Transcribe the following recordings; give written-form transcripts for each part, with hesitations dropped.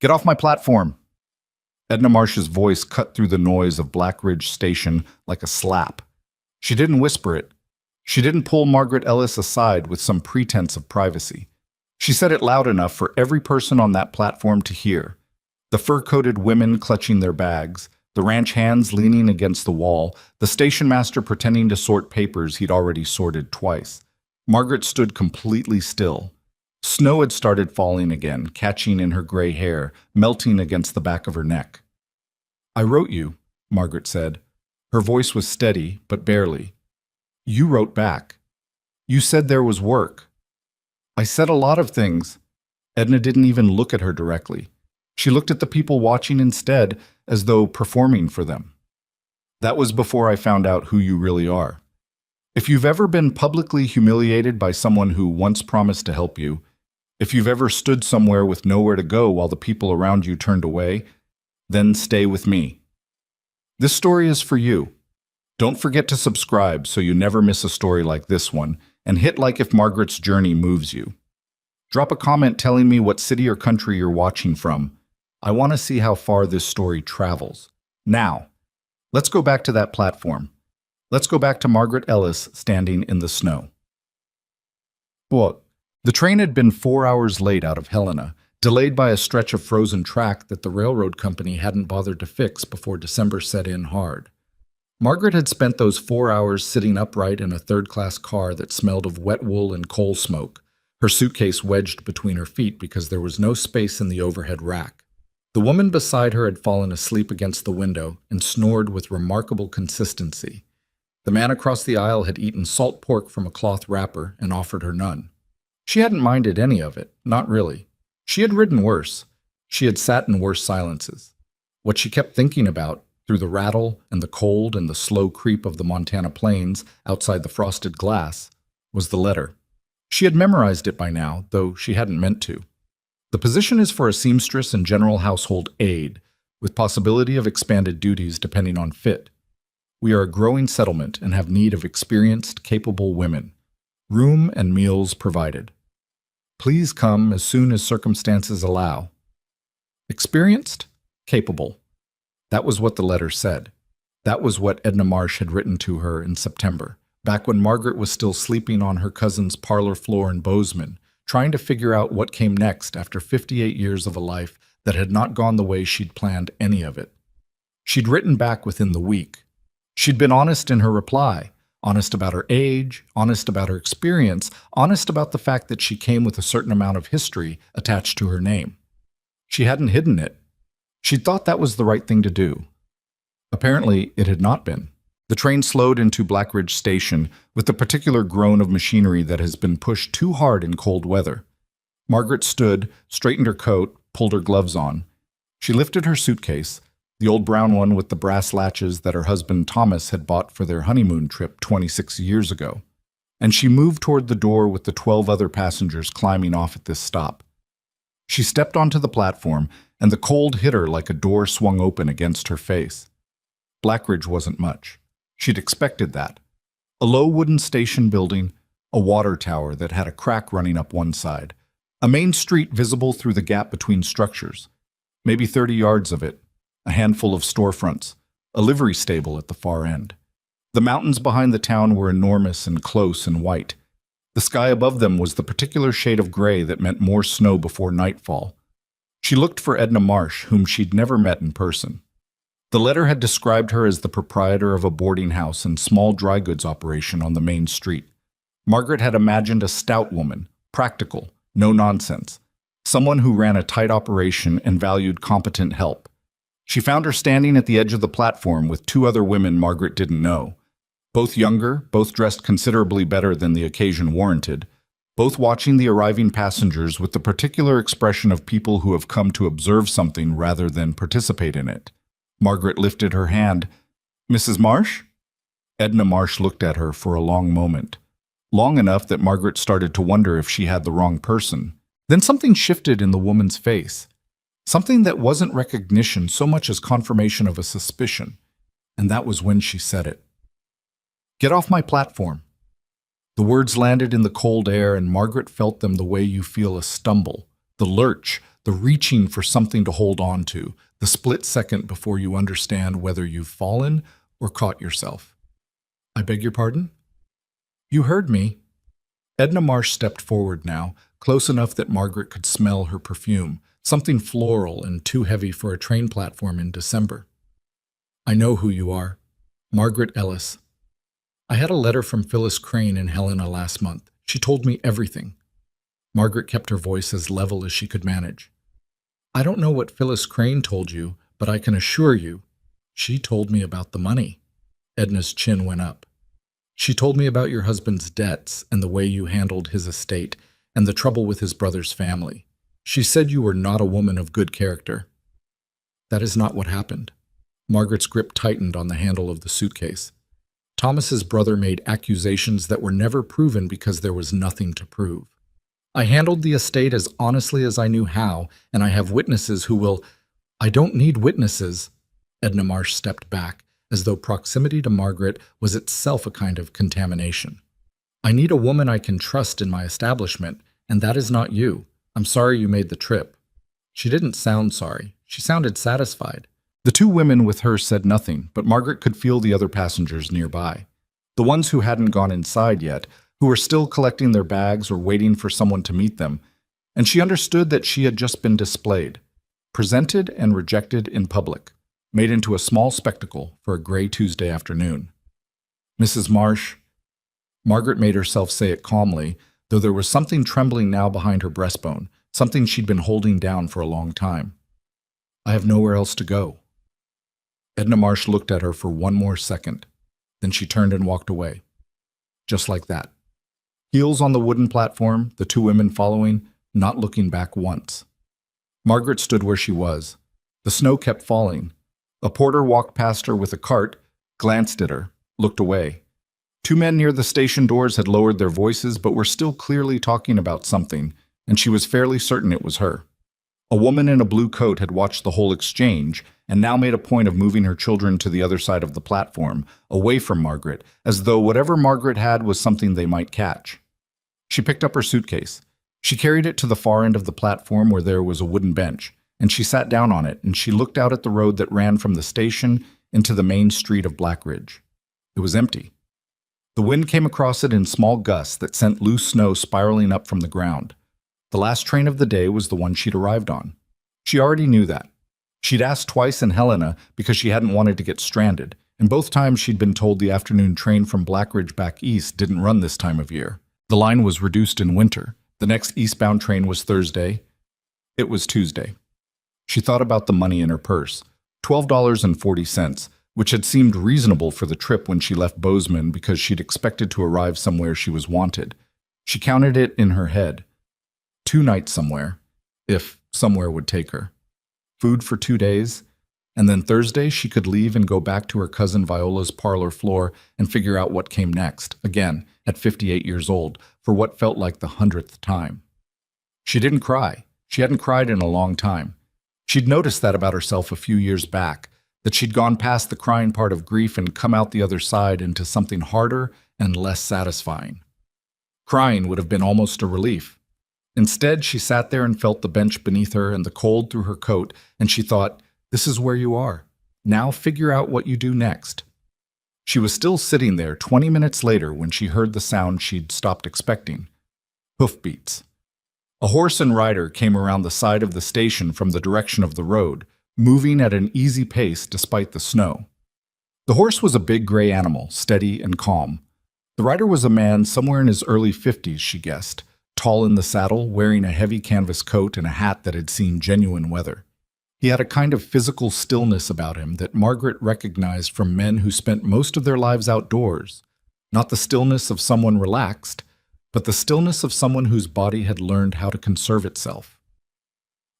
Get off my platform! Edna Marsh's voice cut through the noise of Black Ridge Station like a slap. She didn't whisper it. She didn't pull Margaret Ellis aside with some pretense of privacy. She said it loud enough for every person on that platform to hear. The fur-coated women clutching their bags, the ranch hands leaning against the wall, the station master pretending to sort papers he'd already sorted twice. Margaret stood completely still. Snow had started falling again, catching in her gray hair, melting against the back of her neck. "I wrote you," Margaret said. Her voice was steady, but barely. "You wrote back. You said there was work." "I said a lot of things." Edna didn't even look at her directly. She looked at the people watching instead, as though performing for them. "That was before I found out who you really are. If you've ever been publicly humiliated by someone who once promised to help you, if you've ever stood somewhere with nowhere to go while the people around you turned away, then stay with me. This story is for you. Don't forget to subscribe so you never miss a story like this one, and hit like if Margaret's journey moves you. Drop a comment telling me what city or country you're watching from. I want to see how far this story travels. Now, let's go back to that platform. Let's go back to Margaret Ellis standing in the snow. Look, the train had been 4 hours late out of Helena, delayed by a stretch of frozen track that the railroad company hadn't bothered to fix before December set in hard. Margaret had spent those 4 hours sitting upright in a third-class car that smelled of wet wool and coal smoke, her suitcase wedged between her feet because there was no space in the overhead rack. The woman beside her had fallen asleep against the window and snored with remarkable consistency. The man across the aisle had eaten salt pork from a cloth wrapper and offered her none. She hadn't minded any of it, not really. She had ridden worse. She had sat in worse silences. What she kept thinking about, through the rattle and the cold and the slow creep of the Montana plains outside the frosted glass, was the letter. She had memorized it by now, though she hadn't meant to. The position is for a seamstress and general household aide, with possibility of expanded duties depending on fit. We are a growing settlement and have need of experienced, capable women. Room and meals provided. Please come as soon as circumstances allow. Experienced? Capable. That was what the letter said. That was what Edna Marsh had written to her in September, back when Margaret was still sleeping on her cousin's parlor floor in Bozeman, trying to figure out what came next after 58 years of a life that had not gone the way she'd planned any of it. She'd written back within the week. She'd been honest in her reply, honest about her age, honest about her experience, honest about the fact that she came with a certain amount of history attached to her name. She hadn't hidden it. She'd thought that was the right thing to do. Apparently, it had not been. The train slowed into Black Ridge Station with the particular groan of machinery that has been pushed too hard in cold weather. Margaret stood, straightened her coat, pulled her gloves on. She lifted her suitcase, the old brown one with the brass latches that her husband Thomas had bought for their honeymoon trip 26 years ago, and she moved toward the door with the 12 other passengers climbing off at this stop. She stepped onto the platform, and the cold hit her like a door swung open against her face. Blackridge wasn't much. She'd expected that. A low wooden station building, a water tower that had a crack running up one side, a main street visible through the gap between structures, maybe 30 yards of it, a handful of storefronts, a livery stable at the far end. The mountains behind the town were enormous and close and white. The sky above them was the particular shade of gray that meant more snow before nightfall. She looked for Edna Marsh, whom she'd never met in person. The letter had described her as the proprietor of a boarding house and small dry goods operation on the main street. Margaret had imagined a stout woman, practical, no nonsense, someone who ran a tight operation and valued competent help. She found her standing at the edge of the platform with two other women Margaret didn't know. Both younger, both dressed considerably better than the occasion warranted, both watching the arriving passengers with the particular expression of people who have come to observe something rather than participate in it. Margaret lifted her hand. "Mrs. Marsh?" Edna Marsh looked at her for a long moment. Long enough that Margaret started to wonder if she had the wrong person. Then something shifted in the woman's face. Something that wasn't recognition so much as confirmation of a suspicion. And that was when she said it. "Get off my platform." The words landed in the cold air, and Margaret felt them the way you feel a stumble, the lurch, the reaching for something to hold on to, the split second before you understand whether you've fallen or caught yourself. I beg your pardon? You heard me. Edna Marsh stepped forward now, close enough that Margaret could smell her perfume, something floral and too heavy for a train platform in December. I know who you are. Margaret Ellis. I had a letter from Phyllis Crane in Helena last month. She told me everything. Margaret kept her voice as level as she could manage. I don't know what Phyllis Crane told you, but I can assure you, she told me about the money. Edna's chin went up. She told me about your husband's debts and the way you handled his estate and the trouble with his brother's family. She said you were not a woman of good character. That is not what happened. Margaret's grip tightened on the handle of the suitcase. Thomas's brother made accusations that were never proven because there was nothing to prove. I handled the estate as honestly as I knew how, and I have witnesses who will— I don't need witnesses. Edna Marsh stepped back, as though proximity to Margaret was itself a kind of contamination. I need a woman I can trust in my establishment, and that is not you. I'm sorry you made the trip. She didn't sound sorry. She sounded satisfied. The two women with her said nothing, but Margaret could feel the other passengers nearby. The ones who hadn't gone inside yet, who were still collecting their bags or waiting for someone to meet them, and she understood that she had just been displayed, presented and rejected in public, made into a small spectacle for a gray Tuesday afternoon. Mrs. Marsh— Margaret made herself say it calmly, though there was something trembling now behind her breastbone, something she'd been holding down for a long time. I have nowhere else to go. Edna Marsh looked at her for one more second. Then she turned and walked away. Just like that. Heels on the wooden platform, the two women following, not looking back once. Margaret stood where she was. The snow kept falling. A porter walked past her with a cart, glanced at her, looked away. Two men near the station doors had lowered their voices but were still clearly talking about something, and she was fairly certain it was her. A woman in a blue coat had watched the whole exchange and now made a point of moving her children to the other side of the platform, away from Margaret, as though whatever Margaret had was something they might catch. She picked up her suitcase. She carried it to the far end of the platform where there was a wooden bench, and she sat down on it, and she looked out at the road that ran from the station into the main street of Blackridge. It was empty. The wind came across it in small gusts that sent loose snow spiraling up from the ground. The last train of the day was the one she'd arrived on. She already knew that. She'd asked twice in Helena because she hadn't wanted to get stranded, and both times she'd been told the afternoon train from Blackridge back east didn't run this time of year. The line was reduced in winter. The next eastbound train was Thursday. It was Tuesday. She thought about the money in her purse, $12.40, which had seemed reasonable for the trip when she left Bozeman because she'd expected to arrive somewhere she was wanted. She counted it in her head. 2 nights somewhere, if somewhere would take her. Food for 2 days, and then Thursday she could leave and go back to her cousin Viola's parlor floor and figure out what came next, again, at 58 years old, for what felt like the 100th time. She didn't cry. She hadn't cried in a long time. She'd noticed that about herself a few years back, that she'd gone past the crying part of grief and come out the other side into something harder and less satisfying. Crying would have been almost a relief. Instead, she sat there and felt the bench beneath her and the cold through her coat, and she thought, this is where you are. Now figure out what you do next. She was still sitting there 20 minutes later when she heard the sound she'd stopped expecting. Hoofbeats. A horse and rider came around the side of the station from the direction of the road, moving at an easy pace despite the snow. The horse was a big gray animal, steady and calm. The rider was a man somewhere in his early 50s, she guessed, tall in the saddle, wearing a heavy canvas coat and a hat that had seen genuine weather. He had a kind of physical stillness about him that Margaret recognized from men who spent most of their lives outdoors, not the stillness of someone relaxed, but the stillness of someone whose body had learned how to conserve itself.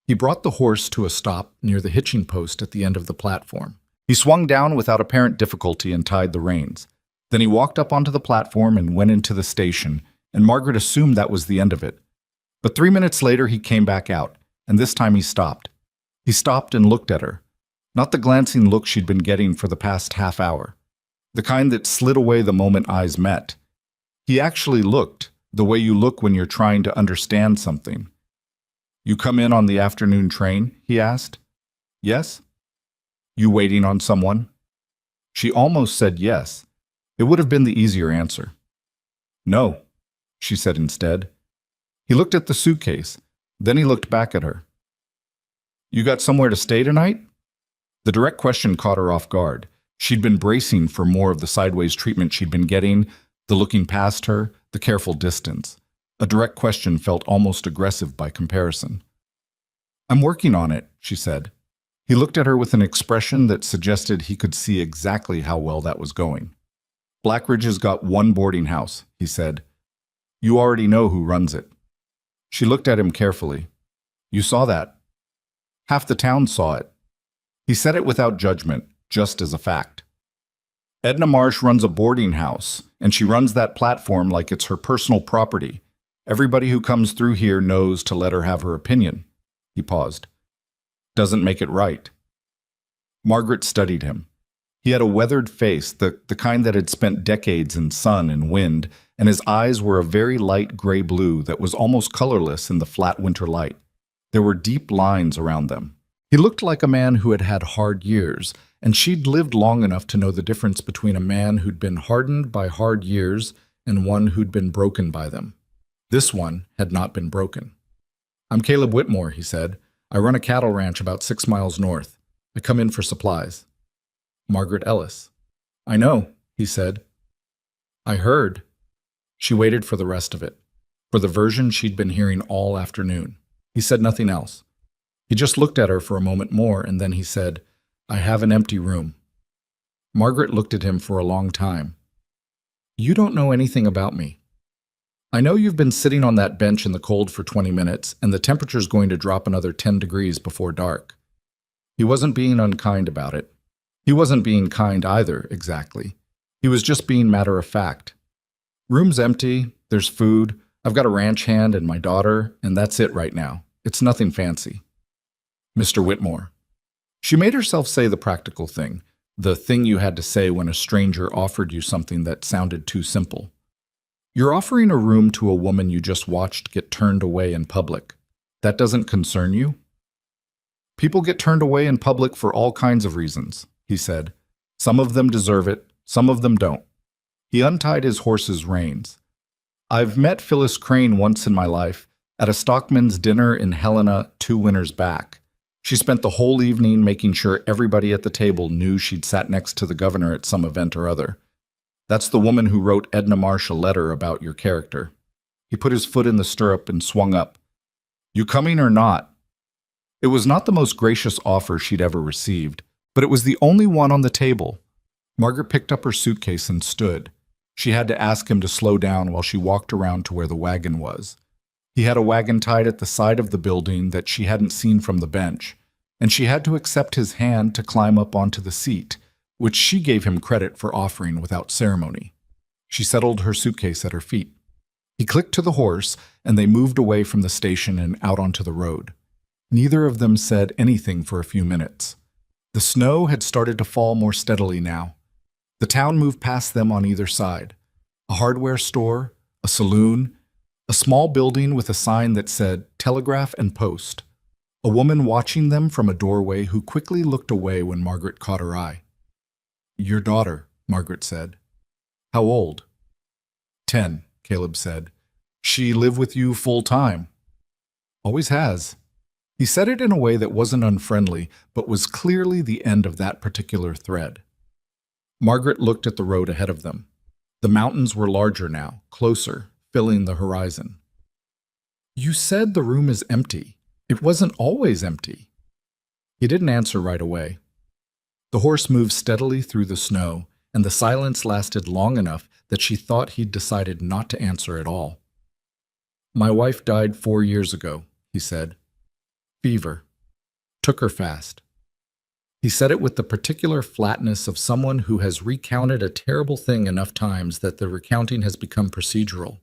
He brought the horse to a stop near the hitching post at the end of the platform. He swung down without apparent difficulty and tied the reins. Then he walked up onto the platform and went into the station, and Margaret assumed that was the end of it. But 3 minutes later he came back out, and this time he stopped. He stopped and looked at her. Not the glancing look she'd been getting for the past half hour. The kind that slid away the moment eyes met. He actually looked, the way you look when you're trying to understand something. You come in on the afternoon train? He asked. Yes? You waiting on someone? She almost said yes. It would have been the easier answer. No, she said instead. He looked at the suitcase. Then he looked back at her. You got somewhere to stay tonight? The direct question caught her off guard. She'd been bracing for more of the sideways treatment she'd been getting, the looking past her, the careful distance. A direct question felt almost aggressive by comparison. I'm working on it, she said. He looked at her with an expression that suggested he could see exactly how well that was going. Blackridge has got one boarding house, he said. You already know who runs it. She looked at him carefully. You saw that. Half the town saw it. He said it without judgment, just as a fact. Edna Marsh runs a boarding house, and she runs that platform like it's her personal property. Everybody who comes through here knows to let her have her opinion. He paused. Doesn't make it right. Margaret studied him. He had a weathered face, the kind that had spent decades in sun and wind, and his eyes were a very light gray blue that was almost colorless in the flat winter light. There were deep lines around them. He looked like a man who had had hard years, and she'd lived long enough to know the difference between a man who'd been hardened by hard years and one who'd been broken by them. This one had not been broken. I'm Caleb Whitmore, he said. I run a cattle ranch about 6 miles north. I come in for supplies. Margaret Ellis. I know, he said. I heard. She waited for the rest of it, for the version she'd been hearing all afternoon. He said nothing else. He just looked at her for a moment more, and then he said, I have an empty room. Margaret looked at him for a long time. You don't know anything about me. I know you've been sitting on that bench in the cold for 20 minutes, and the temperature's going to drop another 10 degrees before dark. He wasn't being unkind about it. He wasn't being kind either, exactly. He was just being matter of fact. Room's empty, there's food, I've got a ranch hand and my daughter, and that's it right now. It's nothing fancy. Mr. Whitmore. She made herself say the practical thing, the thing you had to say when a stranger offered you something that sounded too simple. You're offering a room to a woman you just watched get turned away in public. That doesn't concern you? People get turned away in public for all kinds of reasons, he said. Some of them deserve it, some of them don't. He untied his horse's reins. I've met Phyllis Crane once in my life, at a stockman's dinner in Helena 2 winters back. She spent the whole evening making sure everybody at the table knew she'd sat next to the governor at some event or other. That's the woman who wrote Edna Marsh a letter about your character. He put his foot in the stirrup and swung up. You coming or not? It was not the most gracious offer she'd ever received, but it was the only one on the table. Margaret picked up her suitcase and stood. She had to ask him to slow down while she walked around to where the wagon was. He had a wagon tied at the side of the building that she hadn't seen from the bench, and she had to accept his hand to climb up onto the seat, which she gave him credit for offering without ceremony. She settled her suitcase at her feet. He clicked to the horse, and they moved away from the station and out onto the road. Neither of them said anything for a few minutes. The snow had started to fall more steadily now. The town moved past them on either side. A hardware store, a saloon, a small building with a sign that said Telegraph and Post. A woman watching them from a doorway who quickly looked away when Margaret caught her eye. Your daughter, Margaret said. How old? 10, Caleb said. She live with you full time? Always has. He said it in a way that wasn't unfriendly, but was clearly the end of that particular thread. Margaret looked at the road ahead of them. The mountains were larger now, closer, filling the horizon. You said the room is empty. It wasn't always empty. He didn't answer right away. The horse moved steadily through the snow, and the silence lasted long enough that she thought he'd decided not to answer at all. My wife died 4 years ago, he said. Fever. Took her fast. He said it with the particular flatness of someone who has recounted a terrible thing enough times that the recounting has become procedural.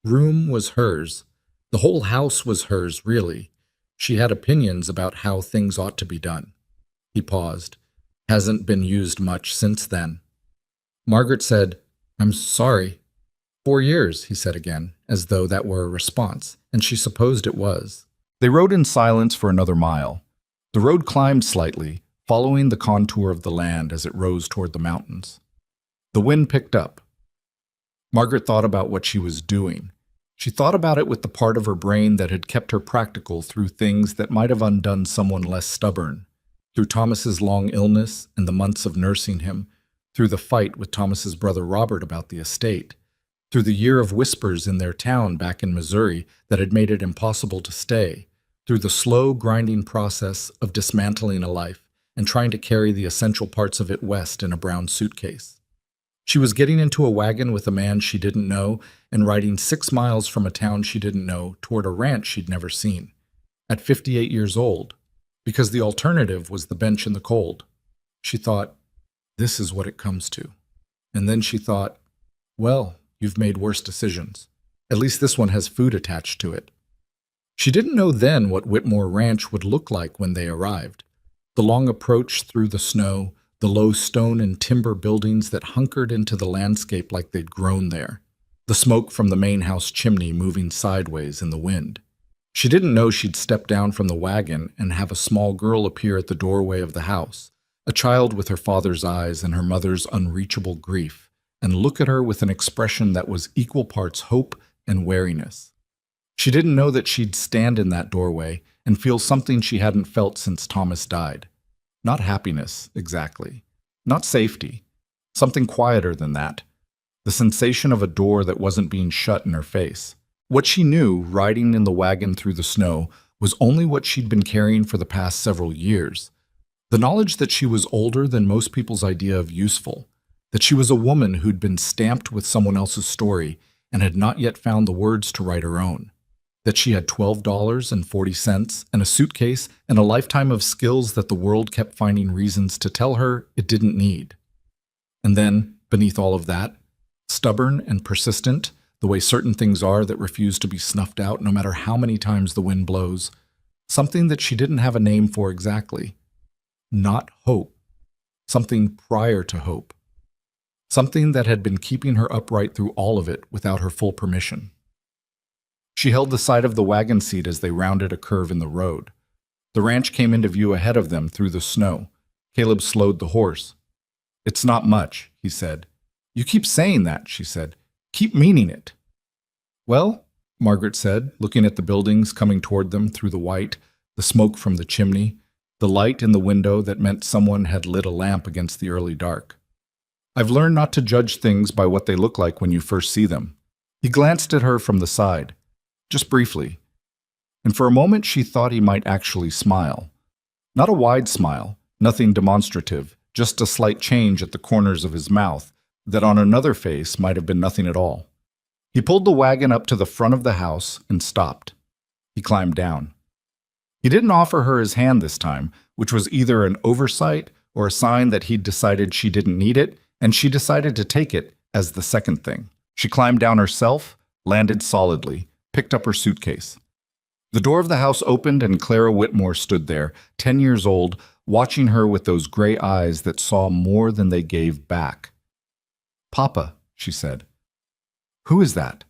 Room was hers. The whole house was hers, really. She had opinions about how things ought to be done. He paused. Hasn't been used much since then. Margaret said, I'm sorry. 4 years, he said again, as though that were a response, and she supposed it was. They rode in silence for another mile. The road climbed slightly, following the contour of the land as it rose toward the mountains. The wind picked up. Margaret thought about what she was doing. She thought about it with the part of her brain that had kept her practical through things that might have undone someone less stubborn, through Thomas's long illness and the months of nursing him, through the fight with Thomas's brother Robert about the estate, through the year of whispers in their town back in Missouri that had made it impossible to stay, through the slow, grinding process of dismantling a life and trying to carry the essential parts of it west in a brown suitcase. She was getting into a wagon with a man she didn't know and riding 6 miles from a town she didn't know toward a ranch she'd never seen, at 58 years old, because the alternative was the bench in the cold. She thought, this is what it comes to. And then she thought, well, you've made worse decisions. At least this one has food attached to it. She didn't know then what Whitmore Ranch would look like when they arrived. The long approach through the snow, the low stone and timber buildings that hunkered into the landscape like they'd grown there, the smoke from the main house chimney moving sideways in the wind. She didn't know she'd step down from the wagon and have a small girl appear at the doorway of the house, a child with her father's eyes and her mother's unreachable grief, and look at her with an expression that was equal parts hope and wariness. She didn't know that she'd stand in that doorway and feel something she hadn't felt since Thomas died. Not happiness, exactly. Not safety. Something quieter than that. The sensation of a door that wasn't being shut in her face. What she knew, riding in the wagon through the snow, was only what she'd been carrying for the past several years. The knowledge that she was older than most people's idea of useful, that she was a woman who'd been stamped with someone else's story and had not yet found the words to write her own, that she had $12.40 and a suitcase and a lifetime of skills that the world kept finding reasons to tell her it didn't need. And then, beneath all of that, stubborn and persistent, the way certain things are that refuse to be snuffed out no matter how many times the wind blows, something that she didn't have a name for exactly. Not hope. Something prior to hope. Something that had been keeping her upright through all of it without her full permission. She held the side of the wagon seat as they rounded a curve in the road. The ranch came into view ahead of them through the snow. Caleb slowed the horse. "It's not much," he said. "You keep saying that," she said. "Keep meaning it." "Well," Margaret said, looking at the buildings coming toward them through the white, the smoke from the chimney, the light in the window that meant someone had lit a lamp against the early dark. "I've learned not to judge things by what they look like when you first see them." He glanced at her from the side. Just briefly, and for a moment she thought he might actually smile. Not a wide smile, nothing demonstrative, just a slight change at the corners of his mouth that on another face might have been nothing at all. He pulled the wagon up to the front of the house and stopped. He climbed down. He didn't offer her his hand this time, which was either an oversight or a sign that he'd decided she didn't need it, and she decided to take it as the second thing. She climbed down herself, landed solidly, picked up her suitcase. The door of the house opened and Clara Whitmore stood there, 10 years old, watching her with those gray eyes that saw more than they gave back. "Papa," she said. "Who is that?"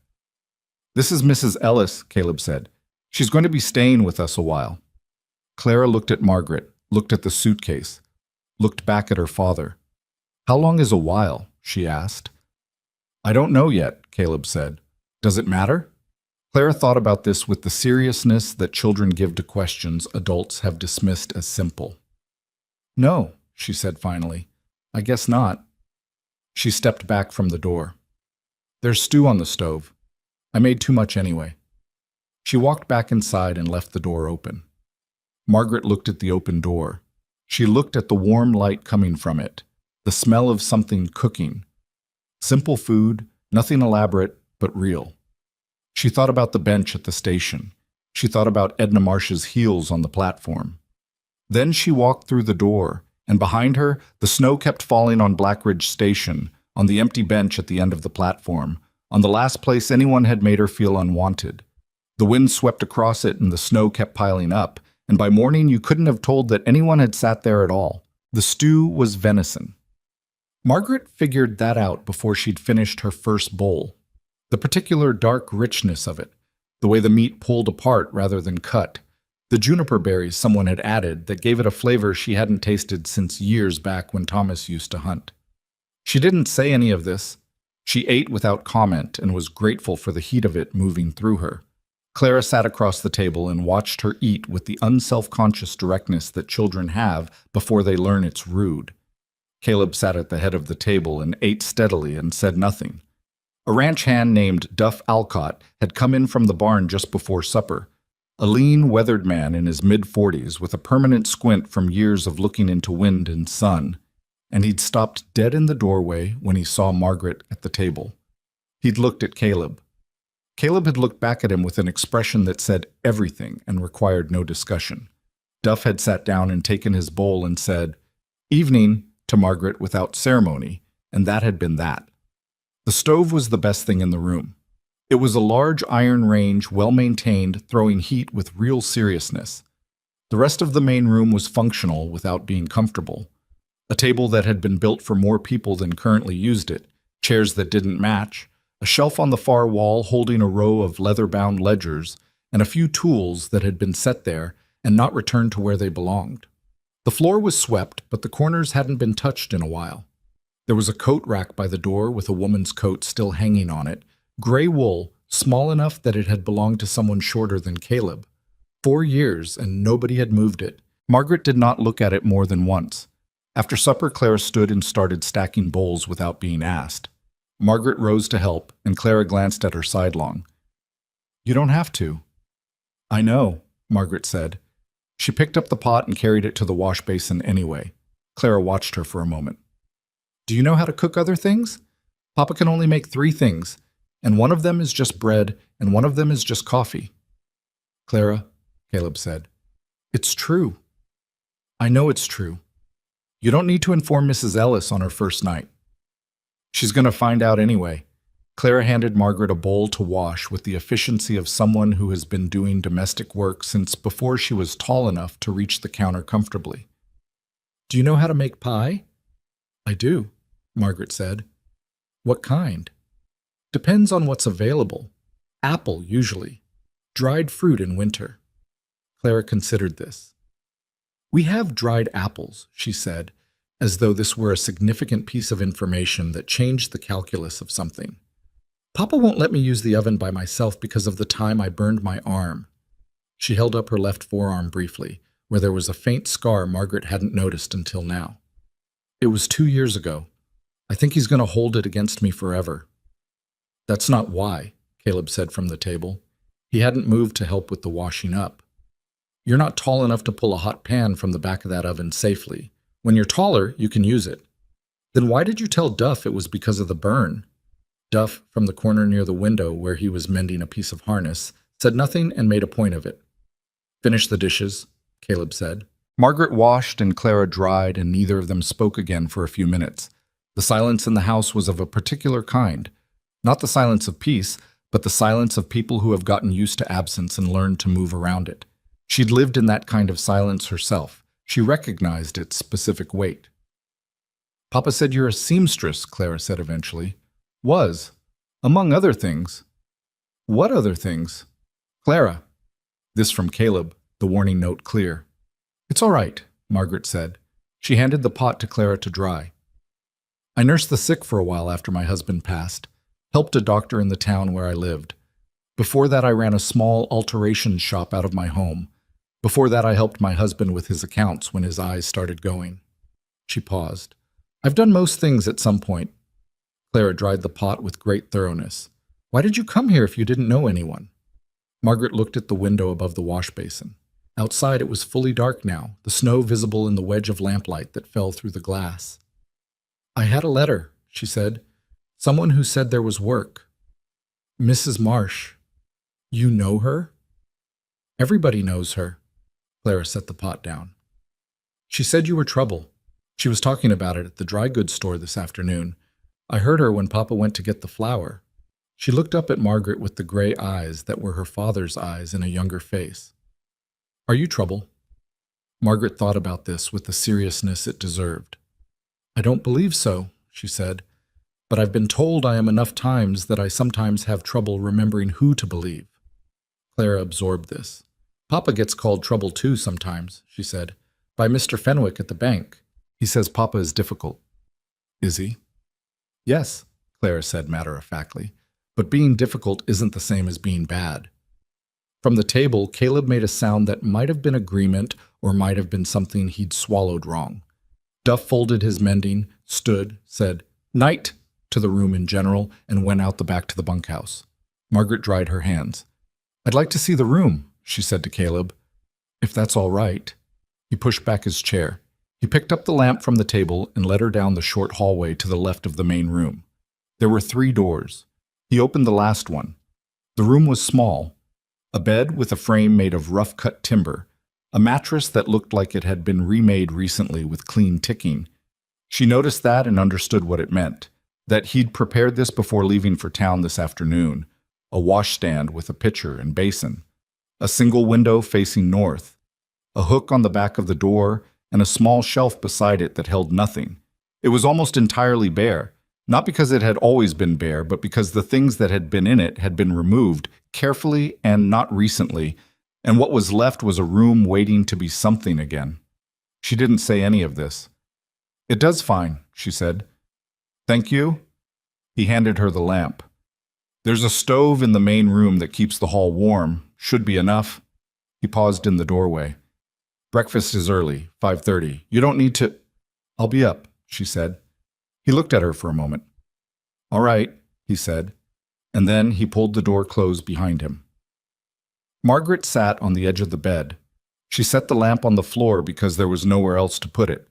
"This is Mrs. Ellis," Caleb said. "She's going to be staying with us a while." Clara looked at Margaret, looked at the suitcase, looked back at her father. "How long is a while?" she asked. "I don't know yet," Caleb said. "Does it matter?" Clara thought about this with the seriousness that children give to questions adults have dismissed as simple. "No," she said finally. "I guess not." She stepped back from the door. "There's stew on the stove. I made too much anyway." She walked back inside and left the door open. Margaret looked at the open door. She looked at the warm light coming from it, the smell of something cooking. Simple food, nothing elaborate, but real. She thought about the bench at the station. She thought about Edna Marsh's heels on the platform. Then she walked through the door, and behind her, the snow kept falling on Blackridge Station, on the empty bench at the end of the platform, on the last place anyone had made her feel unwanted. The wind swept across it and the snow kept piling up, and by morning you couldn't have told that anyone had sat there at all. The stew was venison. Margaret figured that out before she'd finished her first bowl. The particular dark richness of it, the way the meat pulled apart rather than cut, The juniper berries someone had added that gave it a flavor she hadn't tasted since years back when Thomas used to hunt. She didn't say any of this. She ate without comment and was grateful for the heat of it moving through her. Clara sat across the table and watched her eat with the unself-conscious directness that children have before they learn it's rude. Caleb sat at the head of the table and ate steadily and said nothing. A ranch hand named Duff Alcott had come in from the barn just before supper, a lean, weathered man in his mid-40s with a permanent squint from years of looking into wind and sun, and he'd stopped dead in the doorway when he saw Margaret at the table. He'd looked at Caleb. Caleb had looked back at him with an expression that said everything and required no discussion. Duff had sat down and taken his bowl and said, "Evening," to Margaret without ceremony, and that had been that. The stove was the best thing in the room. It was a large iron range, well-maintained, throwing heat with real seriousness. The rest of the main room was functional without being comfortable. A table that had been built for more people than currently used it, chairs that didn't match, a shelf on the far wall holding a row of leather-bound ledgers, and a few tools that had been set there and not returned to where they belonged. The floor was swept, but the corners hadn't been touched in a while. There was a coat rack by the door with a woman's coat still hanging on it, gray wool, small enough that it had belonged to someone shorter than Caleb. 4 years, and nobody had moved it. Margaret did not look at it more than once. After supper, Clara stood and started stacking bowls without being asked. Margaret rose to help, and Clara glanced at her sidelong. "You don't have to." "I know," Margaret said. She picked up the pot and carried it to the wash basin anyway. Clara watched her for a moment. "Do you know how to cook other things? Papa can only make 3 things, and one of them is just bread, and one of them is just coffee." "Clara," Caleb said, "it's true. I know it's true. You don't need to inform Mrs. Ellis on her first night. She's going to find out anyway." Clara handed Margaret a bowl to wash with the efficiency of someone who has been doing domestic work since before she was tall enough to reach the counter comfortably. "Do you know how to make pie?" "I do," Margaret said. "What kind?" "Depends on what's available. Apple, usually. Dried fruit in winter." Clara considered this. "We have dried apples," she said, as though this were a significant piece of information that changed the calculus of something. "Papa won't let me use the oven by myself because of the time I burned my arm." She held up her left forearm briefly, where there was a faint scar Margaret hadn't noticed until now. "It was 2 years ago. I think he's going to hold it against me forever." "That's not why," Caleb said from the table. He hadn't moved to help with the washing up. "You're not tall enough to pull a hot pan from the back of that oven safely. When you're taller, you can use it." "Then why did you tell Duff it was because of the burn?" Duff, from the corner near the window where he was mending a piece of harness, said nothing and made a point of it. "Finish the dishes," Caleb said. Margaret washed and Clara dried, and neither of them spoke again for a few minutes. The silence in the house was of a particular kind. Not the silence of peace, but the silence of people who have gotten used to absence and learned to move around it. She'd lived in that kind of silence herself. She recognized its specific weight. "Papa said you're a seamstress," Clara said eventually. "Was. Among other things." "What other things?" "Clara." This from Caleb, the warning note clear. "It's all right," Margaret said. She handed the pot to Clara to dry. "I nursed the sick for a while after my husband passed. Helped a doctor in the town where I lived. Before that I ran a small alterations shop out of my home. Before that I helped my husband with his accounts when his eyes started going." She paused. "I've done most things at some point." Clara dried the pot with great thoroughness. "Why did you come here if you didn't know anyone?" Margaret looked at the window above the wash basin. Outside it was fully dark now, the snow visible in the wedge of lamplight that fell through the glass. "I had a letter," she said. "Someone who said there was work." "Mrs. Marsh." "You know her?" "Everybody knows her." Clara set the pot down. "She said you were trouble. She was talking about it at the dry goods store this afternoon. I heard her when Papa went to get the flour." She looked up at Margaret with the gray eyes that were her father's eyes in a younger face. "Are you trouble?" Margaret thought about this with the seriousness it deserved. "I don't believe so," she said, "but I've been told I am enough times that I sometimes have trouble remembering who to believe." Clara absorbed this. Papa gets called trouble too sometimes, she said, by Mr. Fenwick at the bank. He says Papa is difficult. Is he? Yes, Clara said matter-of-factly, but being difficult isn't the same as being bad. From the table, Caleb made a sound that might have been agreement or might have been something he'd swallowed wrong. Duff folded his mending, stood, said, "Night," to the room in general, and went out the back to the bunkhouse. Margaret dried her hands. "I'd like to see the room," she said to Caleb. "If that's all right." He pushed back his chair. He picked up the lamp from the table and led her down the short hallway to the left of the main room. There were 3 doors. He opened the last one. The room was small. A bed with a frame made of rough-cut timber, a mattress that looked like it had been remade recently with clean ticking. She noticed that and understood what it meant, that he'd prepared this before leaving for town this afternoon, a washstand with a pitcher and basin, a single window facing north, a hook on the back of the door, and a small shelf beside it that held nothing. It was almost entirely bare, not because it had always been bare, but because the things that had been in it had been removed, carefully and not recently, and what was left was a room waiting to be something again. She didn't say any of this. "It does fine," she said. "Thank you." He handed her the lamp. "There's a stove in the main room that keeps the hall warm. Should be enough." He paused in the doorway. "Breakfast is early, 5:30. You don't need to—" "I'll be up," she said. He looked at her for a moment. "All right," he said, and then he pulled the door closed behind him. Margaret sat on the edge of the bed. She set the lamp on the floor because there was nowhere else to put it.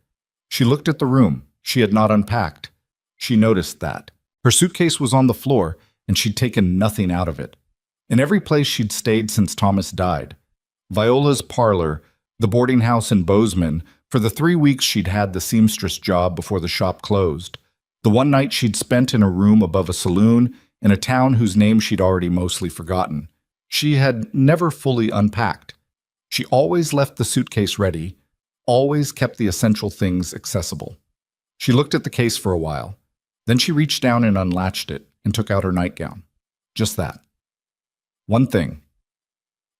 She looked at the room. She had not unpacked. She noticed that. Her suitcase was on the floor, and she'd taken nothing out of it. In every place she'd stayed since Thomas died. Viola's parlor, the boarding house in Bozeman, for the 3 weeks she'd had the seamstress job before the shop closed, the one night she'd spent in a room above a saloon in a town whose name she'd already mostly forgotten. She had never fully unpacked. She always left the suitcase ready, always kept the essential things accessible. She looked at the case for a while. Then she reached down and unlatched it and took out her nightgown. Just that. One thing.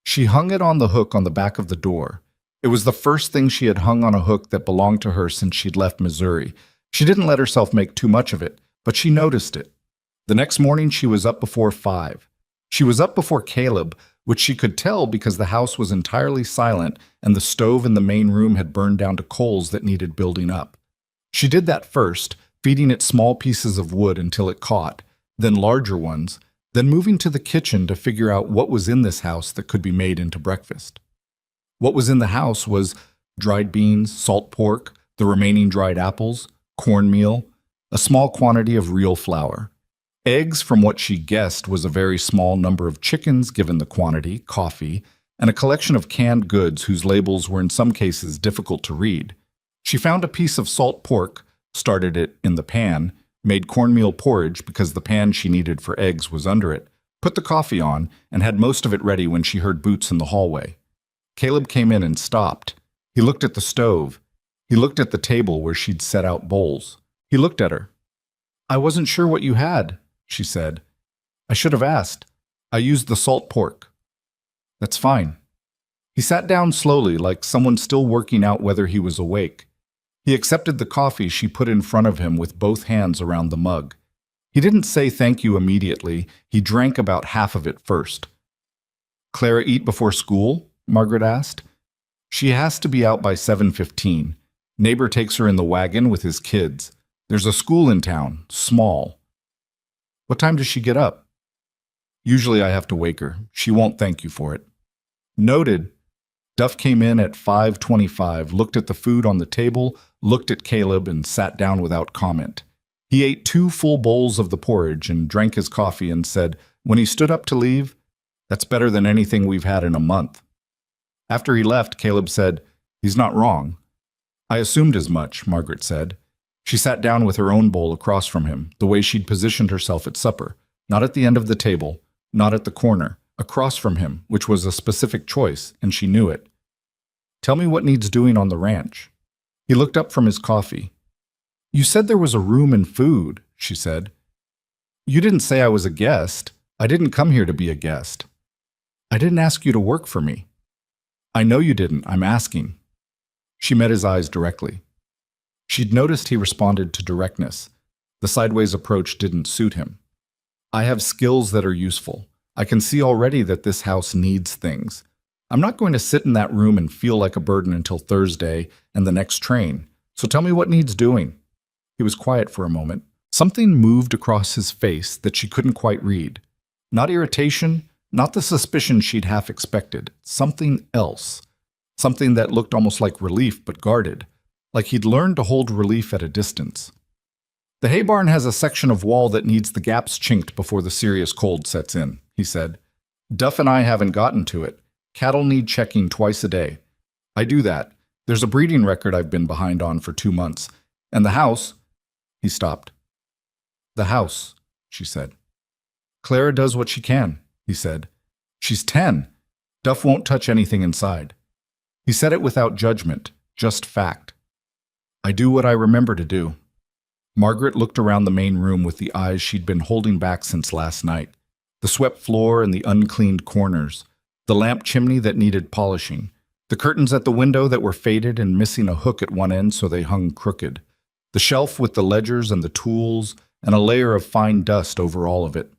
She hung it on the hook on the back of the door. It was the first thing she had hung on a hook that belonged to her since she'd left Missouri. She didn't let herself make too much of it, but she noticed it. The next morning she was up before 5. She was up before Caleb, which she could tell because the house was entirely silent and the stove in the main room had burned down to coals that needed building up. She did that first, feeding it small pieces of wood until it caught, then larger ones, then moving to the kitchen to figure out what was in this house that could be made into breakfast. What was in the house was dried beans, salt pork, the remaining dried apples, cornmeal, a small quantity of real flour, eggs from what she guessed was a very small number of chickens given the quantity, coffee, and a collection of canned goods whose labels were in some cases difficult to read. She found a piece of salt pork, started it in the pan, made cornmeal porridge because the pan she needed for eggs was under it, put the coffee on, and had most of it ready when she heard boots in the hallway. Caleb came in and stopped. He looked at the stove. He looked at the table where she'd set out bowls. He looked at her. "I wasn't sure what you had," she said. "I should have asked. I used the salt pork." "That's fine." He sat down slowly, like someone still working out whether he was awake. He accepted the coffee she put in front of him with both hands around the mug. He didn't say thank you immediately. He drank about half of it first. "Clara eat before school?" Margaret asked. "She has to be out by 7:15. Neighbor takes her in the wagon with his kids. There's a school in town, small." "What time does she get up?" "Usually I have to wake her. She won't thank you for it." "Noted." Duff came in at 5:25, looked at the food on the table, looked at Caleb, and sat down without comment. He ate 2 full bowls of the porridge and drank his coffee and said, when he stood up to leave, "That's better than anything we've had in a month." After he left, Caleb said, "He's not wrong." "I assumed as much," Margaret said. She sat down with her own bowl across from him, the way she'd positioned herself at supper, not at the end of the table, not at the corner, across from him, which was a specific choice, and she knew it. "Tell me what needs doing on the ranch." He looked up from his coffee. "You said there was a room and food," she said. "You didn't say I was a guest. I didn't come here to be a guest. I didn't ask you to work for me." I know you didn't. I'm asking. She met his eyes directly. She'd noticed he responded to directness. The sideways approach didn't suit him. I have skills that are useful. I can see already that this house needs things. I'm not going to sit in that room and feel like a burden until Thursday and the next train. So tell me what needs doing. He was quiet for a moment. Something moved across his face that she couldn't quite read. Not irritation, not the suspicion she'd half expected. Something else. Something that looked almost like relief but guarded. Like he'd learned to hold relief at a distance. The hay barn has a section of wall that needs the gaps chinked before the serious cold sets in, he said. Duff and I haven't gotten to it. Cattle need checking twice a day. I do that. There's a breeding record I've been behind on for 2 months. And the house... He stopped. The house, she said. Clara does what she can, he said. She's 10. Duff won't touch anything inside. He said it without judgment, just fact. I do what I remember to do. Margaret looked around the main room with the eyes she'd been holding back since last night. The swept floor and the uncleaned corners. The lamp chimney that needed polishing. The curtains at the window that were faded and missing a hook at one end so they hung crooked. The shelf with the ledgers and the tools, and a layer of fine dust over all of it.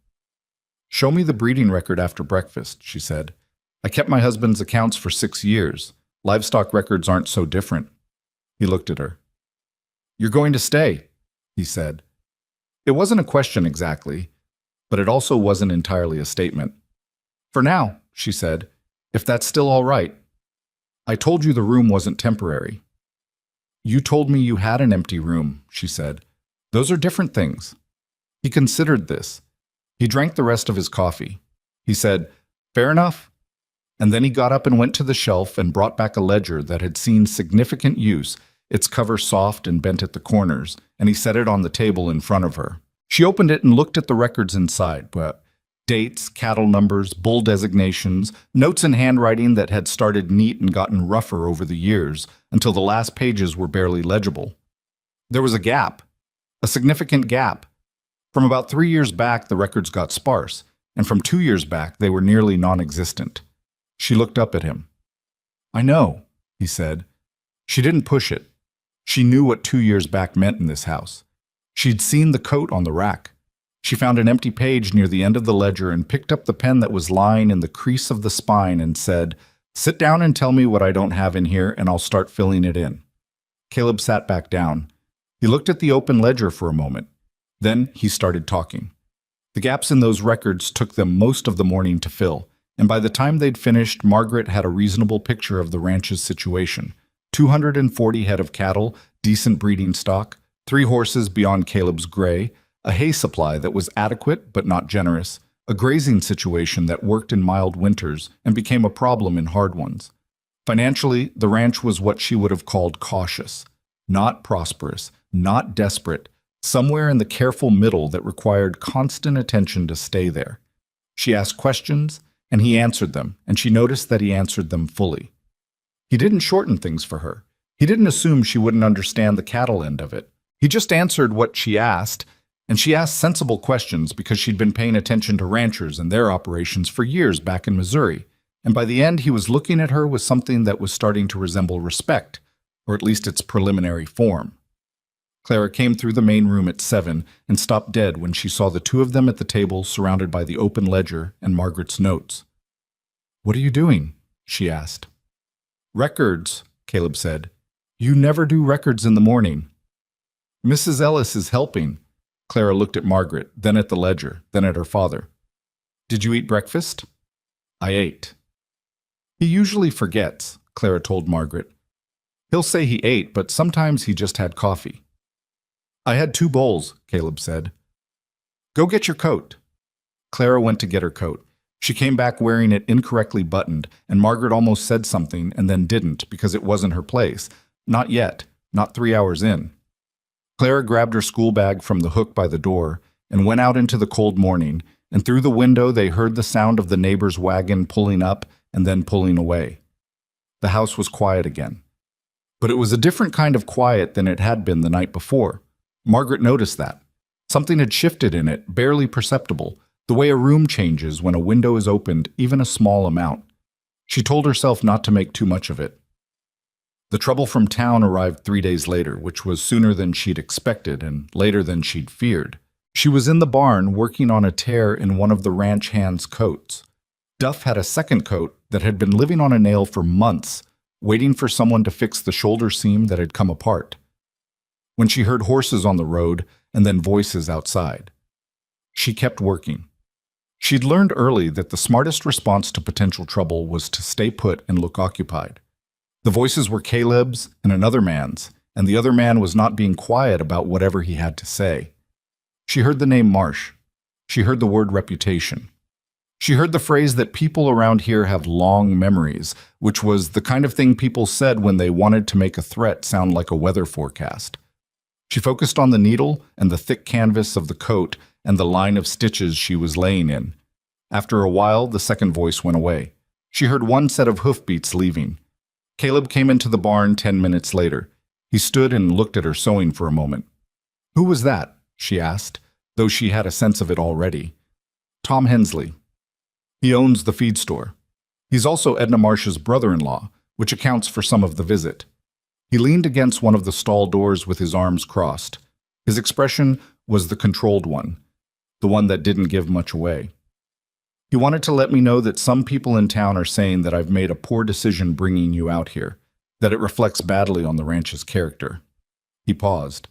Show me the breeding record after breakfast, she said. I kept my husband's accounts for 6 years. Livestock records aren't so different. He looked at her. You're going to stay, he said. It wasn't a question exactly, but it also wasn't entirely a statement. For now, she said, if that's still all right. I told you the room wasn't temporary. You told me you had an empty room, she said. Those are different things. He considered this. He drank the rest of his coffee. He said, fair enough. And then he got up and went to the shelf and brought back a ledger that had seen significant use, its cover soft and bent at the corners, and he set it on the table in front of her. She opened it and looked at the records inside, but dates, cattle numbers, bull designations, notes in handwriting that had started neat and gotten rougher over the years until the last pages were barely legible. There was a gap, a significant gap. From about 3 years back, the records got sparse, and from 2 years back, they were nearly non-existent. She looked up at him. I know, he said. She didn't push it. She knew what 2 years back meant in this house. She'd seen the coat on the rack. She found an empty page near the end of the ledger and picked up the pen that was lying in the crease of the spine and said, sit down and tell me what I don't have in here and I'll start filling it in. Caleb sat back down. He looked at the open ledger for a moment. Then he started talking. The gaps in those records took them most of the morning to fill, and by the time they'd finished, Margaret had a reasonable picture of the ranch's situation. 240 head of cattle, decent breeding stock, 3 horses beyond Caleb's gray, a hay supply that was adequate but not generous, a grazing situation that worked in mild winters and became a problem in hard ones. Financially, the ranch was what she would have called cautious, not prosperous, not desperate, somewhere in the careful middle that required constant attention to stay there. She asked questions, and he answered them, and she noticed that he answered them fully. He didn't shorten things for her. He didn't assume she wouldn't understand the cattle end of it. He just answered what she asked, and she asked sensible questions because she'd been paying attention to ranchers and their operations for years back in Missouri, and by the end he was looking at her with something that was starting to resemble respect, or at least its preliminary form. Clara came through the main room at 7 and stopped dead when she saw the 2 of them at the table surrounded by the open ledger and Margaret's notes. What are you doing? She asked. Records, Caleb said. You never do records in the morning. Mrs. Ellis is helping. Clara looked at Margaret, then at the ledger, then at her father. Did you eat breakfast? I ate. He usually forgets, Clara told Margaret. He'll say he ate, but sometimes he just had coffee. I had 2 bowls, Caleb said. Go get your coat. Clara went to get her coat. She came back wearing it incorrectly buttoned, and Margaret almost said something and then didn't because it wasn't her place. Not yet, not 3 hours in. Clara grabbed her school bag from the hook by the door and went out into the cold morning, and through the window they heard the sound of the neighbor's wagon pulling up and then pulling away. The house was quiet again. But it was a different kind of quiet than it had been the night before. Margaret noticed that. Something had shifted in it, barely perceptible, the way a room changes when a window is opened even a small amount. She told herself not to make too much of it. The trouble from town arrived 3 days later, which was sooner than she'd expected and later than she'd feared. She was in the barn working on a tear in one of the ranch hands' coats. Duff had a second coat that had been living on a nail for months, waiting for someone to fix the shoulder seam that had come apart. When she heard horses on the road and then voices outside, she kept working. She'd learned early that the smartest response to potential trouble was to stay put and look occupied. The voices were Caleb's and another man's, and the other man was not being quiet about whatever he had to say. She heard the name Marsh. She heard the word reputation. She heard the phrase that people around here have long memories, which was the kind of thing people said when they wanted to make a threat sound like a weather forecast. She focused on the needle and the thick canvas of the coat and the line of stitches she was laying in. After a while, the second voice went away. She heard one set of hoofbeats leaving. Caleb came into the barn 10 minutes later. He stood and looked at her sewing for a moment. "Who was that?" she asked, though she had a sense of it already. "Tom Hensley. He owns the feed store. He's also Edna Marsh's brother-in-law, which accounts for some of the visit." He leaned against one of the stall doors with his arms crossed. His expression was the controlled one, the one that didn't give much away. "He wanted to let me know that some people in town are saying that I've made a poor decision bringing you out here, that it reflects badly on the ranch's character." He paused.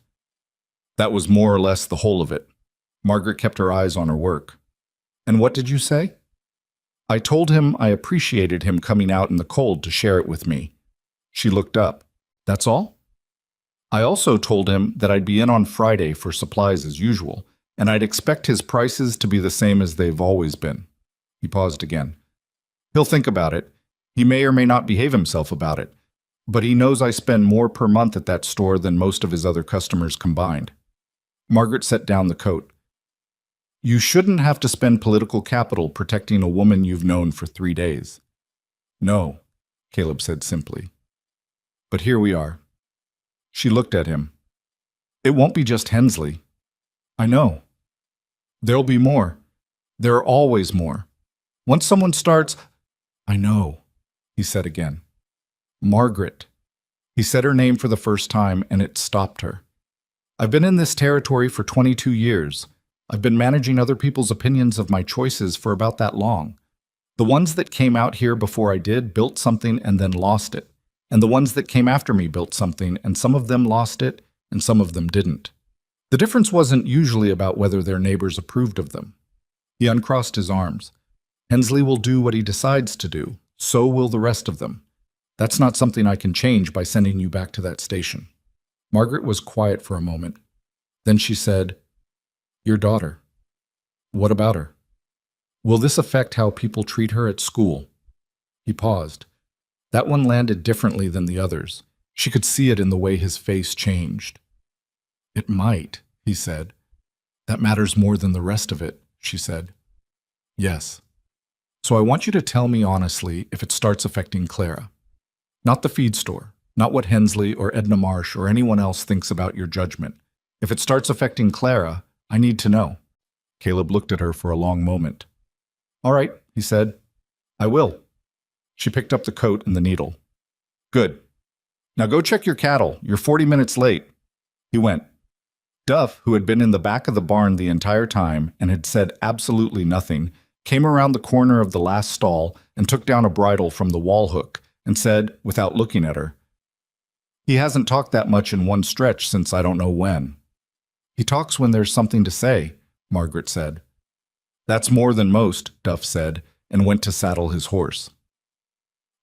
That was more or less the whole of it. Margaret kept her eyes on her work. "And what did you say?" "I told him I appreciated him coming out in the cold to share it with me." She looked up. "That's all?" "I also told him that I'd be in on Friday for supplies as usual, and I'd expect his prices to be the same as they've always been." He paused again. "He'll think about it. He may or may not behave himself about it, but he knows I spend more per month at that store than most of his other customers combined." Margaret set down the coat. "You shouldn't have to spend political capital protecting a woman you've known for 3 days." "No," Caleb said simply. "But here we are." She looked at him. "It won't be just Hensley." "I know. There'll be more. There are always more. Once someone starts—" "I know," he said again. "Margaret." He said her name for the first time, and it stopped her. "I've been in this territory for 22 years. I've been managing other people's opinions of my choices for about that long. The ones that came out here before I did built something and then lost it. And the ones that came after me built something, and some of them lost it, and some of them didn't. The difference wasn't usually about whether their neighbors approved of them." He uncrossed his arms. "Hensley will do what he decides to do. So will the rest of them. That's not something I can change by sending you back to that station." Margaret was quiet for a moment. Then she said, "Your daughter. What about her? Will this affect how people treat her at school?" He paused. That one landed differently than the others. She could see it in the way his face changed. "It might," he said. "That matters more than the rest of it," she said. "Yes. So I want you to tell me honestly if it starts affecting Clara. Not the feed store, not what Hensley or Edna Marsh or anyone else thinks about your judgment. If it starts affecting Clara, I need to know." Caleb looked at her for a long moment. "All right," he said. "I will." She picked up the coat and the needle. "Good. Now go check your cattle. You're 40 minutes late." He went. Duff, who had been in the back of the barn the entire time and had said absolutely nothing, came around the corner of the last stall and took down a bridle from the wall hook and said, without looking at her, "He hasn't talked that much in one stretch since I don't know when." "He talks when there's something to say," Margaret said. "That's more than most," Duff said, and went to saddle his horse.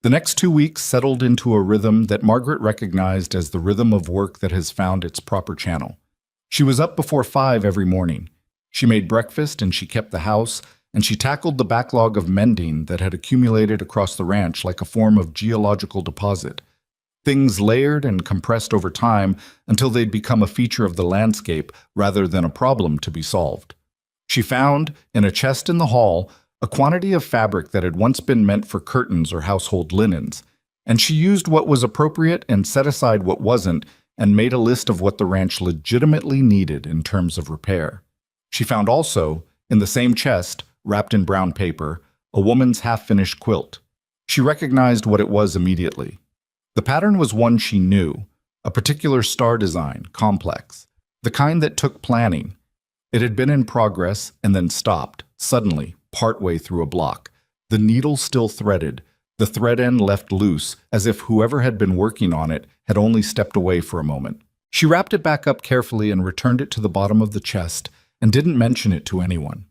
The next 2 weeks settled into a rhythm that Margaret recognized as the rhythm of work that has found its proper channel. She was up before 5 every morning. She made breakfast and she kept the house, and she tackled the backlog of mending that had accumulated across the ranch like a form of geological deposit. Things layered and compressed over time until they'd become a feature of the landscape rather than a problem to be solved. She found, in a chest in the hall, a quantity of fabric that had once been meant for curtains or household linens, and she used what was appropriate and set aside what wasn't, and made a list of what the ranch legitimately needed in terms of repair. She found also, in the same chest, wrapped in brown paper, a woman's half-finished quilt. She recognized what it was immediately. The pattern was one she knew, a particular star design, complex, the kind that took planning. It had been in progress and then stopped, suddenly, partway through a block. The needle still threaded, the thread end left loose, as if whoever had been working on it had only stepped away for a moment. She wrapped it back up carefully and returned it to the bottom of the chest and didn't mention it to anyone.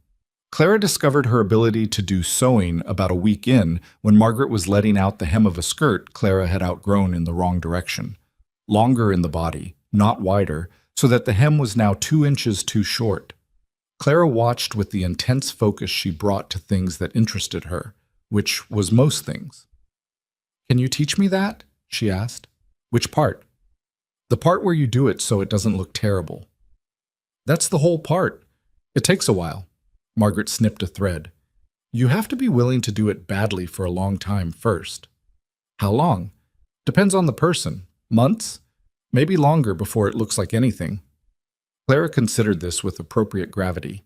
Clara discovered her ability to do sewing about a week in when Margaret was letting out the hem of a skirt Clara had outgrown in the wrong direction. Longer in the body, not wider, so that the hem was now 2 inches too short. Clara watched with the intense focus she brought to things that interested her, which was most things. "Can you teach me that?" she asked. "Which part?" "The part where you do it so it doesn't look terrible." "That's the whole part. It takes a while." Margaret snipped a thread. "You have to be willing to do it badly for a long time first." "How long?" "Depends on the person. Months? Maybe longer before it looks like anything." Clara considered this with appropriate gravity.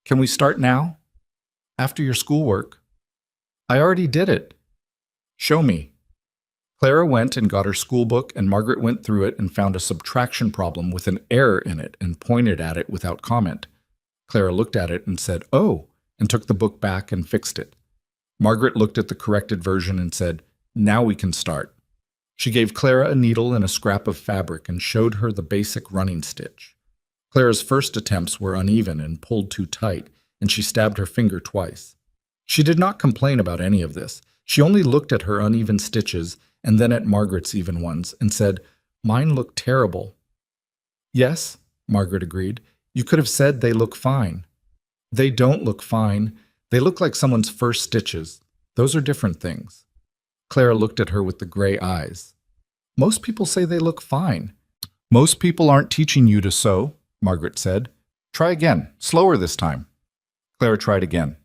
"Can we start now?" "After your schoolwork." "I already did it." "Show me." Clara went and got her schoolbook, and Margaret went through it and found a subtraction problem with an error in it and pointed at it without comment. Clara looked at it and said, "Oh," and took the book back and fixed it. Margaret looked at the corrected version and said, "Now we can start." She gave Clara a needle and a scrap of fabric and showed her the basic running stitch. Clara's first attempts were uneven and pulled too tight, and she stabbed her finger twice. She did not complain about any of this. She only looked at her uneven stitches and then at Margaret's even ones and said, "Mine look terrible." "Yes," Margaret agreed. "You could have said they look fine." "They don't look fine. They look like someone's first stitches. Those are different things." Clara looked at her with the gray eyes. "Most people say they look fine." "Most people aren't teaching you to sew," Margaret said. "Try again, slower this time." Clara tried again.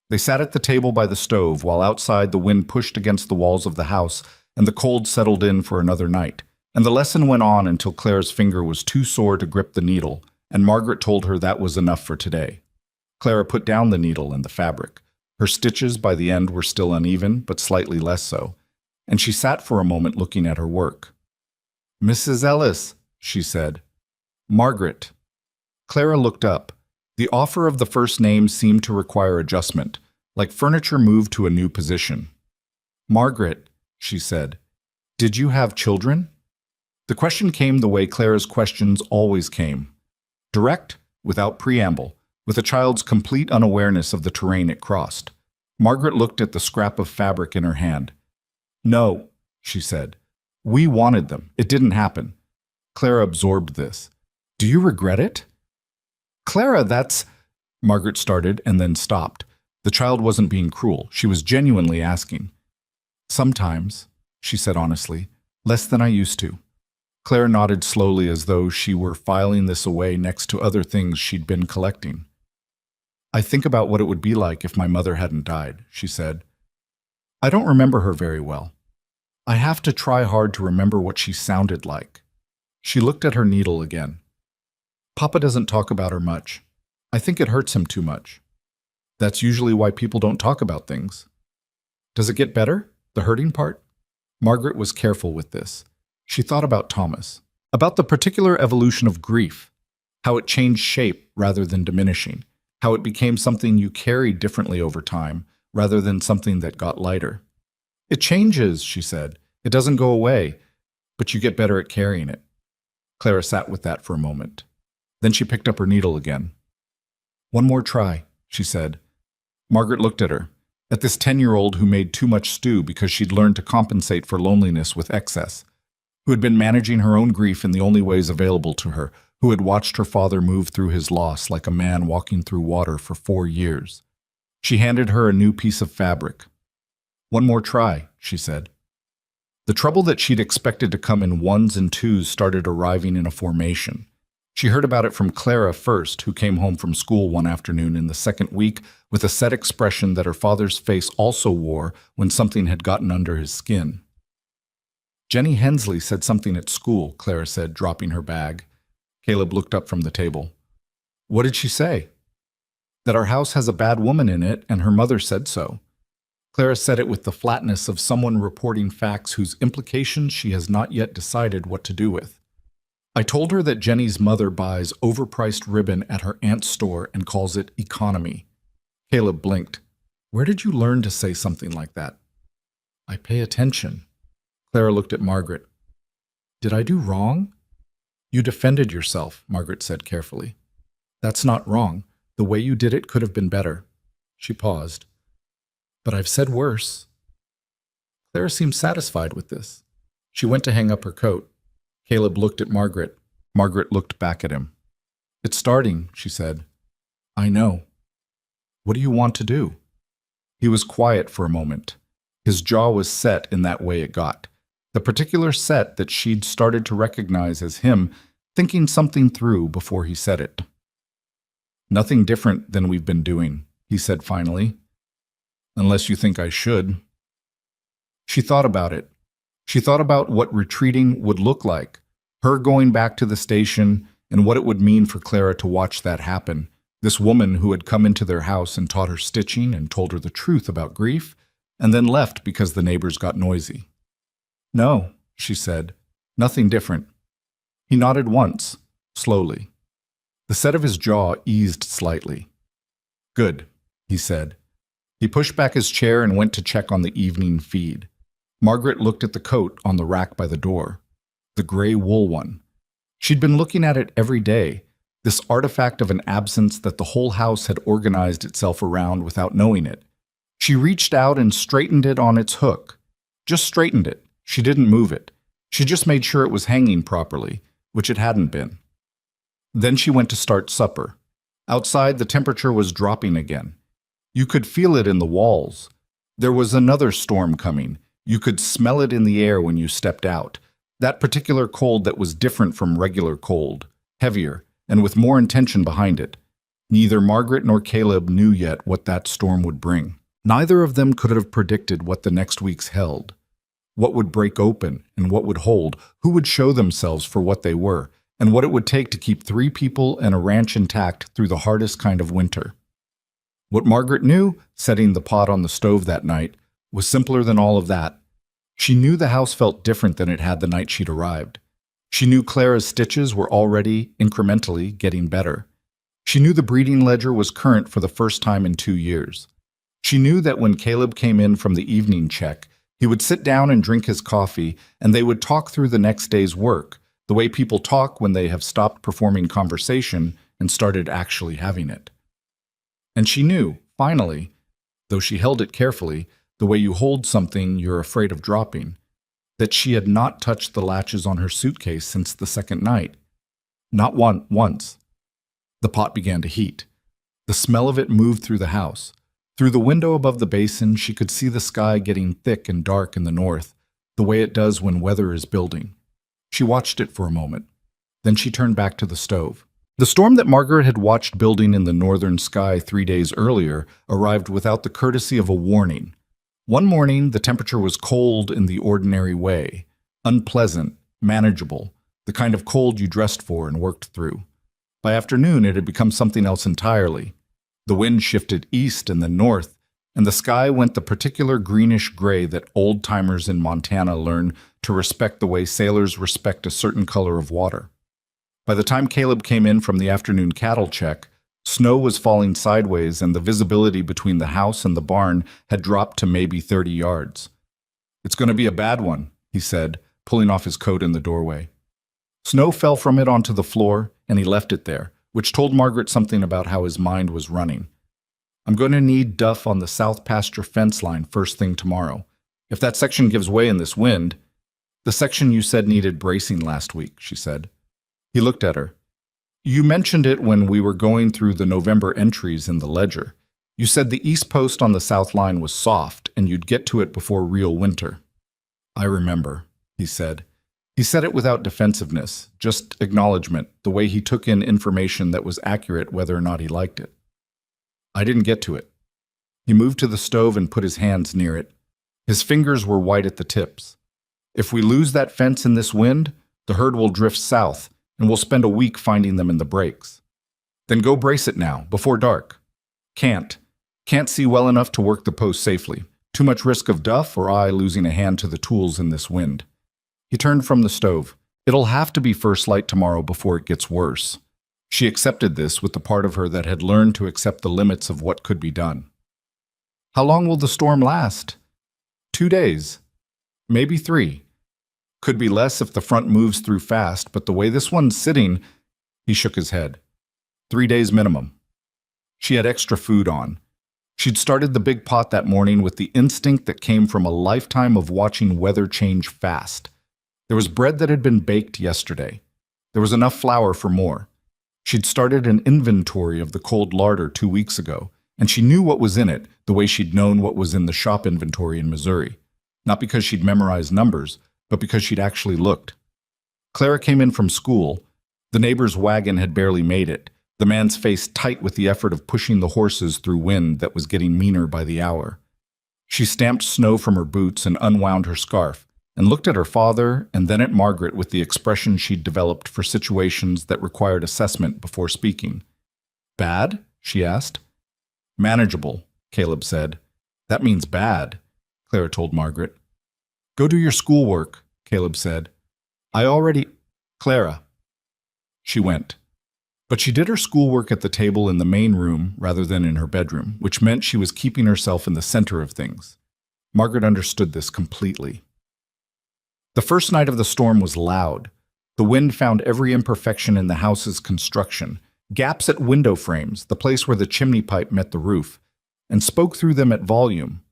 They sat at the table by the stove while outside the wind pushed against the walls of the house and the cold settled in for another night. And the lesson went on until Clara's finger was too sore to grip the needle, and Margaret told her that was enough for today. Clara put down the needle and the fabric. Her stitches by the end were still uneven, but slightly less so, and she sat for a moment looking at her work. "Mrs. Ellis," she said. "Margaret." Clara looked up. The offer of the first name seemed to require adjustment, like furniture moved to a new position. "Margaret," she said, "did you have children?" The question came the way Clara's questions always came. Direct, without preamble, with a child's complete unawareness of the terrain it crossed. Margaret looked at the scrap of fabric in her hand. "No," she said. "We wanted them. It didn't happen." Clara absorbed this. "Do you regret it?" "Clara, that's—" Margaret started and then stopped. The child wasn't being cruel. She was genuinely asking. "Sometimes," she said honestly, "less than I used to." Clara nodded slowly as though she were filing this away next to other things she'd been collecting. "I think about what it would be like if my mother hadn't died," she said. "I don't remember her very well. I have to try hard to remember what she sounded like." She looked at her needle again. "Papa doesn't talk about her much. I think it hurts him too much. That's usually why people don't talk about things." "Does it get better, the hurting part?" Margaret was careful with this. She thought about Thomas, about the particular evolution of grief, how it changed shape rather than diminishing, how it became something you carried differently over time rather than something that got lighter. "It changes," she said. "It doesn't go away, but you get better at carrying it." Clara sat with that for a moment. Then she picked up her needle again. "One more try," she said. Margaret looked at her, at this 10-year-old who made too much stew because she'd learned to compensate for loneliness with excess, who had been managing her own grief in the only ways available to her, who had watched her father move through his loss like a man walking through water for 4 years. She handed her a new piece of fabric. "One more try," she said. The trouble that she'd expected to come in ones and twos started arriving in a formation. She heard about it from Clara first, who came home from school one afternoon in the second week with a set expression that her father's face also wore when something had gotten under his skin. "Jenny Hensley said something at school," Clara said, dropping her bag. Caleb looked up from the table. "What did she say?" "That our house has a bad woman in it, and her mother said so." Clara said it with the flatness of someone reporting facts whose implications she has not yet decided what to do with. I told her that Jenny's mother buys overpriced ribbon at her aunt's store and calls it economy. Caleb blinked. Where did you learn to say something like that? I pay attention. Clara looked at Margaret. Did I do wrong? You defended yourself, Margaret said carefully. That's not wrong. The way you did it could have been better. She paused. But I've said worse. Clara seemed satisfied with this. She went to hang up her coat. Caleb looked at Margaret. Margaret looked back at him. It's starting, she said. I know. What do you want to do? He was quiet for a moment. His jaw was set in that way it got. The particular set that she'd started to recognize as him thinking something through before he said it. Nothing different than we've been doing, he said finally. Unless you think I should. She thought about it. She thought about what retreating would look like, her going back to the station, and what it would mean for Clara to watch that happen. This woman who had come into their house and taught her stitching and told her the truth about grief, and then left because the neighbors got noisy. No, she said, nothing different. He nodded once, slowly. The set of his jaw eased slightly. Good, he said. He pushed back his chair and went to check on the evening feed. Margaret looked at the coat on the rack by the door, the gray wool one. She'd been looking at it every day, this artifact of an absence that the whole house had organized itself around without knowing it. She reached out and straightened it on its hook. Just straightened it. She didn't move it. She just made sure it was hanging properly, which it hadn't been. Then she went to start supper. Outside, the temperature was dropping again. You could feel it in the walls. There was another storm coming. You could smell it in the air when you stepped out. That particular cold that was different from regular cold, heavier, and with more intention behind it. Neither Margaret nor Caleb knew yet what that storm would bring. Neither of them could have predicted what the next weeks held. What would break open and what would hold, who would show themselves for what they were, and what it would take to keep 3 people and a ranch intact through the hardest kind of winter. What Margaret knew, setting the pot on the stove that night, was simpler than all of that. She knew the house felt different than it had the night she'd arrived. She knew Clara's stitches were already, incrementally, getting better. She knew the breeding ledger was current for the first time in 2 years. She knew that when Caleb came in from the evening check, he would sit down and drink his coffee, and they would talk through the next day's work, the way people talk when they have stopped performing conversation and started actually having it. And she knew, finally, though she held it carefully, the way you hold something you're afraid of dropping, that she had not touched the latches on her suitcase since the second night. Not once. The pot began to heat. The smell of it moved through the house. Through the window above the basin, she could see the sky getting thick and dark in the north, the way it does when weather is building. She watched it for a moment. Then she turned back to the stove. The storm that Margaret had watched building in the northern sky 3 days earlier arrived without the courtesy of a warning. One morning, the temperature was cold in the ordinary way, unpleasant, manageable, the kind of cold you dressed for and worked through. By afternoon, it had become something else entirely. The wind shifted east and then north, and the sky went the particular greenish gray that old-timers in Montana learn to respect the way sailors respect a certain color of water. By the time Caleb came in from the afternoon cattle check, snow was falling sideways and the visibility between the house and the barn had dropped to maybe 30 yards. It's going to be a bad one, he said, pulling off his coat in the doorway. Snow fell from it onto the floor, and he left it there, which told Margaret something about how his mind was running. I'm going to need duff on the south pasture fence line first thing tomorrow. If that section gives way in this wind, the section you said needed bracing last week, she said. He looked at her. You mentioned it when we were going through the November entries in the ledger. You said the east post on the south line was soft and you'd get to it before real winter. I remember, he said. He said it without defensiveness, just acknowledgement, the way he took in information that was accurate whether or not he liked it. I didn't get to it. He moved to the stove and put his hands near it. His fingers were white at the tips. If we lose that fence in this wind, the herd will drift south, and we'll spend a week finding them in the breaks. Then go brace it now, before dark. Can't see well enough to work the post safely. Too much risk of Duff or I losing a hand to the tools in this wind. He turned from the stove. It'll have to be first light tomorrow before it gets worse. She accepted this with the part of her that had learned to accept the limits of what could be done. How long will the storm last? 2 days. Maybe 3. Could be less if the front moves through fast, but the way this one's sitting, he shook his head. 3 days minimum. She had extra food on. She'd started the big pot that morning with the instinct that came from a lifetime of watching weather change fast. There was bread that had been baked yesterday. There was enough flour for more. She'd started an inventory of the cold larder 2 weeks ago, and she knew what was in it the way she'd known what was in the shop inventory in Missouri. Not because she'd memorized numbers, but because she'd actually looked. Clara came in from school. The neighbor's wagon had barely made it, the man's face tight with the effort of pushing the horses through wind that was getting meaner by the hour. She stamped snow from her boots and unwound her scarf, and looked at her father and then at Margaret with the expression she'd developed for situations that required assessment before speaking. Bad? She asked. Manageable, Caleb said. That means bad, Clara told Margaret. Go do your schoolwork, Caleb said. Clara. She went. But she did her schoolwork at the table in the main room rather than in her bedroom, which meant she was keeping herself in the center of things. Margaret understood this completely. The first night of the storm was loud. The wind found every imperfection in the house's construction, gaps at window frames, the place where the chimney pipe met the roof, and spoke through them at volume.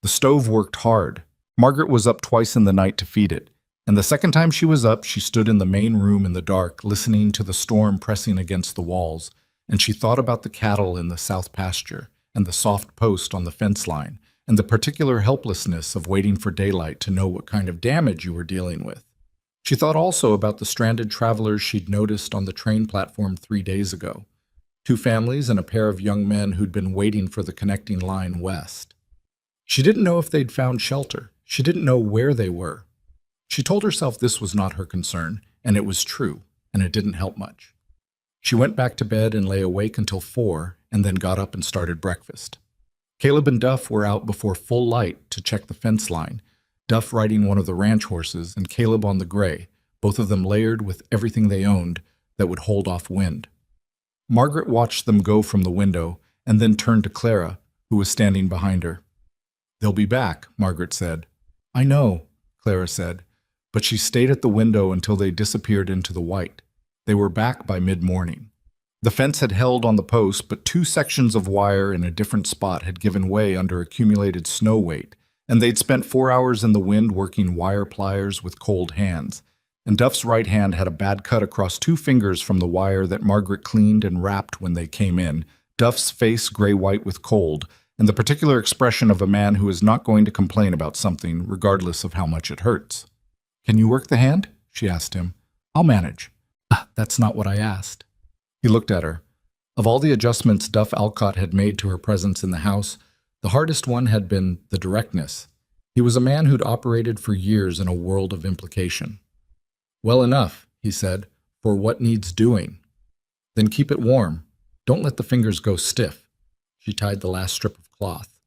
The stove worked hard. Margaret was up twice in the night to feed it, and the second time she was up, she stood in the main room in the dark, listening to the storm pressing against the walls, and she thought about the cattle in the south pasture, and the soft post on the fence line, and the particular helplessness of waiting for daylight to know what kind of damage you were dealing with. She thought also about the stranded travelers she'd noticed on the train platform 3 days ago. 2 families and a pair of young men who'd been waiting for the connecting line west. She didn't know if they'd found shelter. She didn't know where they were. She told herself this was not her concern, and it was true, and it didn't help much. She went back to bed and lay awake until 4, and then got up and started breakfast. Caleb and Duff were out before full light to check the fence line, Duff riding one of the ranch horses and Caleb on the gray, both of them layered with everything they owned that would hold off wind. Margaret watched them go from the window and then turned to Clara, who was standing behind her. They'll be back, Margaret said. I know, Clara said, but she stayed at the window until they disappeared into the white. They were back by mid-morning. The fence had held on the post, but 2 sections of wire in a different spot had given way under accumulated snow weight, and they'd spent 4 hours in the wind working wire pliers with cold hands. And Duff's right hand had a bad cut across 2 fingers from the wire that Margaret cleaned and wrapped when they came in, Duff's face gray-white with cold, and the particular expression of a man who is not going to complain about something, regardless of how much it hurts. Can you work the hand? She asked him. I'll manage. That's not what I asked. He looked at her. Of all the adjustments Duff Alcott had made to her presence in the house, the hardest one had been the directness. He was a man who'd operated for years in a world of implication. Well enough, he said, for what needs doing. Then keep it warm. Don't let the fingers go stiff. She tied the last strip of cloth.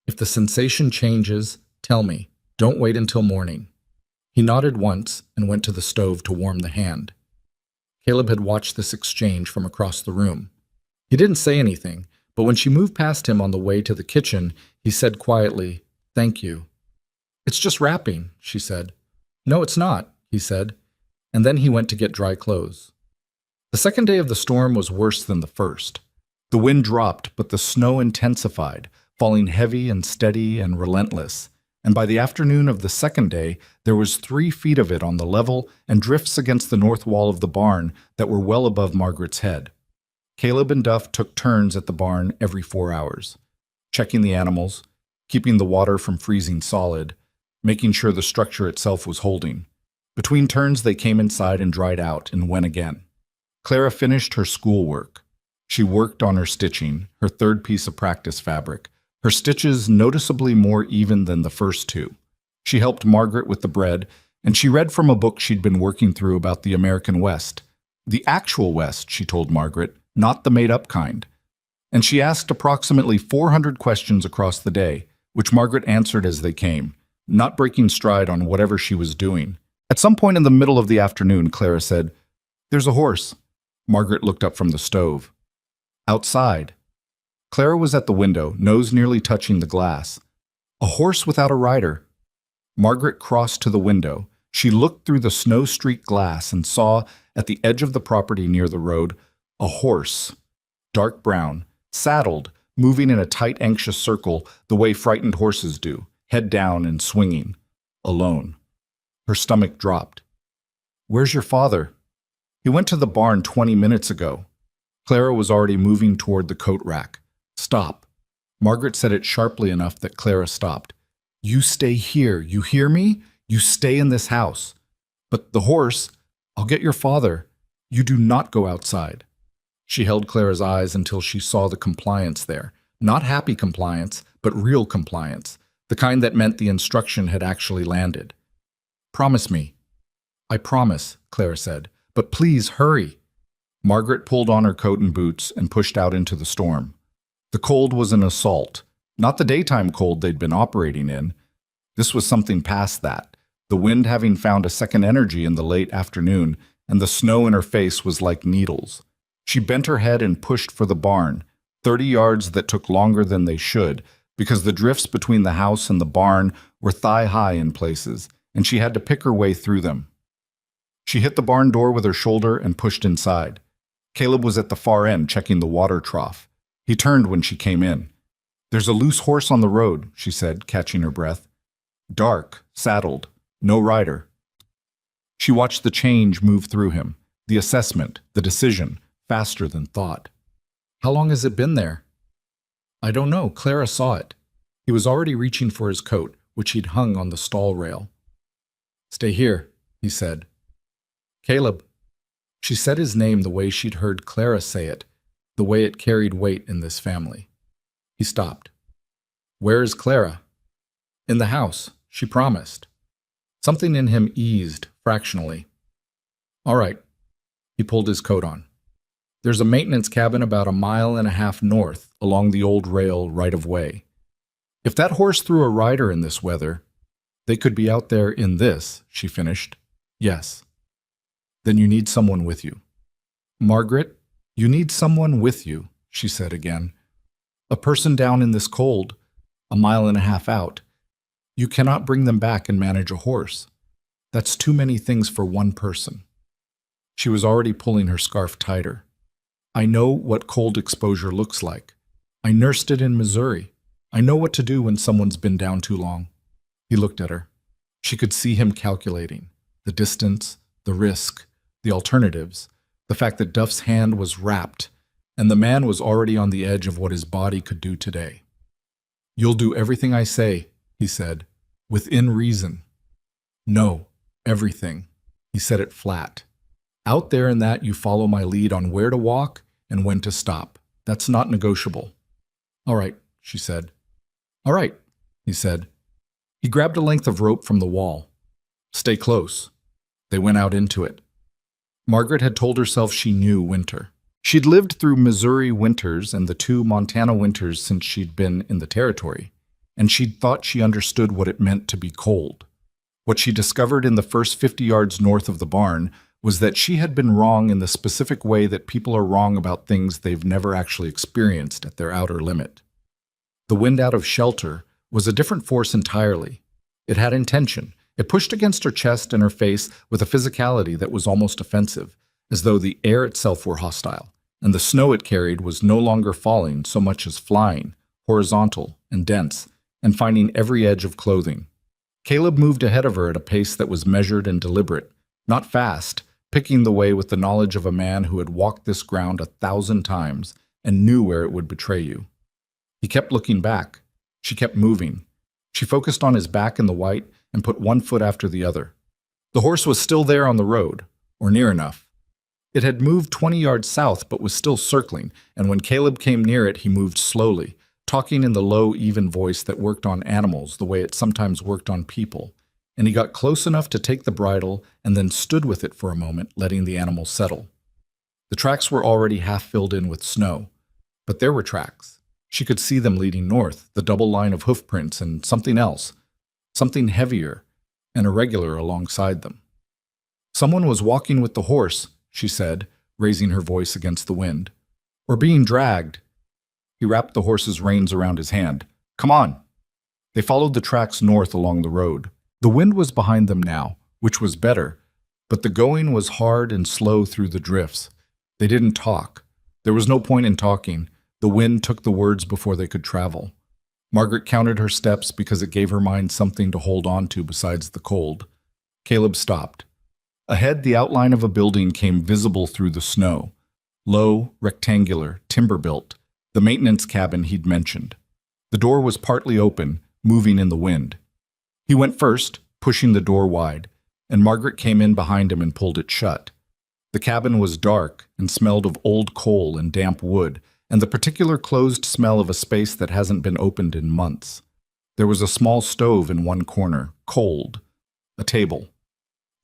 If the sensation changes, tell me. Don't wait until morning. He nodded once and went to the stove to warm the hand. Caleb had watched this exchange from across the room. He didn't say anything, but when she moved past him on the way to the kitchen, he said quietly, Thank you. It's just wrapping, she said. No, it's not, he said, and then he went to get dry clothes. The second day of the storm was worse than the first. The wind dropped, but the snow intensified, falling heavy and steady and relentless. And by the afternoon of the second day, there was 3 feet of it on the level and drifts against the north wall of the barn that were well above Margaret's head. Caleb and Duff took turns at the barn every 4 hours, checking the animals, keeping the water from freezing solid, making sure the structure itself was holding. Between turns, they came inside and dried out and went again. Clara finished her schoolwork. She worked on her stitching, her 3rd piece of practice fabric, her stitches noticeably more even than the first 2. She helped Margaret with the bread, and she read from a book she'd been working through about the American West. The actual West, she told Margaret, not the made-up kind. And she asked approximately 400 questions across the day, which Margaret answered as they came, not breaking stride on whatever she was doing. At some point in the middle of the afternoon, Clara said, "There's a horse." Margaret looked up from the stove. "Outside." Clara was at the window, nose nearly touching the glass. "A horse without a rider." Margaret crossed to the window. She looked through the snow-streaked glass and saw, at the edge of the property near the road, a horse, dark brown, saddled, moving in a tight, anxious circle the way frightened horses do, head down and swinging, alone. Her stomach dropped. "Where's your father?" "He went to the barn 20 minutes ago." Clara was already moving toward the coat rack. "Stop." Margaret said it sharply enough that Clara stopped. "You stay here, you hear me? You stay in this house. But the horse, I'll get your father. You do not go outside." She held Clara's eyes until she saw the compliance there. Not happy compliance, but real compliance, the kind that meant the instruction had actually landed. "Promise me." "I promise," Clara said, "but please hurry." Margaret pulled on her coat and boots and pushed out into the storm. The cold was an assault, not the daytime cold they'd been operating in. This was something past that, the wind having found a second energy in the late afternoon, and the snow in her face was like needles. She bent her head and pushed for the barn, 30 yards that took longer than they should, because the drifts between the house and the barn were thigh-high in places, and she had to pick her way through them. She hit the barn door with her shoulder and pushed inside. Caleb was at the far end checking the water trough. He turned when she came in. "There's a loose horse on the road," she said, catching her breath. "Dark, saddled, no rider." She watched the change move through him, the assessment, the decision, faster than thought. "How long has it been there?" "I don't know. Clara saw it." He was already reaching for his coat, which he'd hung on the stall rail. "Stay here," he said. "Caleb." She said his name the way she'd heard Clara say it, the way it carried weight in this family. He stopped. "Where is Clara?" "In the house. She promised." Something in him eased, fractionally. "All right." He pulled his coat on. "There's a maintenance cabin about 1.5 miles north, along the old rail right-of-way. If that horse threw a rider in this weather, they could be out there in this," she finished. "Yes." "Then you need someone with you." "Margaret, you need someone with you," she said again. "A person down in this cold, 1.5 miles out. You cannot bring them back and manage a horse. That's too many things for one person." She was already pulling her scarf tighter. "I know what cold exposure looks like. I nursed it in Missouri. I know what to do when someone's been down too long." He looked at her. She could see him calculating the distance, the risk, the alternatives, the fact that Duff's hand was wrapped, and the man was already on the edge of what his body could do today. "You'll do everything I say," he said, "within reason." "No, everything." He said it flat. "Out there in that you follow my lead on where to walk and when to stop. That's not negotiable." "All right," she said. "All right," he said. He grabbed a length of rope from the wall. "Stay close." They went out into it. Margaret had told herself she knew winter. She'd lived through Missouri winters and the 2 Montana winters since she'd been in the territory, and she'd thought she understood what it meant to be cold. What she discovered in the first 50 yards north of the barn was that she had been wrong in the specific way that people are wrong about things they've never actually experienced at their outer limit. The wind out of shelter was a different force entirely. It had intention. It pushed against her chest and her face with a physicality that was almost offensive, as though the air itself were hostile, and the snow it carried was no longer falling so much as flying, horizontal and dense, and finding every edge of clothing. Caleb moved ahead of her at a pace that was measured and deliberate, not fast, picking the way with the knowledge of a man who had walked this ground 1,000 times and knew where it would betray you. He kept looking back. She kept moving. She focused on his back in the white and put one foot after the other. The horse was still there on the road, or near enough. It had moved 20 yards south but was still circling, and when Caleb came near it, he moved slowly, talking in the low, even voice that worked on animals the way it sometimes worked on people, and he got close enough to take the bridle and then stood with it for a moment, letting the animal settle. The tracks were already half filled in with snow, but there were tracks. She could see them leading north, the double line of hoofprints and something else, something heavier and irregular alongside them. Someone was walking with the horse, she said, raising her voice against the wind. Or being dragged. He wrapped the horse's reins around his hand. Come on. They followed the tracks north along the road. The wind was behind them now, which was better, but the going was hard and slow through the drifts. They didn't talk. There was no point in talking. The wind took the words before they could travel. Margaret counted her steps because it gave her mind something to hold on to besides the cold. Caleb stopped. Ahead, the outline of a building came visible through the snow. Low, rectangular, timber-built, the maintenance cabin he'd mentioned. The door was partly open, moving in the wind. He went first, pushing the door wide, and Margaret came in behind him and pulled it shut. The cabin was dark and smelled of old coal and damp wood, and the particular closed smell of a space that hasn't been opened in months. There was a small stove in one corner, cold, a table,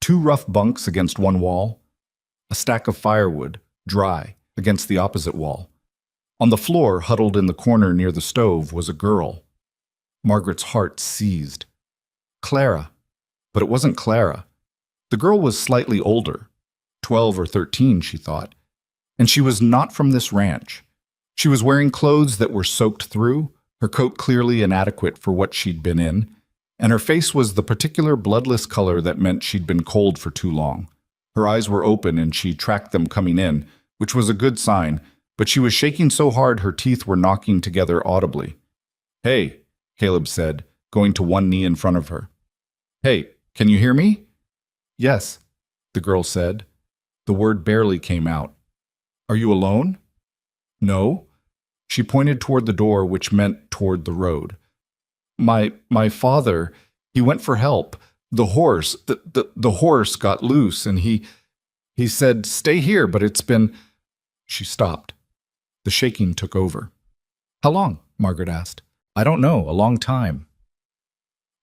2 rough bunks against one wall, a stack of firewood, dry, against the opposite wall. On the floor, huddled in the corner near the stove, was a girl. Margaret's heart seized. Clara. But it wasn't Clara. The girl was slightly older, 12 or 13, she thought, and she was not from this ranch. She was wearing clothes that were soaked through, her coat clearly inadequate for what she'd been in, and her face was the particular bloodless color that meant she'd been cold for too long. Her eyes were open and she tracked them coming in, which was a good sign, but she was shaking so hard her teeth were knocking together audibly. Hey, Caleb said, going to one knee in front of her. Hey, can you hear me? Yes, the girl said. The word barely came out. Are you alone? No. She pointed toward the door, which meant toward the road. My father, he went for help. The horse, the horse got loose and he said, stay here, but it's been... She stopped. The shaking took over. How long? Margaret asked. I don't know, a long time.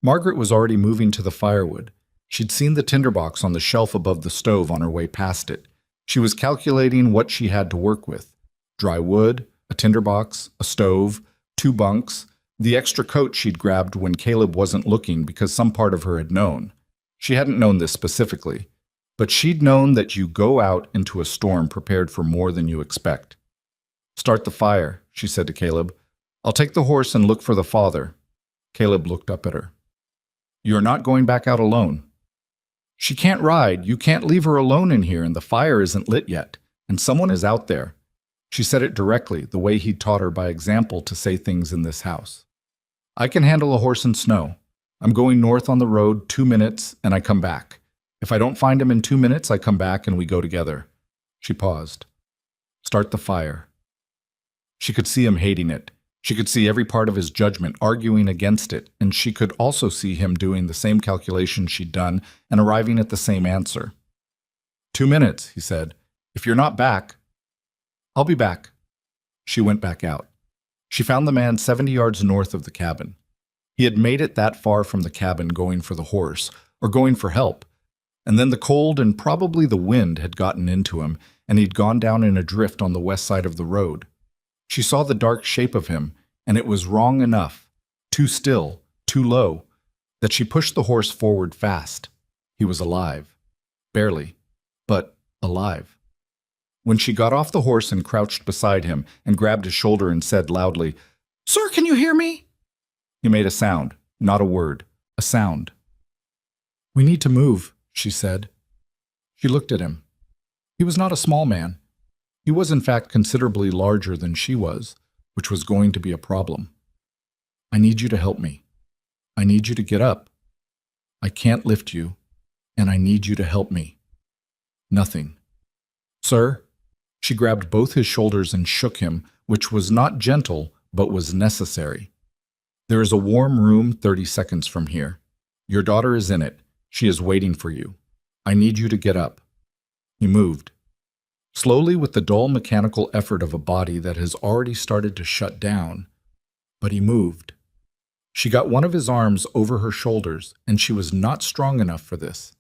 Margaret was already moving to the firewood. She'd seen the tinderbox on the shelf above the stove on her way past it. She was calculating what she had to work with. Dry wood, a tinderbox, a stove, 2 bunks, the extra coat she'd grabbed when Caleb wasn't looking because some part of her had known. She hadn't known this specifically, but she'd known that you go out into a storm prepared for more than you expect. Start the fire, she said to Caleb. I'll take the horse and look for the father. Caleb looked up at her. You're not going back out alone. She can't ride. You can't leave her alone in here, and the fire isn't lit yet, and someone is out there. She said it directly, the way he'd taught her by example to say things in this house. I can handle a horse in snow. I'm going north on the road 2 minutes, and I come back. If I don't find him in 2 minutes, I come back and we go together. She paused. Start the fire. She could see him hating it. She could see every part of his judgment arguing against it, and she could also see him doing the same calculation she'd done and arriving at the same answer. 2 minutes, he said. If you're not back, I'll be back. She went back out. She found the man 70 yards north of the cabin. He had made it that far from the cabin going for the horse, or going for help, and then the cold and probably the wind had gotten into him, and he'd gone down in a drift on the west side of the road. She saw the dark shape of him, and it was wrong enough, too still, too low, that she pushed the horse forward fast. He was alive. Barely, but alive. When she got off the horse and crouched beside him and grabbed his shoulder and said loudly, Sir, can you hear me? He made a sound, not a word, a sound. We need to move, she said. She looked at him. He was not a small man. He was in fact considerably larger than she was, which was going to be a problem. I need you to help me. I need you to get up. I can't lift you, and I need you to help me. Nothing. Sir? She grabbed both his shoulders and shook him, which was not gentle, but was necessary. There is a warm room 30 seconds from here. Your daughter is in it. She is waiting for you. I need you to get up. He moved. Slowly, with the dull mechanical effort of a body that has already started to shut down, but he moved. She got one of his arms over her shoulders, and she was not strong enough for this.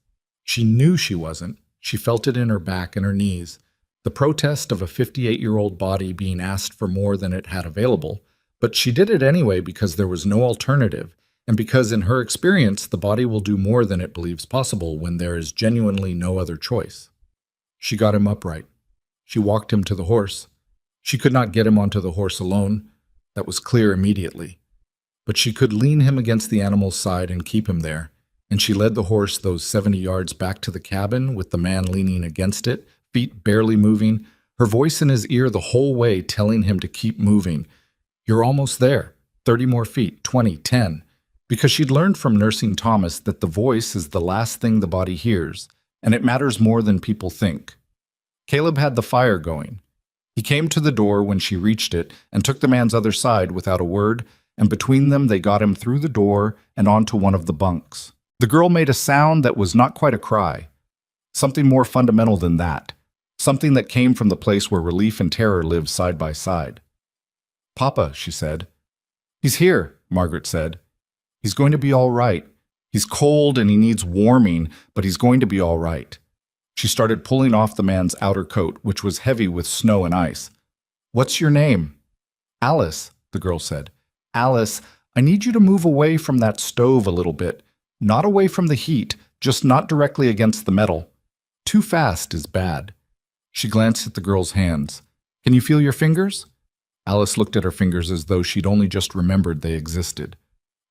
She knew she wasn't. She felt it in her back and her knees, the protest of a 58-year-old body being asked for more than it had available, but she did it anyway because there was no alternative, and because in her experience the body will do more than it believes possible when there is genuinely no other choice. She got him upright. She walked him to the horse. She could not get him onto the horse alone. That was clear immediately. But she could lean him against the animal's side and keep him there, and she led the horse those 70 yards back to the cabin with the man leaning against it, feet barely moving, her voice in his ear the whole way telling him to keep moving. You're almost there. 30 more feet, 20, 10. Because she'd learned from nursing Thomas that the voice is the last thing the body hears, and it matters more than people think. Caleb had the fire going. He came to the door when she reached it and took the man's other side without a word, and between them they got him through the door and onto one of the bunks. The girl made a sound that was not quite a cry. Something more fundamental than that. Something that came from the place where relief and terror live side by side. "Papa," she said. "He's here," Margaret said. "He's going to be all right. He's cold and he needs warming, but he's going to be all right." She started pulling off the man's outer coat, which was heavy with snow and ice. "What's your name?" "Alice," the girl said. "Alice, I need you to move away from that stove a little bit. Not away from the heat, just not directly against the metal. Too fast is bad." She glanced at the girl's hands. "Can you feel your fingers?" Alice looked at her fingers as though she'd only just remembered they existed.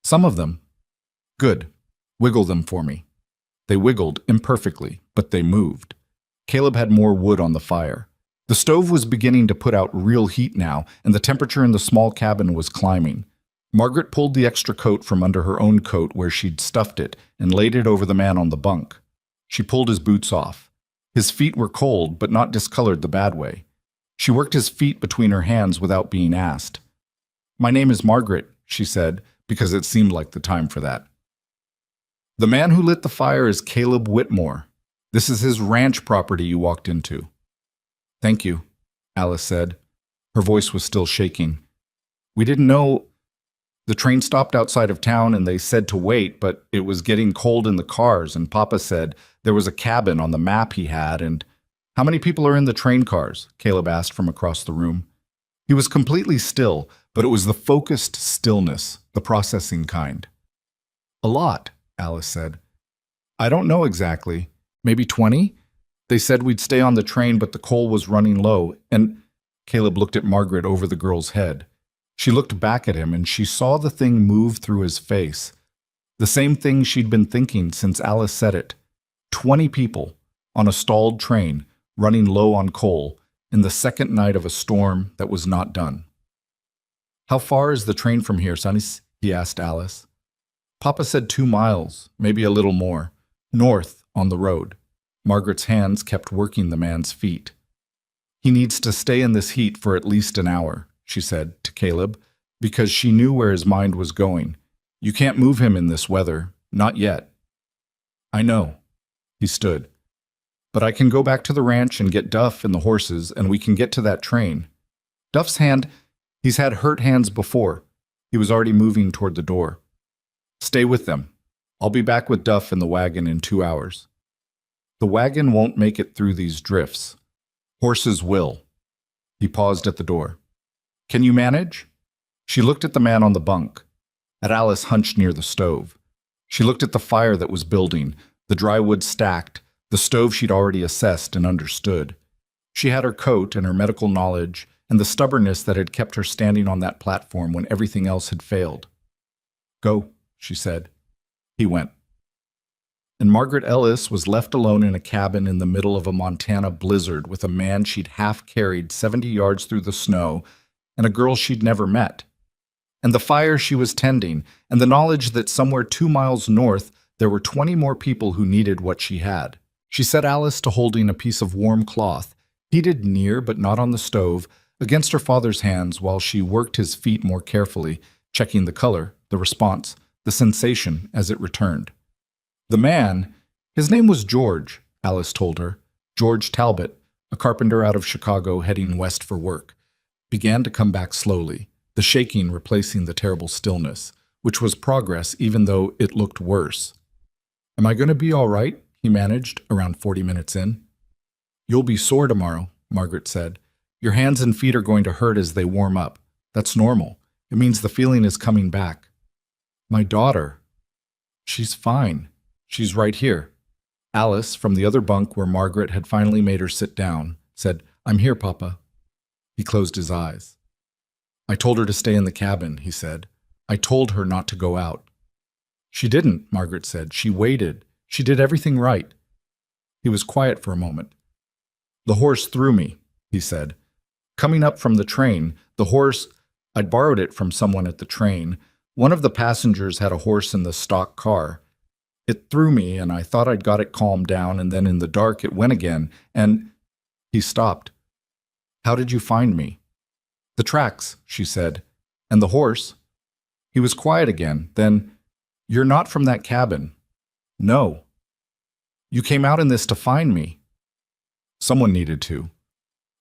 "Some of them." "Good. Wiggle them for me." They wiggled, imperfectly, but they moved. Caleb had more wood on the fire. The stove was beginning to put out real heat now, and the temperature in the small cabin was climbing. Margaret pulled the extra coat from under her own coat where she'd stuffed it and laid it over the man on the bunk. She pulled his boots off. His feet were cold, but not discolored the bad way. She worked his feet between her hands without being asked. "My name is Margaret," she said, because it seemed like the time for that. "The man who lit the fire is Caleb Whitmore. This is his ranch property you walked into." "Thank you," Alice said. Her voice was still shaking. "We didn't know. The train stopped outside of town and they said to wait, but it was getting cold in the cars, and Papa said there was a cabin on the map he had, and—" "How many people are in the train cars?" Caleb asked from across the room. He was completely still, but it was the focused stillness, the processing kind. "A lot," Alice said. "I don't know exactly. Maybe 20? They said we'd stay on the train, but the coal was running low, and—" Caleb looked at Margaret over the girl's head. She looked back at him, and she saw the thing move through his face. The same thing she'd been thinking since Alice said it. 20 people, on a stalled train, running low on coal, in the second night of a storm that was not done. "How far is the train from here, Sonny?" he asked Alice. "Papa said 2 miles, maybe a little more. North, on the road." Margaret's hands kept working the man's feet. "He needs to stay in this heat for at least an hour," she said to Caleb, because she knew where his mind was going. "You can't move him in this weather, not yet." "I know." He stood. "But I can go back to the ranch and get Duff and the horses, and we can get to that train." Duff's hand, he's had hurt hands before. He was already moving toward the door. "Stay with them. I'll be back with Duff in the wagon in 2 hours." "The wagon won't make it through these drifts. Horses will." He paused at the door. "Can you manage?" She looked at the man on the bunk, at Alice hunched near the stove. She looked at the fire that was building, the dry wood stacked, the stove she'd already assessed and understood. She had her coat and her medical knowledge and the stubbornness that had kept her standing on that platform when everything else had failed. "Go," she said. He went. And Margaret Ellis was left alone in a cabin in the middle of a Montana blizzard with a man she'd half carried 70 yards through the snow and a girl she'd never met. And the fire she was tending, and the knowledge that somewhere 2 miles north there were 20 more people who needed what she had. She set Alice to holding a piece of warm cloth, heated near but not on the stove, against her father's hands while she worked his feet more carefully, checking the color, the response, the sensation as it returned. The man, his name was George, Alice told her, George Talbot, a carpenter out of Chicago heading west for work, began to come back slowly, the shaking replacing the terrible stillness, which was progress even though it looked worse. "Am I going to be all right?" he managed, around 40 minutes in. "You'll be sore tomorrow," Margaret said. "Your hands and feet are going to hurt as they warm up. That's normal. It means the feeling is coming back. My daughter. She's fine. She's right here. Alice, from the other bunk where Margaret had finally made her sit down, said, I'm here, Papa. He closed his eyes. I told her to stay in the cabin, he said. I told her not to go out. She didn't, Margaret said. She waited. She did everything right. He was quiet for a moment. The horse threw me, he said. Coming up from the train, the horse, I'd borrowed it from someone at the train. One of the passengers had a horse in the stock car. It threw me, and I thought I'd got it calmed down, and then in the dark it went again, and he stopped. How did you find me? The tracks, she said. And the horse? He was quiet again. Then, you're not from that cabin. No. You came out in this to find me. Someone needed to.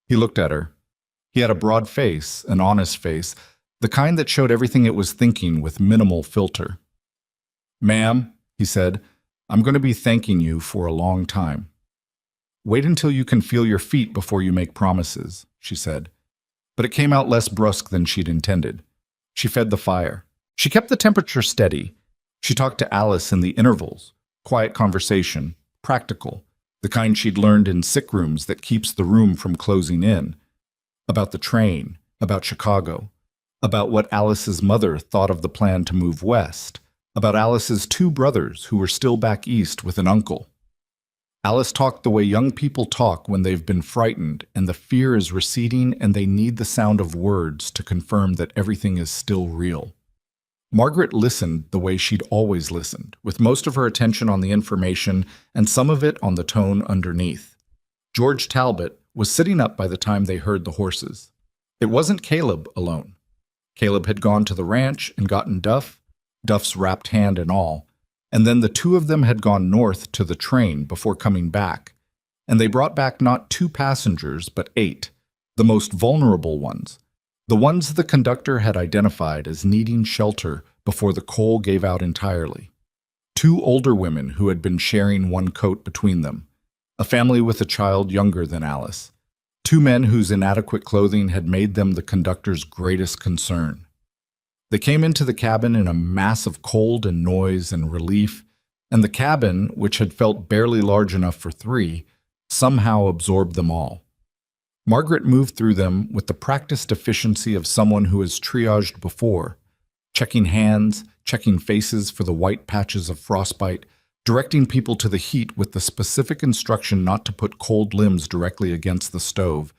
He looked at her. He had a broad face, an honest face, the kind that showed everything it was thinking with minimal filter. Ma'am, he said, I'm going to be thanking you for a long time. Wait until you can feel your feet before you make promises, she said. But it came out less brusque than she'd intended. She fed the fire. She kept the temperature steady. She talked to Alice in the intervals, quiet conversation, practical, the kind she'd learned in sick rooms that keeps the room from closing in, about the train, about Chicago, about what Alice's mother thought of the plan to move west, about Alice's two brothers who were still back east with an uncle. Alice talked the way young people talk when they've been frightened and the fear is receding and they need the sound of words to confirm that everything is still real. Margaret listened the way she'd always listened, with most of her attention on the information and some of it on the tone underneath. George Talbot was sitting up by the time they heard the horses. It wasn't Caleb alone. Caleb had gone to the ranch and gotten Duff's wrapped hand and all, and then the two of them had gone north to the train before coming back, and they brought back not 2 passengers but 8, the most vulnerable ones, the ones the conductor had identified as needing shelter before the coal gave out entirely. 2 older women who had been sharing one coat between them, a family with a child younger than Alice, 2 men whose inadequate clothing had made them the conductor's greatest concern. They came into the cabin in a mass of cold and noise and relief, and the cabin, which had felt barely large enough for 3, somehow absorbed them all. Margaret moved through them with the practiced efficiency of someone who has triaged before, checking hands, checking faces for the white patches of frostbite, directing people to the heat with the specific instruction not to put cold limbs directly against the stove,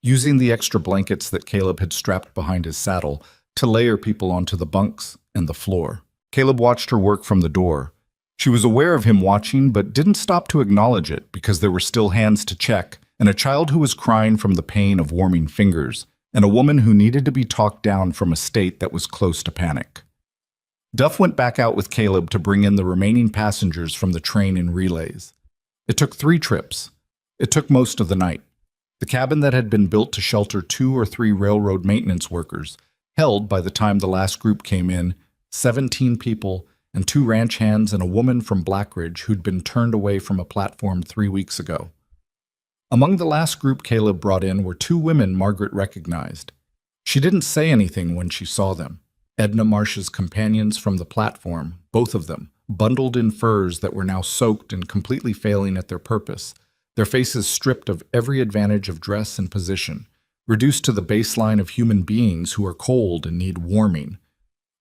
using the extra blankets that Caleb had strapped behind his saddle to layer people onto the bunks and the floor. Caleb watched her work from the door. She was aware of him watching, but didn't stop to acknowledge it because there were still hands to check, and a child who was crying from the pain of warming fingers, and a woman who needed to be talked down from a state that was close to panic. Duff went back out with Caleb to bring in the remaining passengers from the train in relays. It took 3 trips. It took most of the night. The cabin that had been built to shelter 2 or 3 railroad maintenance workers held, by the time the last group came in, 17 people and 2 ranch hands and a woman from Blackridge who'd been turned away from a platform 3 weeks ago. Among the last group Caleb brought in were 2 women Margaret recognized. She didn't say anything when she saw them. Edna Marsh's companions from the platform, both of them, bundled in furs that were now soaked and completely failing at their purpose, their faces stripped of every advantage of dress and position, reduced to the baseline of human beings who are cold and need warming.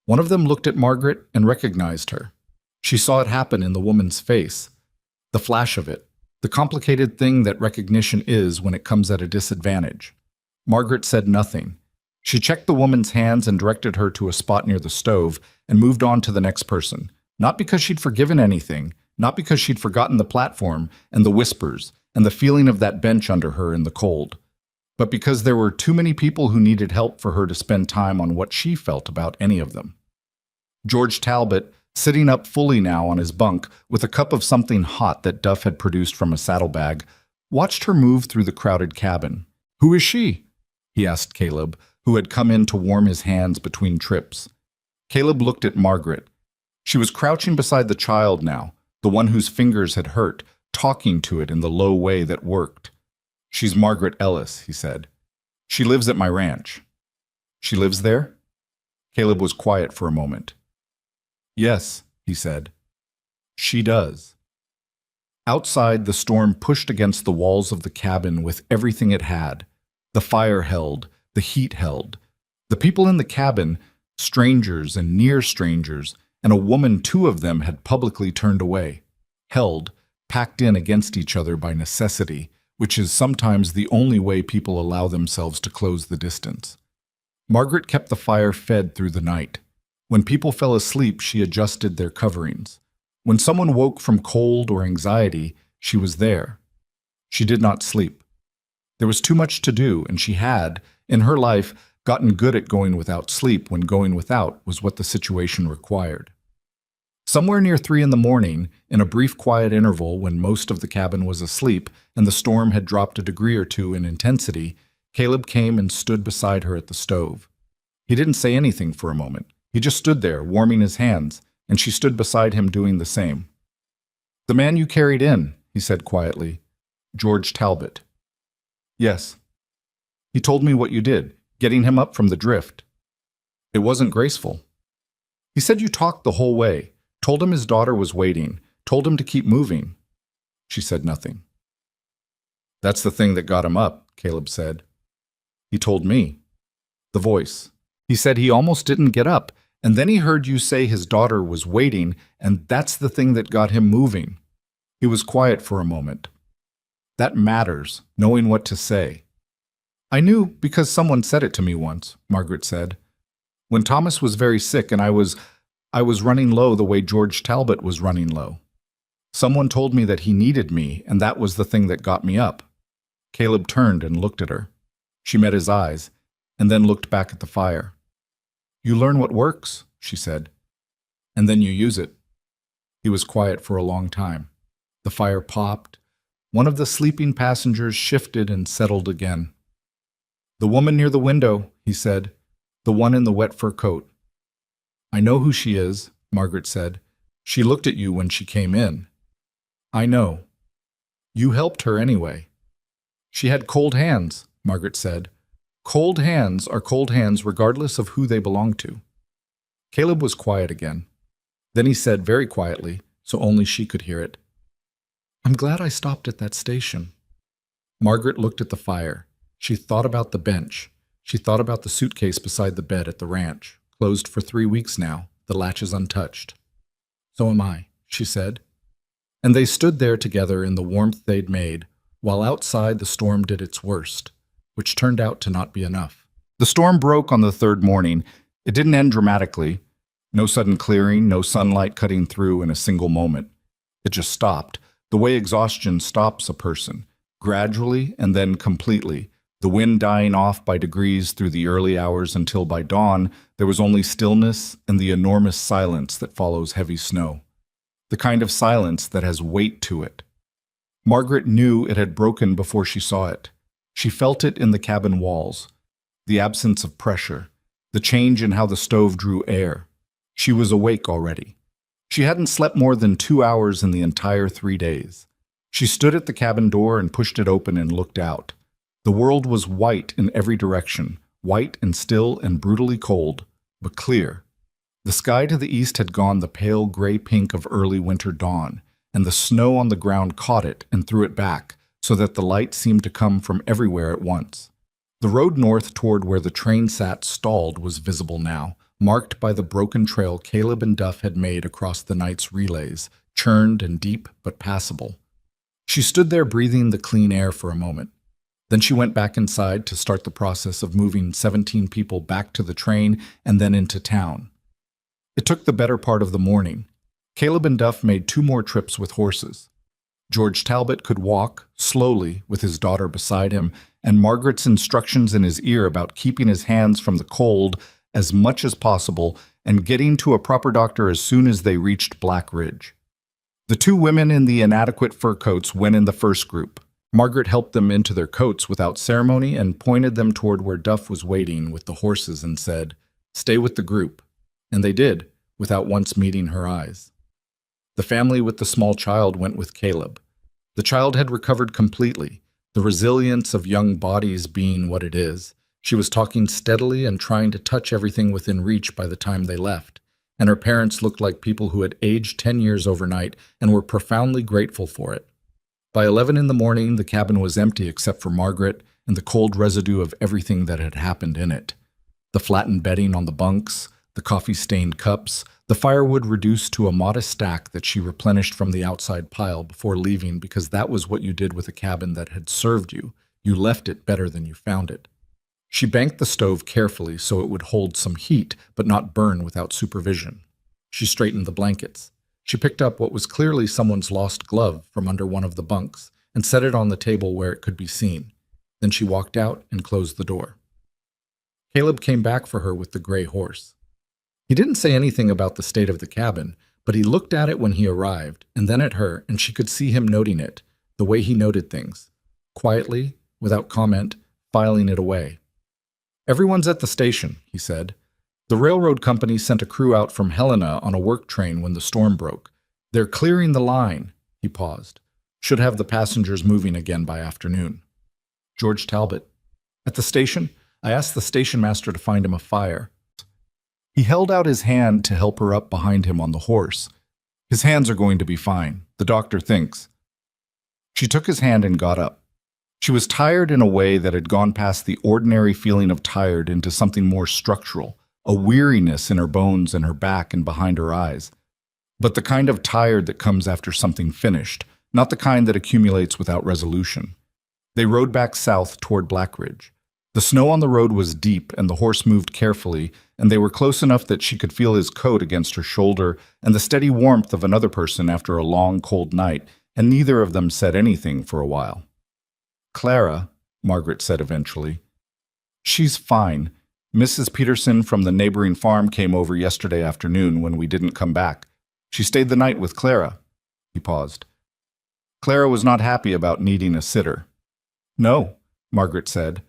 One of them looked at Margaret and recognized her. She saw it happen in the woman's face, the flash of it, the complicated thing that recognition is when it comes at a disadvantage. Margaret said nothing. She checked the woman's hands and directed her to a spot near the stove and moved on to the next person, not because she'd forgiven anything, not because she'd forgotten the platform and the whispers and the feeling of that bench under her in the cold, but because there were too many people who needed help for her to spend time on what she felt about any of them. George Talbot, sitting up fully now on his bunk with a cup of something hot that Duff had produced from a saddlebag, watched her move through the crowded cabin. "Who is she?" he asked Caleb, who had come in to warm his hands between trips. Caleb looked at Margaret. She was crouching beside the child now, the one whose fingers had hurt, talking to it in the low way that worked. "She's Margaret Ellis," he said. "She lives at my ranch." "She lives there?" Caleb was quiet for a moment. Yes, he said. She does. Outside, the storm pushed against the walls of the cabin with everything it had. The fire held, the heat held. The people in the cabin, strangers and near strangers, and a woman, two of them had publicly turned away, held, packed in against each other by necessity, which is sometimes the only way people allow themselves to close the distance. Margaret kept the fire fed through the night. When people fell asleep, she adjusted their coverings. When someone woke from cold or anxiety, she was there. She did not sleep. There was too much to do, and she had, in her life, gotten good at going without sleep when going without was what the situation required. Somewhere near 3 a.m, in a brief quiet interval when most of the cabin was asleep and the storm had dropped a degree or two in intensity, Caleb came and stood beside her at the stove. He didn't say anything for a moment. He just stood there, warming his hands, and she stood beside him doing the same. "The man you carried in," he said quietly. "George Talbot." "Yes." "He told me what you did, getting him up from the drift." "It wasn't graceful." "He said you talked the whole way, told him his daughter was waiting, told him to keep moving." She said nothing. "That's the thing that got him up," Caleb said. "He told me." The voice. "He said he almost didn't get up, and then he heard you say his daughter was waiting, and that's the thing that got him moving." He was quiet for a moment. "That matters, knowing what to say." "I knew because someone said it to me once," Margaret said. "When Thomas was very sick and I was running low the way George Talbot was running low. Someone told me that he needed me, and that was the thing that got me up." Caleb turned and looked at her. She met his eyes, and then looked back at the fire. "You learn what works," she said, "and then you use it." He was quiet for a long time. The fire popped. One of the sleeping passengers shifted and settled again. "The woman near the window," he said, "the one in the wet fur coat." "I know who she is," Margaret said. "She looked at you when she came in." "I know. You helped her anyway." "She had cold hands," Margaret said. "Cold hands are cold hands regardless of who they belong to." Caleb was quiet again. Then he said very quietly, so only she could hear it, "I'm glad I stopped at that station." Margaret looked at the fire. She thought about the bench. She thought about the suitcase beside the bed at the ranch, closed for 3 weeks now, the latches untouched. "So am I," she said. And they stood there together in the warmth they'd made, while outside the storm did its worst, which turned out to not be enough. The storm broke on the 3rd morning. It didn't end dramatically. No sudden clearing, no sunlight cutting through in a single moment. It just stopped, the way exhaustion stops a person, gradually and then completely, the wind dying off by degrees through the early hours until by dawn there was only stillness and the enormous silence that follows heavy snow. The kind of silence that has weight to it. Margaret knew it had broken before she saw it. She felt it in the cabin walls, the absence of pressure, the change in how the stove drew air. She was awake already. She hadn't slept more than 2 hours in the entire 3 days. She stood at the cabin door and pushed it open and looked out. The world was white in every direction, white and still and brutally cold, but clear. The sky to the east had gone the pale gray pink of early winter dawn, and the snow on the ground caught it and threw it back, so that the light seemed to come from everywhere at once. The road north toward where the train sat stalled was visible now, marked by the broken trail Caleb and Duff had made across the night's relays, churned and deep but passable. She stood there breathing the clean air for a moment. Then she went back inside to start the process of moving 17 people back to the train and then into town. It took the better part of the morning. Caleb and Duff made 2 more trips with horses. George Talbot could walk, slowly, with his daughter beside him, and Margaret's instructions in his ear about keeping his hands from the cold as much as possible and getting to a proper doctor as soon as they reached Black Ridge. The 2 women in the inadequate fur coats went in the first group. Margaret helped them into their coats without ceremony and pointed them toward where Duff was waiting with the horses and said, "Stay with the group." And they did, without once meeting her eyes. The family with the small child went with Caleb. The child had recovered completely, the resilience of young bodies being what it is. She was talking steadily and trying to touch everything within reach by the time they left, and her parents looked like people who had aged 10 years overnight and were profoundly grateful for it. By 11 in the morning, the cabin was empty except for Margaret and the cold residue of everything that had happened in it. The flattened bedding on the bunks, the coffee-stained cups, the firewood reduced to a modest stack that she replenished from the outside pile before leaving because that was what you did with a cabin that had served you. You left it better than you found it. She banked the stove carefully so it would hold some heat but not burn without supervision. She straightened the blankets. She picked up what was clearly someone's lost glove from under one of the bunks and set it on the table where it could be seen. Then she walked out and closed the door. Caleb came back for her with the gray horse. He didn't say anything about the state of the cabin, but he looked at it when he arrived, and then at her, and she could see him noting it, the way he noted things. Quietly, without comment, filing it away. "Everyone's at the station," he said. "The railroad company sent a crew out from Helena on a work train when the storm broke. They're clearing the line." He paused. "Should have the passengers moving again by afternoon." George Talbot. "At the station? I asked the station master to find him a fire." He held out his hand to help her up behind him on the horse. "His hands are going to be fine, the doctor thinks." She took his hand and got up. She was tired in a way that had gone past the ordinary feeling of tired into something more structural, a weariness in her bones and her back and behind her eyes. But the kind of tired that comes after something finished, not the kind that accumulates without resolution. They rode back south toward Black Ridge. The snow on the road was deep, and the horse moved carefully, and they were close enough that she could feel his coat against her shoulder and the steady warmth of another person after a long, cold night, and neither of them said anything for a while. "Clara," Margaret said eventually. "She's fine. Mrs. Peterson from the neighboring farm came over yesterday afternoon when we didn't come back. She stayed the night with Clara." He paused. "Clara was not happy about needing a sitter." "No," Margaret said.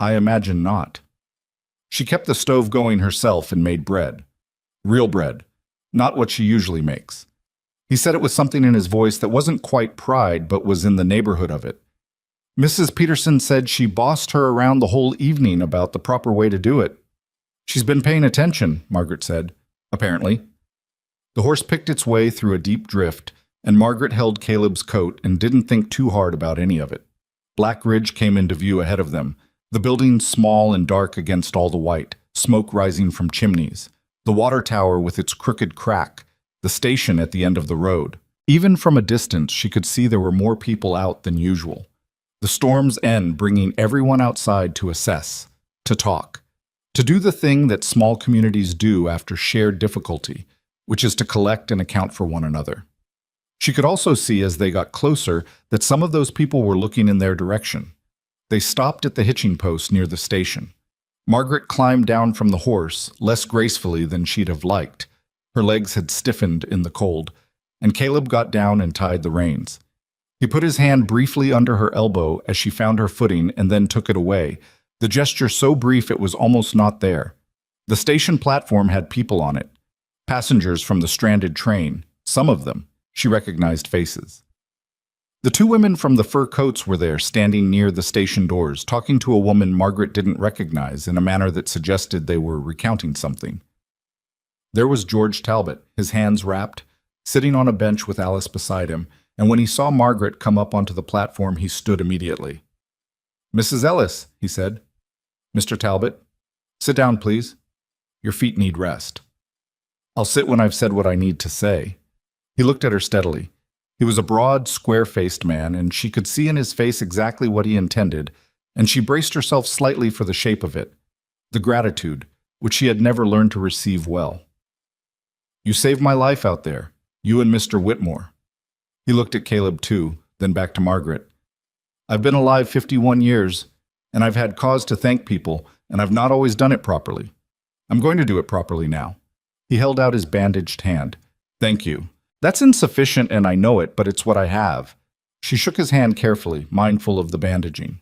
"I imagine not." She kept the stove going herself and made bread. Real bread, not what she usually makes. He said it with something in his voice that wasn't quite pride, but was in the neighborhood of it. "Mrs. Peterson said she bossed her around the whole evening about the proper way to do it." "She's been paying attention," Margaret said, "apparently." The horse picked its way through a deep drift, and Margaret held Caleb's coat and didn't think too hard about any of it. Black Ridge came into view ahead of them, the building small and dark against all the white, smoke rising from chimneys, the water tower with its crooked crack, the station at the end of the road. Even from a distance, she could see there were more people out than usual. The storm's end bringing everyone outside to assess, to talk, to do the thing that small communities do after shared difficulty, which is to collect and account for one another. She could also see as they got closer that some of those people were looking in their direction. They stopped at the hitching post near the station. Margaret climbed down from the horse, less gracefully than she'd have liked. Her legs had stiffened in the cold, and Caleb got down and tied the reins. He put his hand briefly under her elbow as she found her footing and then took it away, the gesture so brief it was almost not there. The station platform had people on it, passengers from the stranded train, some of them. She recognized faces. The two women from the fur coats were there, standing near the station doors, talking to a woman Margaret didn't recognize in a manner that suggested they were recounting something. There was George Talbot, his hands wrapped, sitting on a bench with Alice beside him, and when he saw Margaret come up onto the platform, he stood immediately. "Mrs. Ellis," he said. "Mr. Talbot, sit down, please. Your feet need rest." "I'll sit when I've said what I need to say." He looked at her steadily. He was a broad, square-faced man, and she could see in his face exactly what he intended, and she braced herself slightly for the shape of it, the gratitude, which she had never learned to receive well. "You saved my life out there, you and Mr. Whitmore." He looked at Caleb too, then back to Margaret. "I've been alive 51 years, and I've had cause to thank people, and I've not always done it properly. I'm going to do it properly now." He held out his bandaged hand. "Thank you. That's insufficient, and I know it, but it's what I have." She shook his hand carefully, mindful of the bandaging.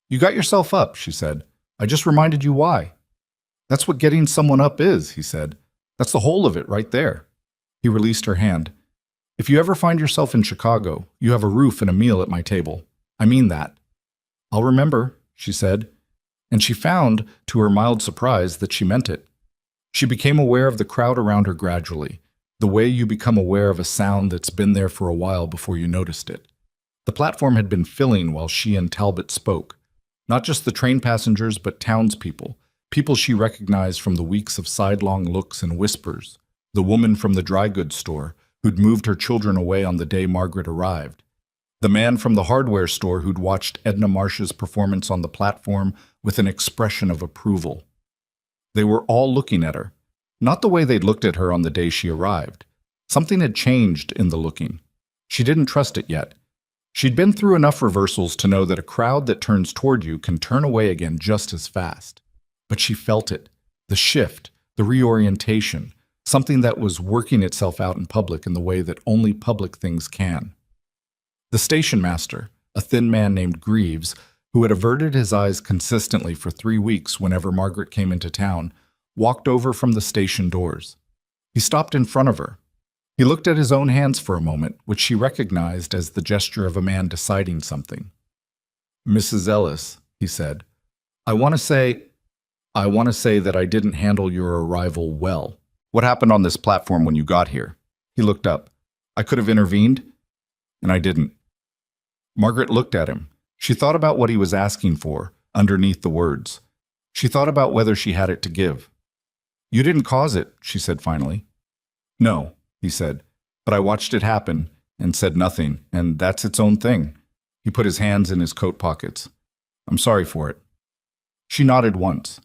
"You got yourself up," she said. "I just reminded you why." "That's what getting someone up is," he said. "That's the whole of it right there." He released her hand. "If you ever find yourself in Chicago, you have a roof and a meal at my table. I mean that." "I'll remember," she said. and she found, to her mild surprise, that she meant it. She became aware of the crowd around her gradually, the way you become aware of a sound that's been there for a while before you noticed it. The platform had been filling while she and Talbot spoke. Not just the train passengers, but townspeople, people she recognized from the weeks of sidelong looks and whispers. The woman from the dry goods store, who'd moved her children away on the day Margaret arrived. The man from the hardware store who'd watched Edna Marsh's performance on the platform with an expression of approval. They were all looking at her, not the way they'd looked at her on the day she arrived. Something had changed in the looking. She didn't trust it yet. She'd been through enough reversals to know that a crowd that turns toward you can turn away again just as fast. But she felt it, the shift, the reorientation, something that was working itself out in public in the way that only public things can. The station master, a thin man named Greaves, who had averted his eyes consistently for 3 weeks whenever Margaret came into town, walked over from the station doors. He stopped in front of her. He looked at his own hands for a moment, which she recognized as the gesture of a man deciding something. "Mrs. Ellis," he said, I want to say that I didn't handle your arrival well. What happened on this platform when you got here?" He looked up. "I could have intervened, and I didn't." Margaret looked at him. She thought about what he was asking for, underneath the words. She thought about whether she had it to give. "You didn't cause it," she said finally. "No," he said, "but I watched it happen and said nothing, and that's its own thing." He put his hands in his coat pockets. "I'm sorry for it." She nodded once.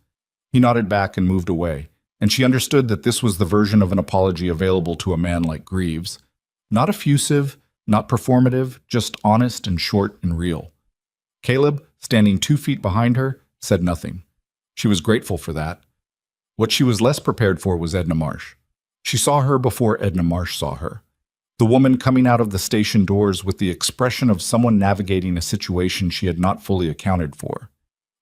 He nodded back and moved away, and she understood that this was the version of an apology available to a man like Greaves. Not effusive, not performative, just honest and short and real. Caleb, standing 2 feet behind her, said nothing. She was grateful for that. What she was less prepared for was Edna Marsh. She saw her before Edna Marsh saw her. The woman coming out of the station doors with the expression of someone navigating a situation she had not fully accounted for.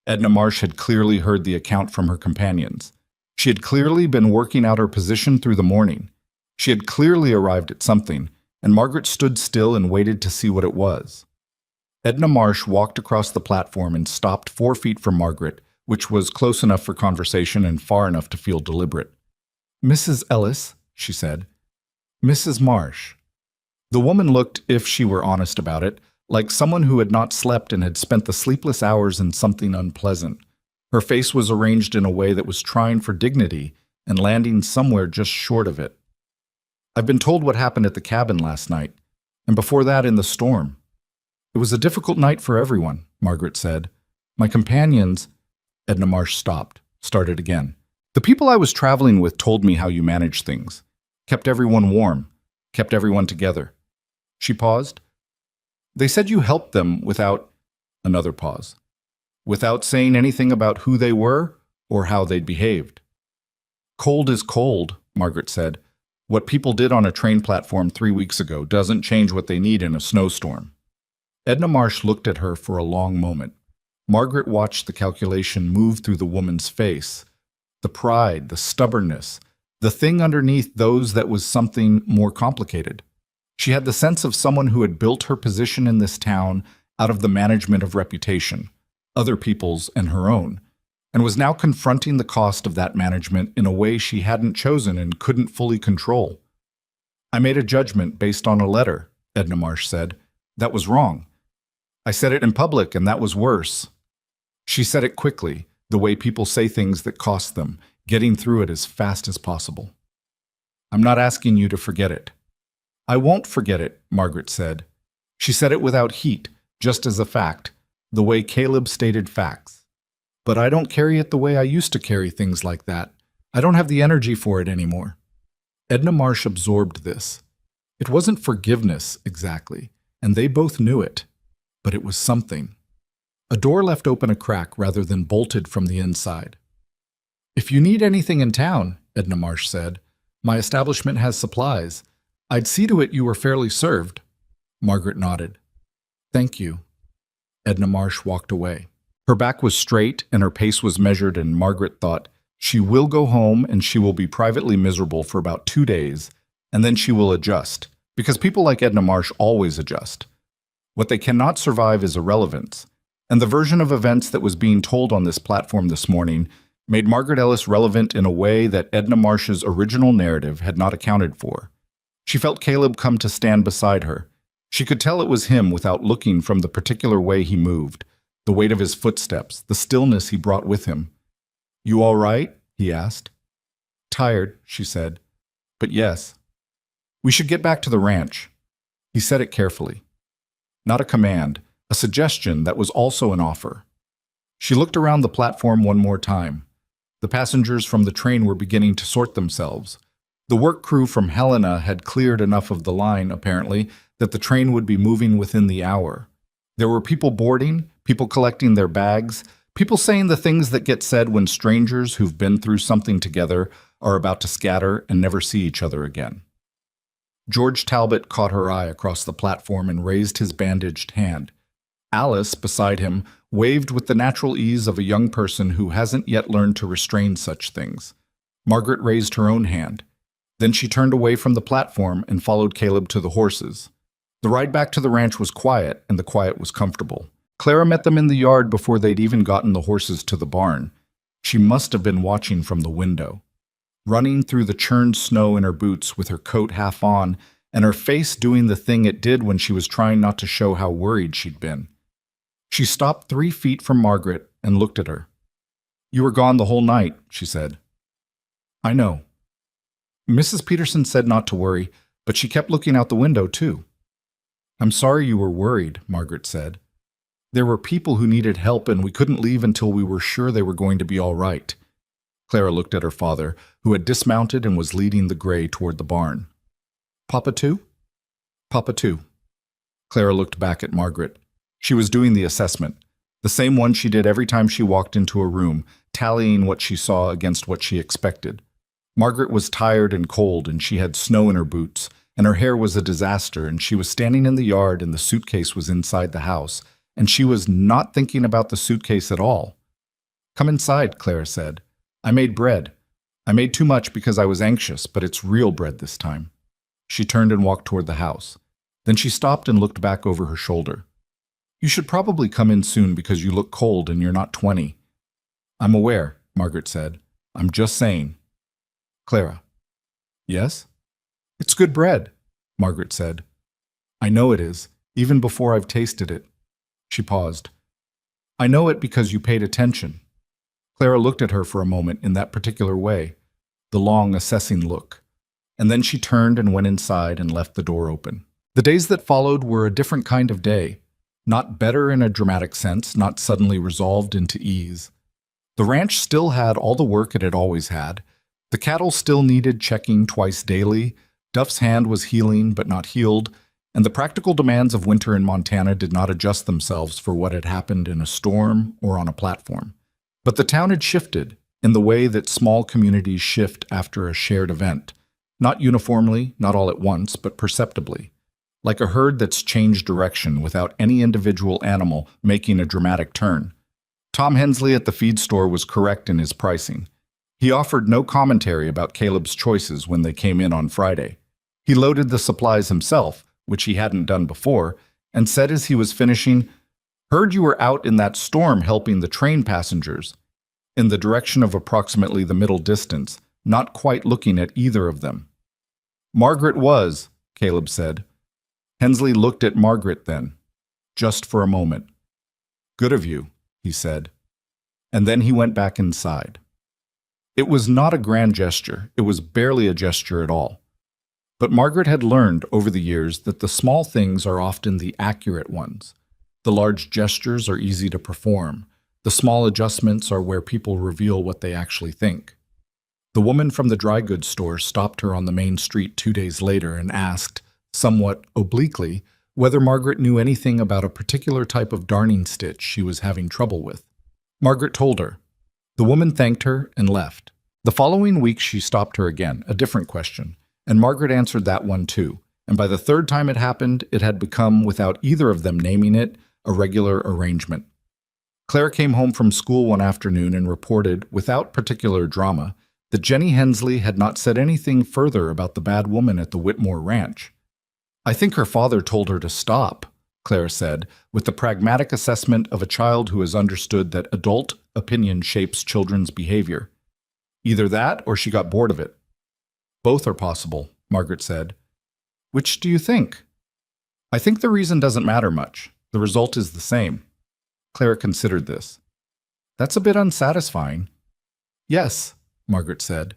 Edna Marsh had clearly heard the account from her companions. She had clearly been working out her position through the morning. She had clearly arrived at something, and Margaret stood still and waited to see what it was. Edna Marsh walked across the platform and stopped 4 feet from Margaret, which was close enough for conversation and far enough to feel deliberate. "Mrs. Ellis," she said. "Mrs. Marsh." The woman looked, if she were honest about it, like someone who had not slept and had spent the sleepless hours in something unpleasant. Her face was arranged in a way that was trying for dignity and landing somewhere just short of it. "I've been told what happened at the cabin last night, and before that in the storm. It was a difficult night for everyone," Margaret said. "My companions—" Edna Marsh stopped, started again. "The people I was traveling with told me how you managed things, kept everyone warm, kept everyone together." She paused. "They said you helped them without—" Another pause. "Without saying anything about who they were or how they'd behaved." "Cold is cold," Margaret said. "What people did on a train platform 3 weeks ago doesn't change what they need in a snowstorm." Edna Marsh looked at her for a long moment. Margaret watched the calculation move through the woman's face. The pride, the stubbornness, the thing underneath those that was something more complicated. She had the sense of someone who had built her position in this town out of the management of reputation, other people's and her own, and was now confronting the cost of that management in a way she hadn't chosen and couldn't fully control. "I made a judgment based on a letter," Edna Marsh said. "That was wrong. I said it in public, and that was worse." She said it quickly, the way people say things that cost them, getting through it as fast as possible. "I'm not asking you to forget it." "I won't forget it," Margaret said. She said it without heat, just as a fact, the way Caleb stated facts. "But I don't carry it the way I used to carry things like that. I don't have the energy for it anymore." Edna Marsh absorbed this. It wasn't forgiveness, exactly, and they both knew it, but it was something. A door left open a crack rather than bolted from the inside. "If you need anything in town," Edna Marsh said, "my establishment has supplies. I'd see to it you were fairly served." Margaret nodded. "Thank you." Edna Marsh walked away. Her back was straight and her pace was measured, and Margaret thought, she will go home and she will be privately miserable for about 2 days, and then she will adjust, because people like Edna Marsh always adjust. What they cannot survive is irrelevance, And the version of events that was being told on this platform this morning made Margaret Ellis relevant in a way that Edna Marsh's original narrative had not accounted for. She felt Caleb come to stand beside her. She could tell it was him without looking from the particular way he moved, the weight of his footsteps, the stillness he brought with him. "You all right?" he asked. "Tired," she said. "But yes." "We should get back to the ranch." He said it carefully. Not a command, a suggestion that was also an offer. She looked around the platform one more time. The passengers from the train were beginning to sort themselves. The work crew from Helena had cleared enough of the line, apparently, that the train would be moving within the hour. There were people boarding, people collecting their bags, people saying the things that get said when strangers who've been through something together are about to scatter and never see each other again. George Talbot caught her eye across the platform and raised his bandaged hand. Alice, beside him, waved with the natural ease of a young person who hasn't yet learned to restrain such things. Margaret raised her own hand. Then she turned away from the platform and followed Caleb to the horses. The ride back to the ranch was quiet, and the quiet was comfortable. Clara met them in the yard before they'd even gotten the horses to the barn. She must have been watching from the window. Running through the churned snow in her boots with her coat half on, and her face doing the thing it did when she was trying not to show how worried she'd been. She stopped 3 feet from Margaret and looked at her. "You were gone the whole night," she said. "I know." Mrs. Peterson said not to worry, but she kept looking out the window, too. "I'm sorry you were worried," Margaret said. "There were people who needed help, and we couldn't leave until we were sure they were going to be all right." Clara looked at her father, who had dismounted and was leading the gray toward the barn. "Papa, too?" "Papa, too." Clara looked back at Margaret. She was doing the assessment, the same one she did every time she walked into a room, tallying what she saw against what she expected. Margaret was tired and cold, and she had snow in her boots, and her hair was a disaster, and she was standing in the yard and the suitcase was inside the house, and she was not thinking about the suitcase at all. "Come inside," Clara said. "I made bread. I made too much because I was anxious, but it's real bread this time." She turned and walked toward the house. Then she stopped and looked back over her shoulder. "You should probably come in soon because you look cold and you're not 20. "I'm aware," Margaret said. "I'm just saying." "Clara." "Yes?" "It's good bread," Margaret said. "I know it is, even before I've tasted it." She paused. "I know it because you paid attention." Clara looked at her for a moment in that particular way, the long, assessing look. And then she turned and went inside and left the door open. The days that followed were a different kind of day. Not better in a dramatic sense, not suddenly resolved into ease. The ranch still had all the work it had always had. The cattle still needed checking twice daily. Duff's hand was healing but not healed, and the practical demands of winter in Montana did not adjust themselves for what had happened in a storm or on a platform. But the town had shifted in the way that small communities shift after a shared event. Not uniformly, not all at once, but perceptibly. Like a herd that's changed direction without any individual animal making a dramatic turn. Tom Hensley at the feed store was correct in his pricing. He offered no commentary about Caleb's choices when they came in on Friday. He loaded the supplies himself, which he hadn't done before, and said as he was finishing, "Heard you were out in that storm helping the train passengers," in the direction of approximately the middle distance, not quite looking at either of them. "Margaret was," Caleb said. Hensley looked at Margaret then, just for a moment. "Good of you," he said. And then he went back inside. It was not a grand gesture. It was barely a gesture at all. But Margaret had learned over the years that the small things are often the accurate ones. The large gestures are easy to perform. The small adjustments are where people reveal what they actually think. The woman from the dry goods store stopped her on the main street 2 days later and asked, somewhat obliquely, whether Margaret knew anything about a particular type of darning stitch she was having trouble with. Margaret told her. The woman thanked her and left. The following week she stopped her again, a different question, and Margaret answered that one too, and by the third time it happened, it had become, without either of them naming it, a regular arrangement. Claire came home from school one afternoon and reported, without particular drama, that Jenny Hensley had not said anything further about the bad woman at the Whitmore Ranch. "I think her father told her to stop," Clara said, with the pragmatic assessment of a child who has understood that adult opinion shapes children's behavior. Either that or she got bored of it. Both are possible, Margaret said. Which do you think? I think the reason doesn't matter much. The result is the same. Clara considered this. That's a bit unsatisfying. Yes, Margaret said.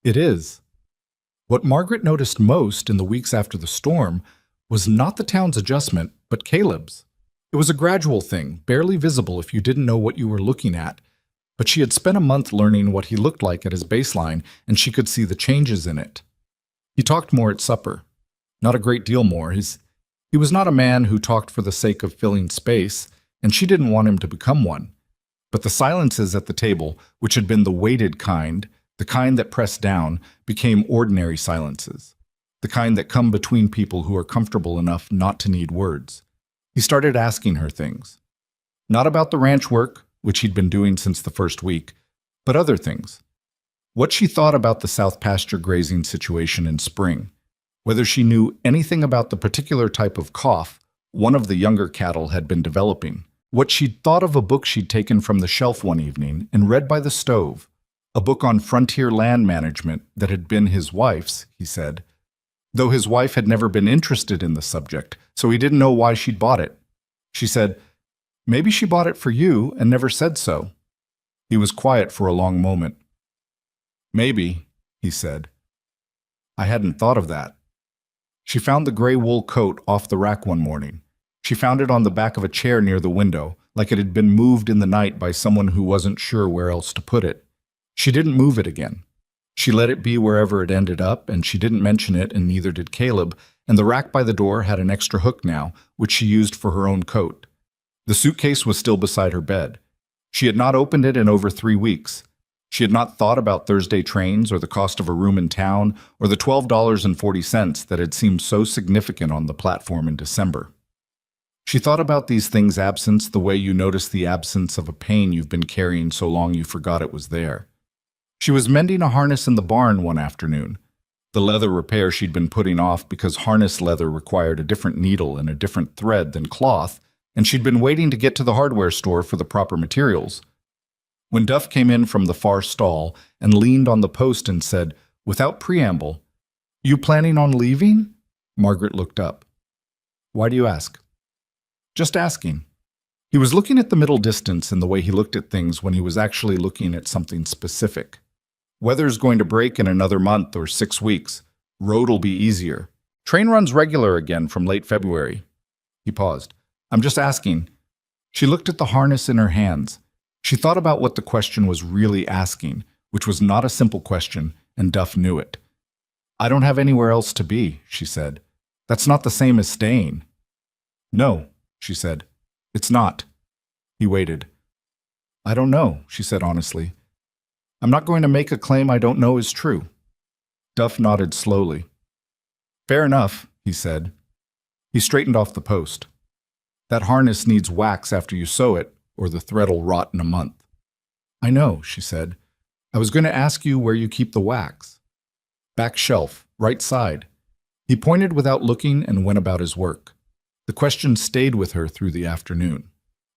It is. What Margaret noticed most in the weeks after the storm was not the town's adjustment, but Caleb's. It was a gradual thing, barely visible if you didn't know what you were looking at, but she had spent a month learning what he looked like at his baseline, and she could see the changes in it. He talked more at supper. Not a great deal more. He was not a man who talked for the sake of filling space, and she didn't want him to become one. But the silences at the table, which had been the weighted kind, the kind that pressed down, became ordinary silences. The kind that come between people who are comfortable enough not to need words. He started asking her things. Not about the ranch work, which he'd been doing since the first week, but other things. What she thought about the South pasture grazing situation in spring. Whether she knew anything about the particular type of cough one of the younger cattle had been developing. What she'd thought of a book she'd taken from the shelf one evening and read by the stove. A book on frontier land management that had been his wife's, he said. Though his wife had never been interested in the subject, so he didn't know why she'd bought it. She said, "Maybe she bought it for you and never said so." He was quiet for a long moment. "Maybe," he said. "I hadn't thought of that." She found the gray wool coat off the rack one morning. She found it on the back of a chair near the window, like it had been moved in the night by someone who wasn't sure where else to put it. She didn't move it again. She let it be wherever it ended up, and she didn't mention it, and neither did Caleb, and the rack by the door had an extra hook now, which she used for her own coat. The suitcase was still beside her bed. She had not opened it in over 3 weeks. She had not thought about Thursday trains or the cost of a room in town or the $12.40 that had seemed so significant on the platform in December. She thought about these things' absence the way you notice the absence of a pain you've been carrying so long you forgot it was there. She was mending a harness in the barn one afternoon. The leather repair she'd been putting off because harness leather required a different needle and a different thread than cloth, and she'd been waiting to get to the hardware store for the proper materials. When Duff came in from the far stall and leaned on the post and said, without preamble, "You planning on leaving?" Margaret looked up. "Why do you ask?" "Just asking." He was looking at the middle distance in the way he looked at things when he was actually looking at something specific. Weather's going to break in another month or 6 weeks. Road'll be easier. Train runs regular again from late February. He paused. "I'm just asking." She looked at the harness in her hands. She thought about what the question was really asking, which was not a simple question, and Duff knew it. "I don't have anywhere else to be," she said. "That's not the same as staying." "No," she said. "It's not." He waited. "I don't know," she said honestly. "I'm not going to make a claim I don't know is true." Duff nodded slowly. "Fair enough," he said. He straightened off the post. "That harness needs wax after you sew it, or the thread'll rot in a month." "I know," she said. "I was going to ask you where you keep the wax." "Back shelf, right side." He pointed without looking and went about his work. The question stayed with her through the afternoon.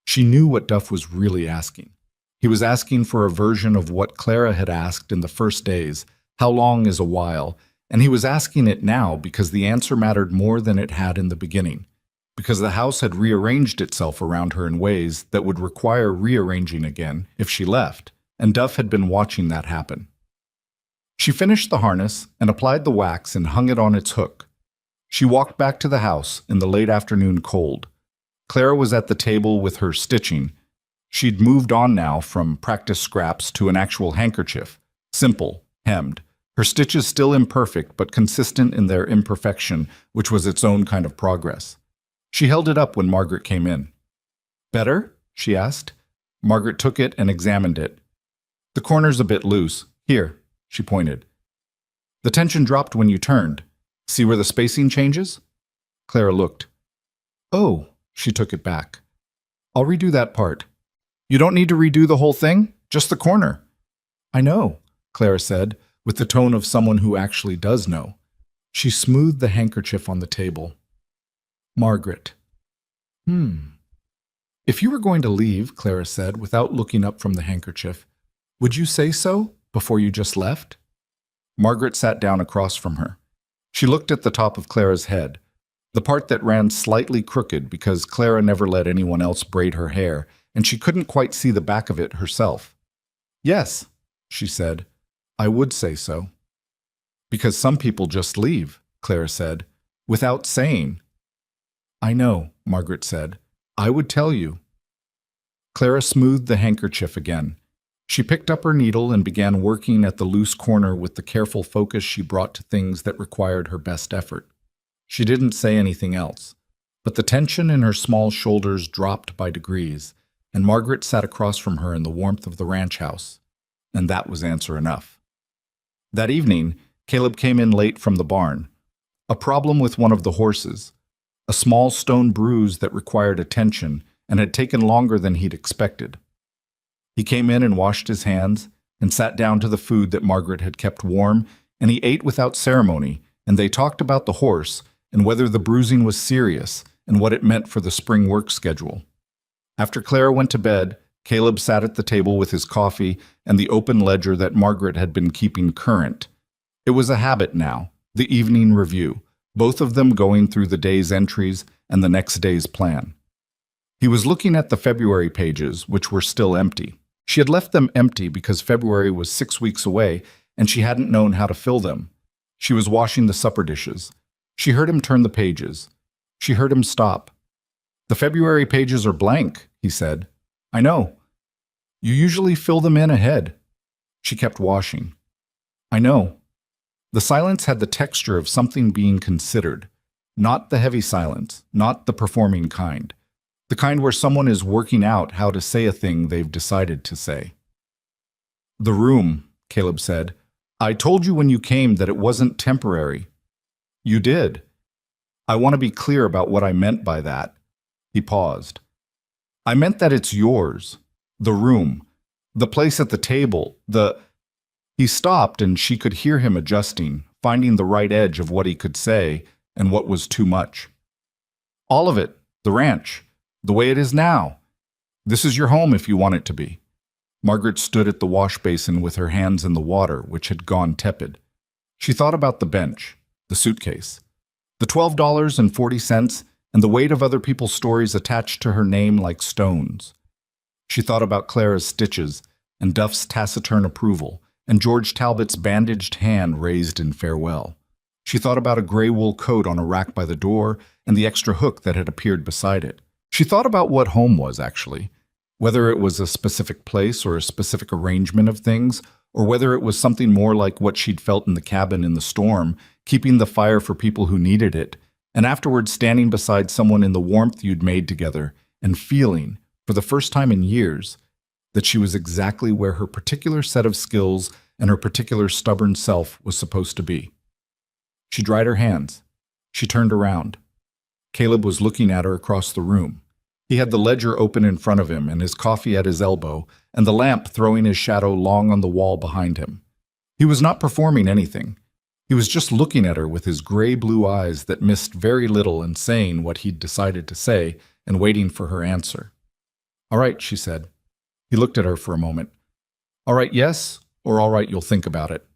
She knew what Duff was really asking. He was asking for a version of what Clara had asked in the first days, how long is a while, and he was asking it now because the answer mattered more than it had in the beginning, because the house had rearranged itself around her in ways that would require rearranging again if she left, and Duff had been watching that happen. She finished the harness and applied the wax and hung it on its hook. She walked back to the house in the late afternoon cold. Clara was at the table with her stitching. She'd moved on now from practice scraps to an actual handkerchief, simple, hemmed, her stitches still imperfect but consistent in their imperfection, which was its own kind of progress. She held it up when Margaret came in. "Better?" she asked. Margaret took it and examined it. "The corner's a bit loose. Here," she pointed. "The tension dropped when you turned. See where the spacing changes?" Clara looked. "Oh," she took it back. "I'll redo that part." "You don't need to redo the whole thing, just the corner." "I know," Clara said, with the tone of someone who actually does know. She smoothed the handkerchief on the table. "Margaret." If you were going to leave, Clara said, without looking up from the handkerchief, would you say so before you just left? Margaret sat down across from her. She looked at the top of Clara's head, the part that ran slightly crooked because Clara never let anyone else braid her hair, and she couldn't quite see the back of it herself. Yes, she said, I would say so. Because some people just leave, Clara said, without saying. I know, Margaret said. I would tell you. Clara smoothed the handkerchief again. She picked up her needle and began working at the loose corner with the careful focus she brought to things that required her best effort. She didn't say anything else, but the tension in her small shoulders dropped by degrees, and Margaret sat across from her in the warmth of the ranch house, and that was answer enough. That evening, Caleb came in late from the barn. A problem with one of the horses, a small stone bruise that required attention and had taken longer than he'd expected. He came in and washed his hands and sat down to the food that Margaret had kept warm, and he ate without ceremony, and they talked about the horse and whether the bruising was serious and what it meant for the spring work schedule. After Clara went to bed, Caleb sat at the table with his coffee and the open ledger that Margaret had been keeping current. It was a habit now, the evening review, both of them going through the day's entries and the next day's plan. He was looking at the February pages, which were still empty. She had left them empty because February was 6 weeks away and she hadn't known how to fill them. She was washing the supper dishes. She heard him turn the pages. She heard him stop. The February pages are blank, he said. I know. You usually fill them in ahead. She kept washing. I know. The silence had the texture of something being considered, not the heavy silence, not the performing kind. The kind where someone is working out how to say a thing they've decided to say. The room, Caleb said. I told you when you came that it wasn't temporary. You did. I want to be clear about what I meant by that. He paused. I meant that it's yours. The room. The place at the table. He stopped and she could hear him adjusting, finding the right edge of what he could say and what was too much. All of it. The ranch. The way it is now. This is your home if you want it to be. Margaret stood at the wash basin with her hands in the water, which had gone tepid. She thought about the bench, the suitcase, the $12.40, and the weight of other people's stories attached to her name like stones. She thought about Clara's stitches, and Duff's taciturn approval, and George Talbot's bandaged hand raised in farewell. She thought about a gray wool coat on a rack by the door, and the extra hook that had appeared beside it. She thought about what home was, actually, whether it was a specific place or a specific arrangement of things, or whether it was something more like what she'd felt in the cabin in the storm, keeping the fire for people who needed it, and afterwards standing beside someone in the warmth you'd made together, and feeling, for the first time in years, that she was exactly where her particular set of skills and her particular stubborn self was supposed to be. She dried her hands. She turned around. Caleb was looking at her across the room. He had the ledger open in front of him and his coffee at his elbow, and the lamp throwing his shadow long on the wall behind him. He was not performing anything. He was just looking at her with his gray-blue eyes that missed very little and saying what he'd decided to say and waiting for her answer. All right, she said. He looked at her for a moment. All right, yes, or all right, you'll think about it.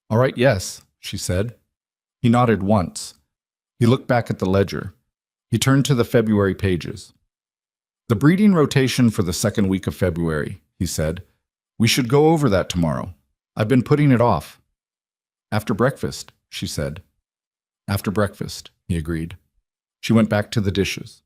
All right, yes, she said. He nodded once. He looked back at the ledger. He turned to the February pages. The breeding rotation for the second week of February, he said. We should go over that tomorrow. I've been putting it off. After breakfast, she said. After breakfast, he agreed. She went back to the dishes.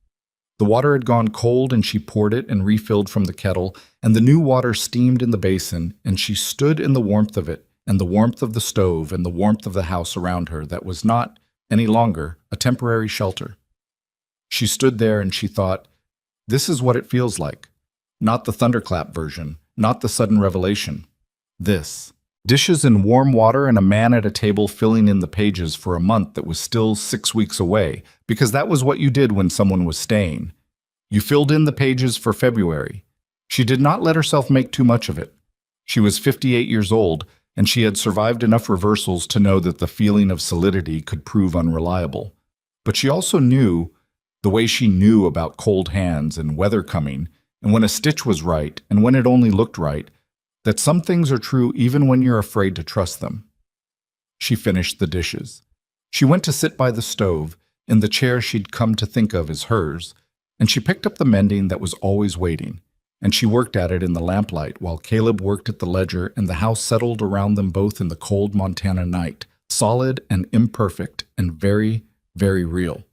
The water had gone cold and she poured it and refilled from the kettle, and the new water steamed in the basin, and she stood in the warmth of it, and the warmth of the stove, and the warmth of the house around her that was not, any longer, a temporary shelter. She stood there and she thought, this is what it feels like. Not the thunderclap version, not the sudden revelation. This. Dishes in warm water and a man at a table filling in the pages for a month that was still 6 weeks away, because that was what you did when someone was staying. You filled in the pages for February. She did not let herself make too much of it. She was 58 years old, and she had survived enough reversals to know that the feeling of solidity could prove unreliable. But she also knew The way she knew about cold hands and weather coming, and when a stitch was right and when it only looked right, that some things are true even when you're afraid to trust them. She finished the dishes. She went to sit by the stove, in the chair she'd come to think of as hers, and she picked up the mending that was always waiting, and she worked at it in the lamplight while Caleb worked at the ledger and the house settled around them both in the cold Montana night, solid and imperfect and very, very real.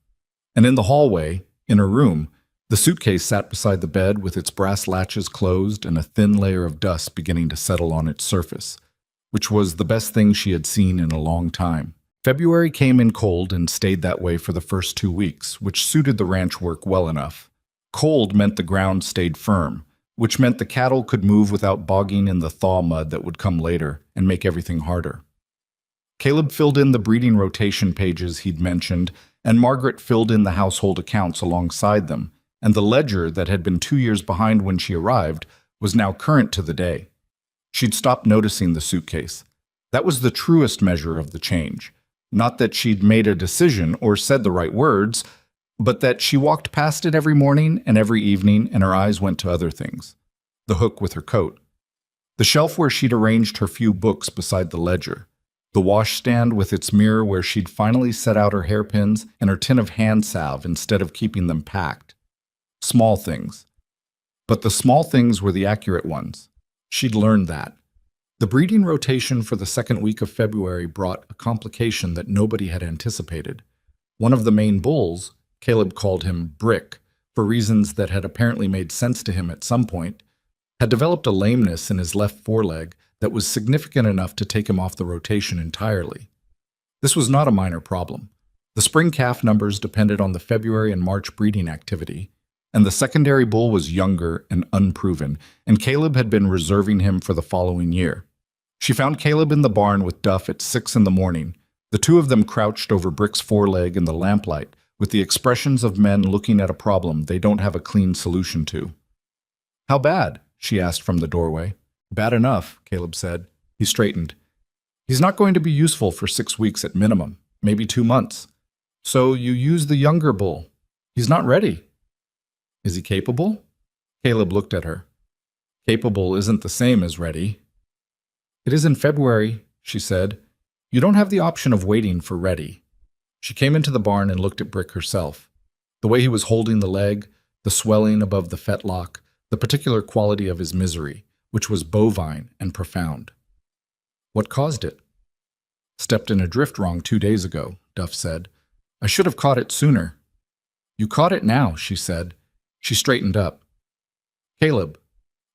And in the hallway, in her room, the suitcase sat beside the bed with its brass latches closed and a thin layer of dust beginning to settle on its surface, which was the best thing she had seen in a long time. February came in cold and stayed that way for the first 2 weeks, which suited the ranch work well enough. Cold meant the ground stayed firm, which meant the cattle could move without bogging in the thaw mud that would come later and make everything harder. Caleb filled in the breeding rotation pages he'd mentioned, and Margaret filled in the household accounts alongside them, and the ledger that had been 2 years behind when she arrived was now current to the day. She'd stopped noticing the suitcase. That was the truest measure of the change. Not that she'd made a decision or said the right words, but that she walked past it every morning and every evening and her eyes went to other things. The hook with her coat. The shelf where she'd arranged her few books beside the ledger. The washstand with its mirror where she'd finally set out her hairpins and her tin of hand salve instead of keeping them packed. Small things. But the small things were the accurate ones. She'd learned that. The breeding rotation for the second week of February brought a complication that nobody had anticipated. One of the main bulls, Caleb called him Brick, for reasons that had apparently made sense to him at some point, had developed a lameness in his left foreleg that was significant enough to take him off the rotation entirely. This was not a minor problem. The spring calf numbers depended on the February and March breeding activity, and the secondary bull was younger and unproven, and Caleb had been reserving him for the following year. She found Caleb in the barn with Duff at 6 in the morning, the two of them crouched over Brick's foreleg in the lamplight, with the expressions of men looking at a problem they don't have a clean solution to. "How bad?" she asked from the doorway. "Bad enough," Caleb said. He straightened. "He's not going to be useful for 6 weeks at minimum, maybe 2 months. So you use the younger bull. He's not ready." "Is he capable?" Caleb looked at her. "Capable isn't the same as ready." "It is in February," she said. "You don't have the option of waiting for ready." She came into the barn and looked at Brick herself. The way he was holding the leg, the swelling above the fetlock, the particular quality of his misery, which was bovine and profound. "What caused it?" "Stepped in a drift wrong 2 days ago," Duff said. "I should have caught it sooner." "You caught it now," she said. She straightened up. "Caleb,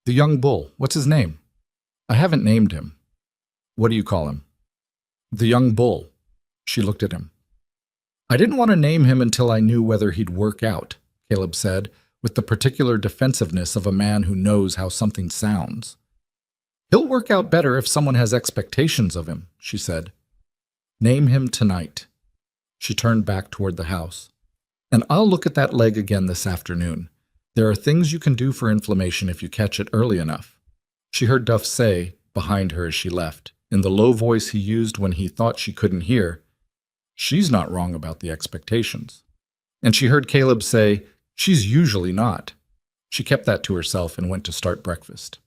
the young bull, what's his name?" "I haven't named him." "What do you call him?" "The young bull." She looked at him. "I didn't want to name him until I knew whether he'd work out," Caleb said, with the particular defensiveness of a man who knows how something sounds. "He'll work out better if someone has expectations of him," she said. "Name him tonight." She turned back toward the house. "And I'll look at that leg again this afternoon. There are things you can do for inflammation if you catch it early enough." She heard Duff say, behind her as she left, in the low voice he used when he thought she couldn't hear, "She's not wrong about the expectations." And she heard Caleb say, "She's usually not." She kept that to herself and went to start breakfast.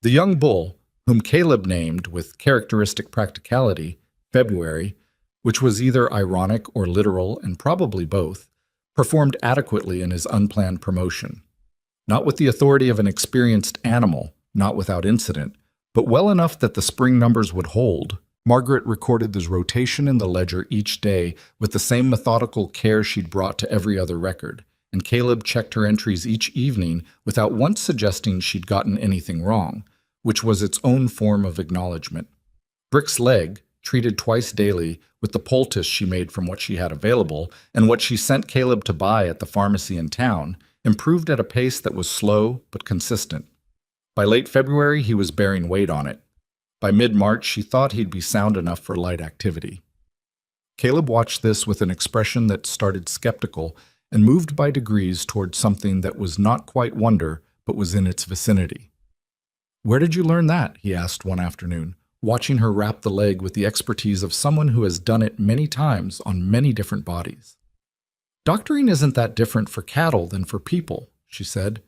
The young bull, whom Caleb named with characteristic practicality, February, which was either ironic or literal and probably both, performed adequately in his unplanned promotion. Not with the authority of an experienced animal, not without incident, but well enough that the spring numbers would hold. Margaret recorded this rotation in the ledger each day with the same methodical care she'd brought to every other record, and Caleb checked her entries each evening without once suggesting she'd gotten anything wrong, which was its own form of acknowledgement. Brick's leg, treated twice daily with the poultice she made from what she had available and what she sent Caleb to buy at the pharmacy in town, improved at a pace that was slow but consistent. By late February, he was bearing weight on it. By mid-March, she thought he'd be sound enough for light activity. Caleb watched this with an expression that started skeptical and moved by degrees toward something that was not quite wonder, but was in its vicinity. "Where did you learn that?" he asked one afternoon, watching her wrap the leg with the expertise of someone who has done it many times on many different bodies. Doctoring isn't that different for cattle than for people, she said.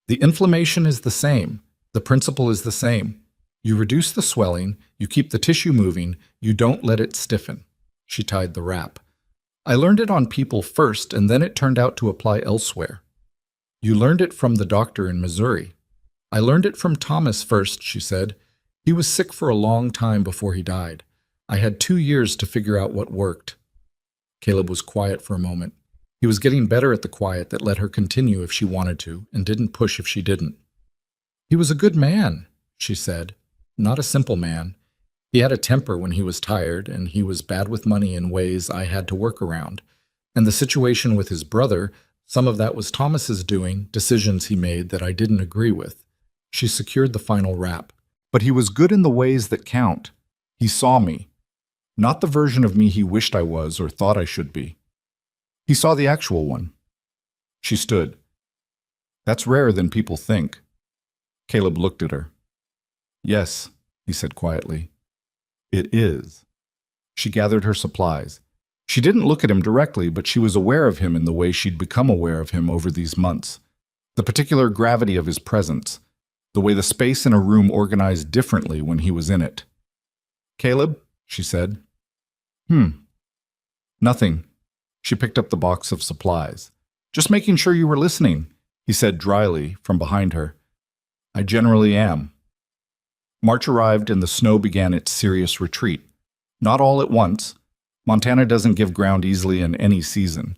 The inflammation is the same. The principle is the same. You reduce the swelling, you keep the tissue moving, you don't let it stiffen. She tied the wrap. I learned it on people first, and then it turned out to apply elsewhere. You learned it from the doctor in Missouri. I learned it from Thomas first, she said. He was sick for a long time before he died. I had 2 years to figure out what worked. Caleb was quiet for a moment. He was getting better at the quiet that let her continue if she wanted to, and didn't push if she didn't. He was a good man, she said. Not a simple man. He had a temper when he was tired, and he was bad with money in ways I had to work around. And the situation with his brother, some of that was Thomas's doing, decisions he made that I didn't agree with. She secured the final wrap. But he was good in the ways that count. He saw me. Not the version of me he wished I was or thought I should be. He saw the actual one. She stood. That's rarer than people think. Caleb looked at her. Yes, he said quietly. It is. She gathered her supplies. She didn't look at him directly, but she was aware of him in the way she'd become aware of him over these months. The particular gravity of his presence, the way the space in a room organized differently when he was in it. Caleb, she said. Nothing. She picked up the box of supplies. Just making sure you were listening, he said dryly from behind her. I generally am. March arrived and the snow began its serious retreat. Not all at once. Montana doesn't give ground easily in any season.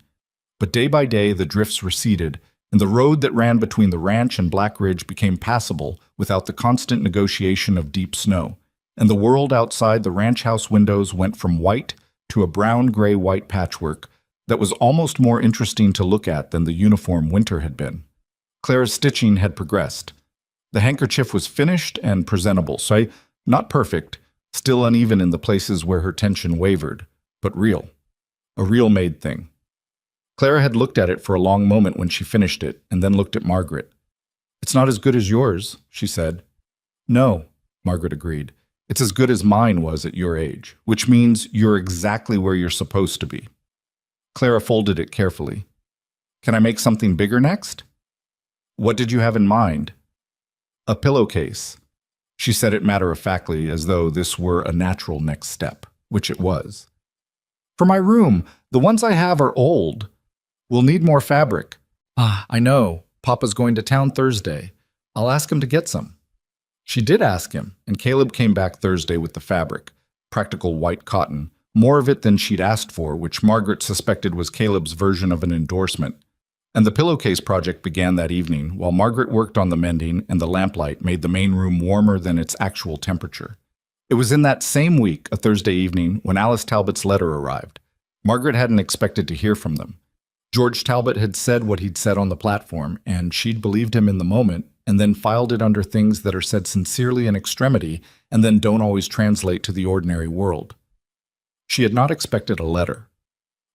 But day by day the drifts receded, and the road that ran between the ranch and Black Ridge became passable without the constant negotiation of deep snow, and the world outside the ranch house windows went from white to a brown-gray-white patchwork that was almost more interesting to look at than the uniform winter had been. Clara's stitching had progressed. The handkerchief was finished and presentable, not perfect, still uneven in the places where her tension wavered, but real. A real-made thing. Clara had looked at it for a long moment when she finished it, and then looked at Margaret. It's not as good as yours, she said. No, Margaret agreed. It's as good as mine was at your age, which means you're exactly where you're supposed to be. Clara folded it carefully. Can I make something bigger next? What did you have in mind? A pillowcase. She said it matter-of-factly, as though this were a natural next step, which it was. For my room, the ones I have are old. We'll need more fabric. I know. Papa's going to town Thursday. I'll ask him to get some. She did ask him, and Caleb came back Thursday with the fabric, practical white cotton, more of it than she'd asked for, which Margaret suspected was Caleb's version of an endorsement. And the pillowcase project began that evening, while Margaret worked on the mending and the lamplight made the main room warmer than its actual temperature. It was in that same week, a Thursday evening, when Alice Talbot's letter arrived. Margaret hadn't expected to hear from them. George Talbot had said what he'd said on the platform, and she'd believed him in the moment, and then filed it under things that are said sincerely in extremity and then don't always translate to the ordinary world. She had not expected a letter.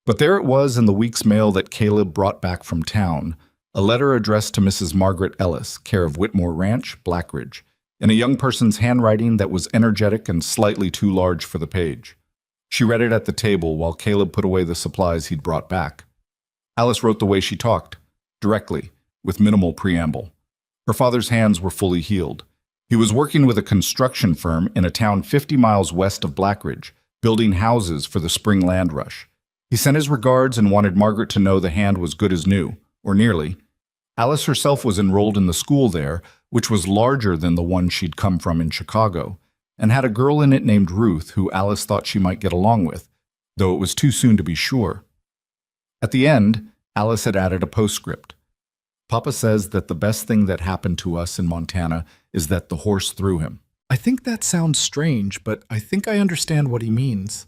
But there it was in the week's mail that Caleb brought back from town, a letter addressed to Mrs. Margaret Ellis, care of Whitmore Ranch, Black Ridge, in a young person's handwriting that was energetic and slightly too large for the page. She read it at the table while Caleb put away the supplies he'd brought back. Alice wrote the way she talked, directly, with minimal preamble. Her father's hands were fully healed. He was working with a construction firm in a town 50 miles west of Black Ridge, building houses for the spring land rush. He sent his regards and wanted Margaret to know the hand was good as new, or nearly. Alice herself was enrolled in the school there, which was larger than the one she'd come from in Chicago, and had a girl in it named Ruth who Alice thought she might get along with, though it was too soon to be sure. At the end, Alice had added a postscript. Papa says that the best thing that happened to us in Montana is that the horse threw him. I think that sounds strange, but I think I understand what he means.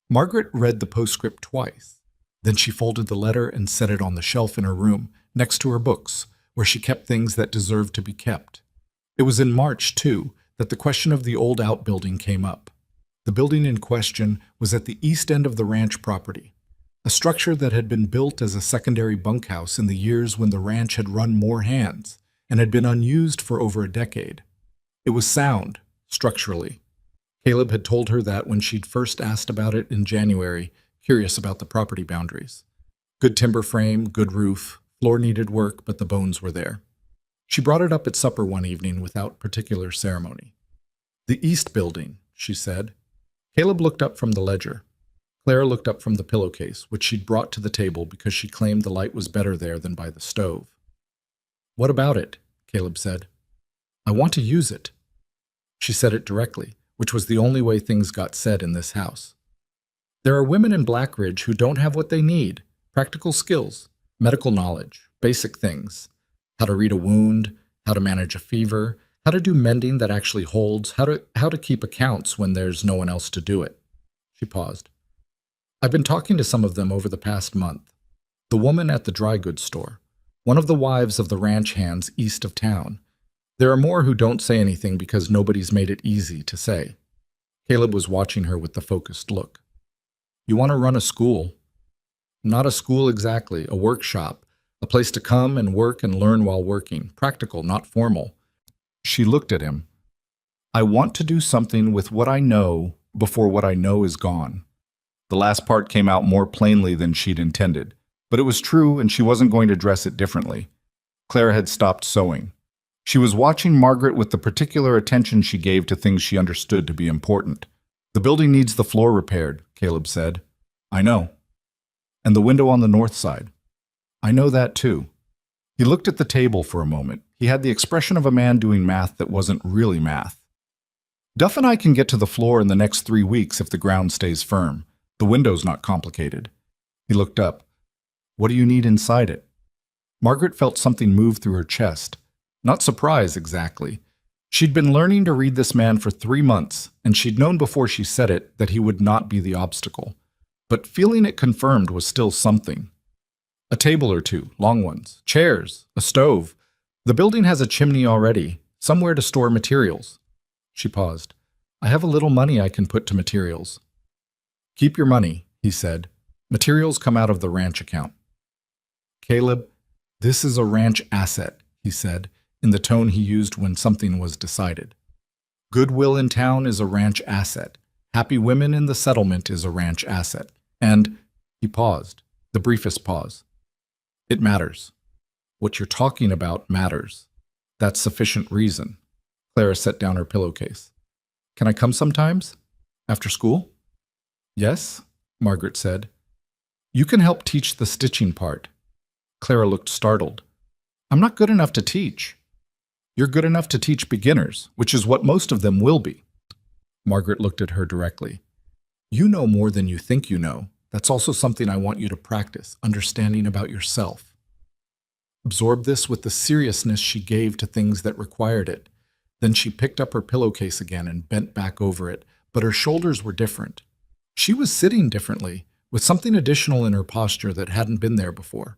Margaret read the postscript twice. Then she folded the letter and set it on the shelf in her room, next to her books, where she kept things that deserved to be kept. It was in March, too, that the question of the old outbuilding came up. The building in question was at the east end of the ranch property, a structure that had been built as a secondary bunkhouse in the years when the ranch had run more hands and had been unused for over a decade. It was sound, structurally. Caleb had told her that when she'd first asked about it in January, curious about the property boundaries. Good timber frame, good roof, floor needed work, but the bones were there. She brought it up at supper one evening without particular ceremony. "The East Building," she said. Caleb looked up from the ledger. Claire looked up from the pillowcase, which she'd brought to the table because she claimed the light was better there than by the stove. "What about it?" Caleb said. "I want to use it." She said it directly, which was the only way things got said in this house. There are women in Blackridge who don't have what they need: practical skills, medical knowledge, basic things. How to read a wound, how to manage a fever, how to do mending that actually holds, how to keep accounts when there's no one else to do it. She paused. "I've been talking to some of them over the past month. The woman at the dry goods store, one of the wives of the ranch hands east of town. There are more who don't say anything because nobody's made it easy to say." Caleb was watching her with the focused look. "You want to run a school?" "Not a school exactly, a workshop. A place to come and work and learn while working. Practical, not formal." She looked at him. "I want to do something with what I know before what I know is gone." The last part came out more plainly than she'd intended, but it was true and she wasn't going to dress it differently. Claire had stopped sewing. She was watching Margaret with the particular attention she gave to things she understood to be important. "The building needs the floor repaired," Caleb said. "I know." "And the window on the north side." "I know that too." He looked at the table for a moment. He had the expression of a man doing math that wasn't really math. "Duff and I can get to the floor in the next 3 weeks if the ground stays firm. The window's not complicated." He looked up. "What do you need inside it?" Margaret felt something move through her chest. Not surprise, exactly. She'd been learning to read this man for 3 months, and she'd known before she said it that he would not be the obstacle. But feeling it confirmed was still something. "A table or two, long ones, chairs, a stove. The building has a chimney already, somewhere to store materials." She paused. "I have a little money I can put to materials." "Keep your money," he said. "Materials come out of the ranch account." "Caleb, this is a ranch asset," he said, in the tone he used when something was decided. "Goodwill in town is a ranch asset. Happy women in the settlement is a ranch asset. And," he paused, the briefest pause, "it matters. What you're talking about matters. That's sufficient reason." Clara set down her pillowcase. "Can I come sometimes? After school?" "Yes," Margaret said. "You can help teach the stitching part." Clara looked startled. "I'm not good enough to teach." "You're good enough to teach beginners, which is what most of them will be." Margaret looked at her directly. "You know more than you think you know. That's also something I want you to practice, understanding about yourself." Absorb this with the seriousness she gave to things that required it. Then she picked up her pillowcase again and bent back over it, but her shoulders were different. She was sitting differently, with something additional in her posture that hadn't been there before.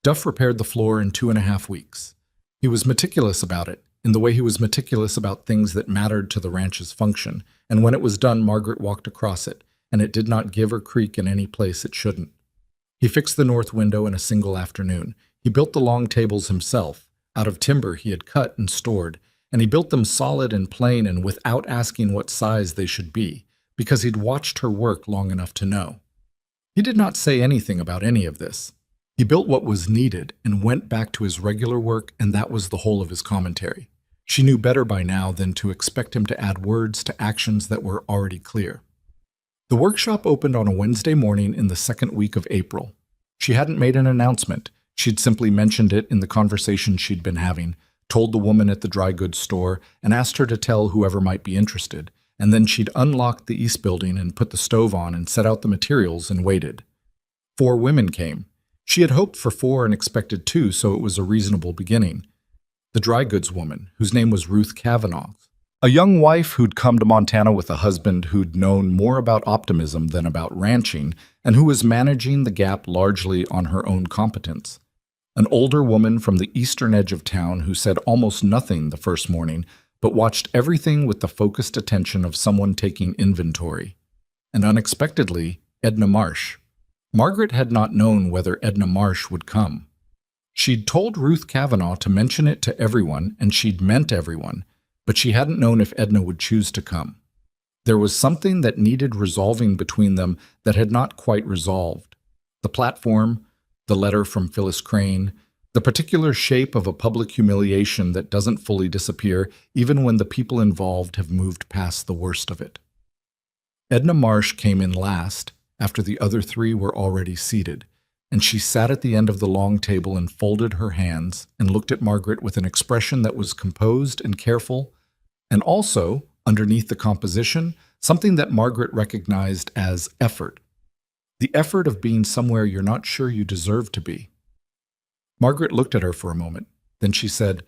Duff repaired the floor in 2.5 weeks. He was meticulous about it, in the way he was meticulous about things that mattered to the ranch's function, and when it was done, Margaret walked across it, and it did not give or creak in any place it shouldn't. He fixed the north window in a single afternoon. He built the long tables himself, out of timber he had cut and stored, and he built them solid and plain and without asking what size they should be, because he'd watched her work long enough to know. He did not say anything about any of this. He built what was needed and went back to his regular work, and that was the whole of his commentary. She knew better by now than to expect him to add words to actions that were already clear. The workshop opened on a Wednesday morning in the second week of April. She hadn't made an announcement. She'd simply mentioned it in the conversation she'd been having, told the woman at the dry goods store, and asked her to tell whoever might be interested, and then she'd unlocked the East Building and put the stove on and set out the materials and waited. 4 women came. She had hoped for 4 and expected 2, so it was a reasonable beginning. The dry goods woman, whose name was Ruth Kavanaugh, a young wife who'd come to Montana with a husband who'd known more about optimism than about ranching, and who was managing the gap largely on her own competence. An older woman from the eastern edge of town who said almost nothing the first morning, but watched everything with the focused attention of someone taking inventory. And unexpectedly, Edna Marsh. Margaret had not known whether Edna Marsh would come. She'd told Ruth Kavanaugh to mention it to everyone, and she'd meant everyone, but she hadn't known if Edna would choose to come. There was something that needed resolving between them that had not quite resolved. The platform, the letter from Phyllis Crane, the particular shape of a public humiliation that doesn't fully disappear even when the people involved have moved past the worst of it. Edna Marsh came in last, after the other three were already seated, and she sat at the end of the long table and folded her hands and looked at Margaret with an expression that was composed and careful, and also, underneath the composition, something that Margaret recognized as effort. The effort of being somewhere you're not sure you deserve to be. Margaret looked at her for a moment. Then she said,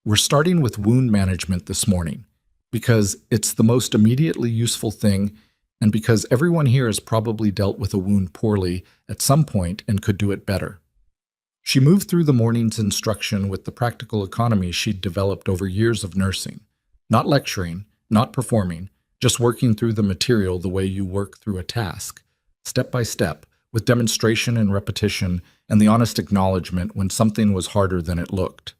"We're starting with wound management this morning, because it's the most immediately useful thing, and because everyone here has probably dealt with a wound poorly at some point and could do it better." She moved through the morning's instruction with the practical economy she'd developed over years of nursing, not lecturing, not performing, just working through the material the way you work through a task, step by step, with demonstration and repetition and the honest acknowledgement when something was harder than it looked.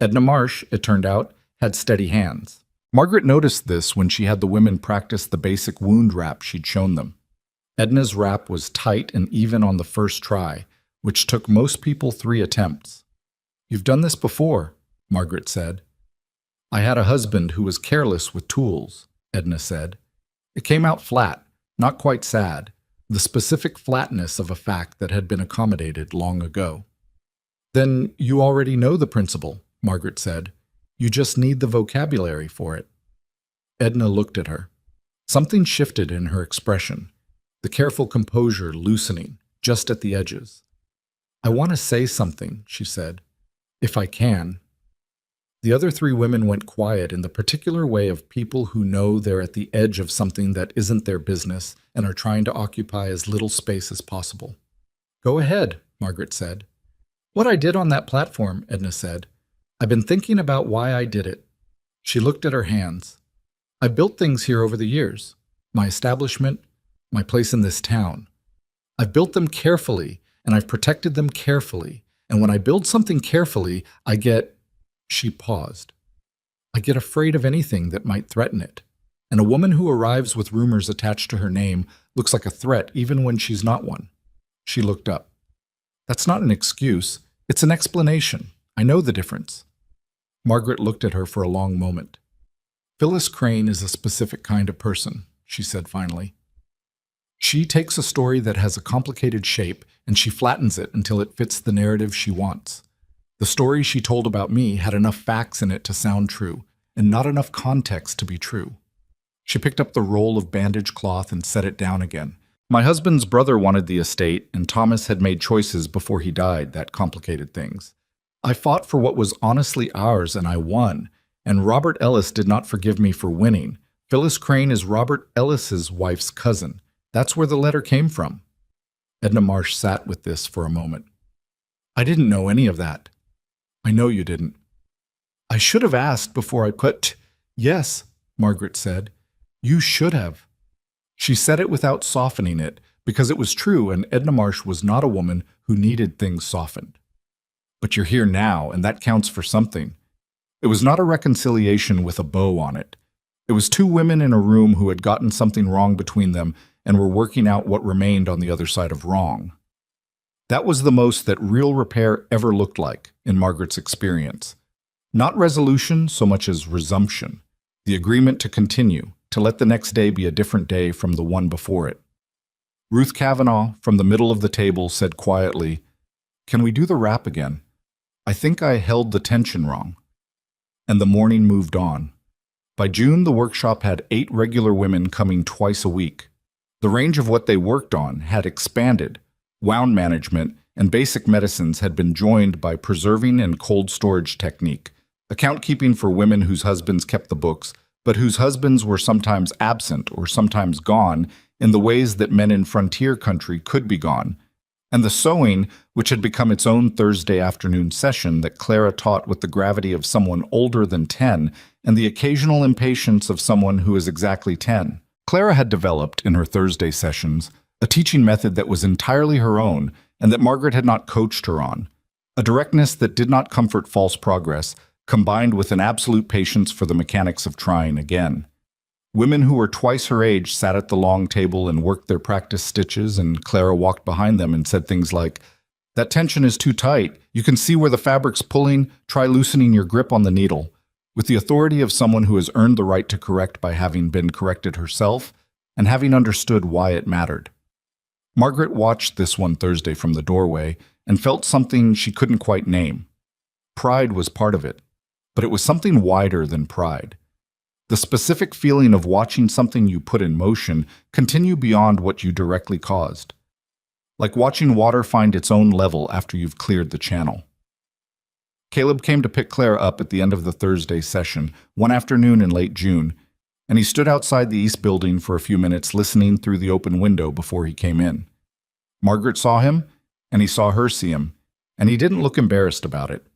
Edna Marsh, it turned out, had steady hands. Margaret noticed this when she had the women practice the basic wound wrap she'd shown them. Edna's wrap was tight and even on the first try, which took most people 3 attempts. "You've done this before," Margaret said. "I had a husband who was careless with tools," Edna said. It came out flat, not quite sad, the specific flatness of a fact that had been accommodated long ago. "Then you already know the principle," Margaret said. "You just need the vocabulary for it." Edna looked at her. Something shifted in her expression, the careful composure loosening, just at the edges. "I want to say something," she said, "if I can." The other 3 women went quiet in the particular way of people who know they're at the edge of something that isn't their business and are trying to occupy as little space as possible. "Go ahead," Margaret said. "What I did on that platform," Edna said. "I've been thinking about why I did it." She looked at her hands. "I built things here over the years. My establishment, my place in this town. I've built them carefully, and I've protected them carefully. And when I build something carefully, I get..." She paused. "I get afraid of anything that might threaten it. And a woman who arrives with rumors attached to her name looks like a threat even when she's not one." She looked up. "That's not an excuse. It's an explanation. I know the difference." Margaret looked at her for a long moment. "Phyllis Crane is a specific kind of person," she said finally. "She takes a story that has a complicated shape and she flattens it until it fits the narrative she wants. The story she told about me had enough facts in it to sound true, and not enough context to be true." She picked up the roll of bandage cloth and set it down again. "My husband's brother wanted the estate, and Thomas had made choices before he died that complicated things. I fought for what was honestly ours, and I won, and Robert Ellis did not forgive me for winning. Phyllis Crane is Robert Ellis's wife's cousin. That's where the letter came from." Edna Marsh sat with this for a moment. "I didn't know any of that." "I know you didn't." "I should have asked before I put..." "Yes," Margaret said. "You should have." She said it without softening it, because it was true and Edna Marsh was not a woman who needed things softened. "But you're here now, and that counts for something." It was not a reconciliation with a bow on it. It was 2 women in a room who had gotten something wrong between them and were working out what remained on the other side of wrong. That was the most that real repair ever looked like, in Margaret's experience. Not resolution so much as resumption, the agreement to continue, to let the next day be a different day from the one before it. Ruth Kavanaugh, from the middle of the table, said quietly, "Can we do the wrap again? I think I held the tension wrong." And the morning moved on. By June, the workshop had 8 regular women coming twice a week. The range of what they worked on had expanded. Wound management and basic medicines had been joined by preserving and cold storage technique, account keeping for women whose husbands kept the books, but whose husbands were sometimes absent or sometimes gone in the ways that men in frontier country could be gone, and the sewing, which had become its own Thursday afternoon session that Clara taught with the gravity of someone older than 10 and the occasional impatience of someone who is exactly 10. Clara had developed, in her Thursday sessions, a teaching method that was entirely her own and that Margaret had not coached her on, a directness that did not comfort false progress, combined with an absolute patience for the mechanics of trying again. Women who were twice her age sat at the long table and worked their practice stitches, and Clara walked behind them and said things like, That tension is too tight. You can see where the fabric's pulling. Try loosening your grip on the needle. With the authority of someone who has earned the right to correct by having been corrected herself and having understood why it mattered. Margaret watched this one Thursday from the doorway and felt something she couldn't quite name. Pride was part of it, but it was something wider than pride. The specific feeling of watching something you put in motion continue beyond what you directly caused. Like watching water find its own level after you've cleared the channel. Caleb came to pick Claire up at the end of the Thursday session, one afternoon in late June, and he stood outside the East Building for a few minutes listening through the open window before he came in. Margaret saw him, and he saw her see him, and he didn't look embarrassed about it.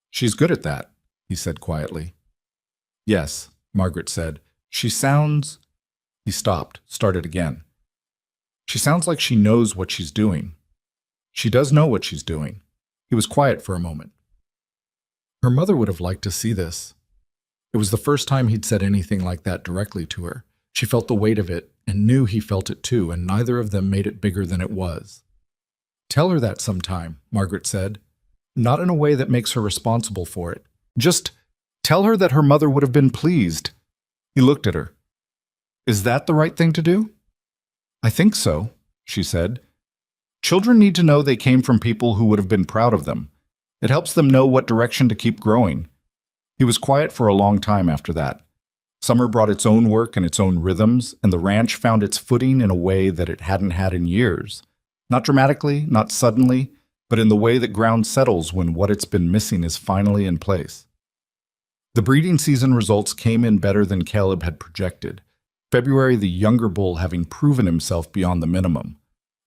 "She's good at that," he said quietly. "Yes," Margaret said. "She sounds—" He stopped, started again. "She sounds like she knows what she's doing." "She does know what she's doing." He was quiet for a moment. Her mother would have liked to see this. It was the first time he'd said anything like that directly to her. She felt the weight of it and knew he felt it too, and neither of them made it bigger than it was. "Tell her that sometime," Margaret said. "Not in a way that makes her responsible for it. Just tell her that her mother would have been pleased." He looked at her. "Is that the right thing to do?" "I think so," she said. "Children need to know they came from people who would have been proud of them. It helps them know what direction to keep growing." He was quiet for a long time after that. Summer brought its own work and its own rhythms, and the ranch found its footing in a way that it hadn't had in years. Not dramatically, not suddenly, but in the way that ground settles when what it's been missing is finally in place. The breeding season results came in better than Caleb had projected. February, the younger bull having proven himself beyond the minimum.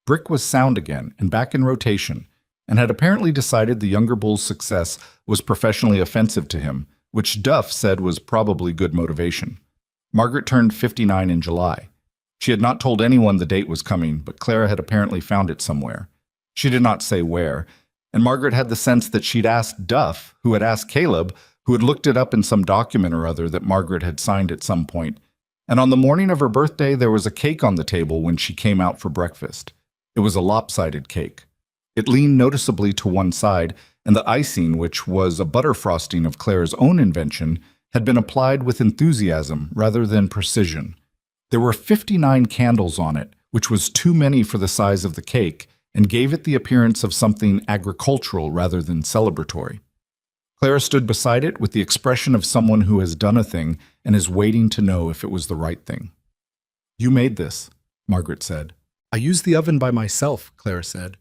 Brick was sound again and back in rotation, and had apparently decided the younger bull's success was professionally offensive to him, which Duff said was probably good motivation. Margaret turned 59 in July. She had not told anyone the date was coming, but Clara had apparently found it somewhere. She did not say where, and Margaret had the sense that she'd asked Duff, who had asked Caleb, who had looked it up in some document or other that Margaret had signed at some point. And on the morning of her birthday, there was a cake on the table when she came out for breakfast. It was a lopsided cake. It leaned noticeably to one side, and the icing, which was a butter frosting of Claire's own invention, had been applied with enthusiasm rather than precision. There were 59 candles on it, which was too many for the size of the cake, and gave it the appearance of something agricultural rather than celebratory. Clara stood beside it with the expression of someone who has done a thing and is waiting to know if it was the right thing. "You made this," Margaret said. "I used the oven by myself," Clara said.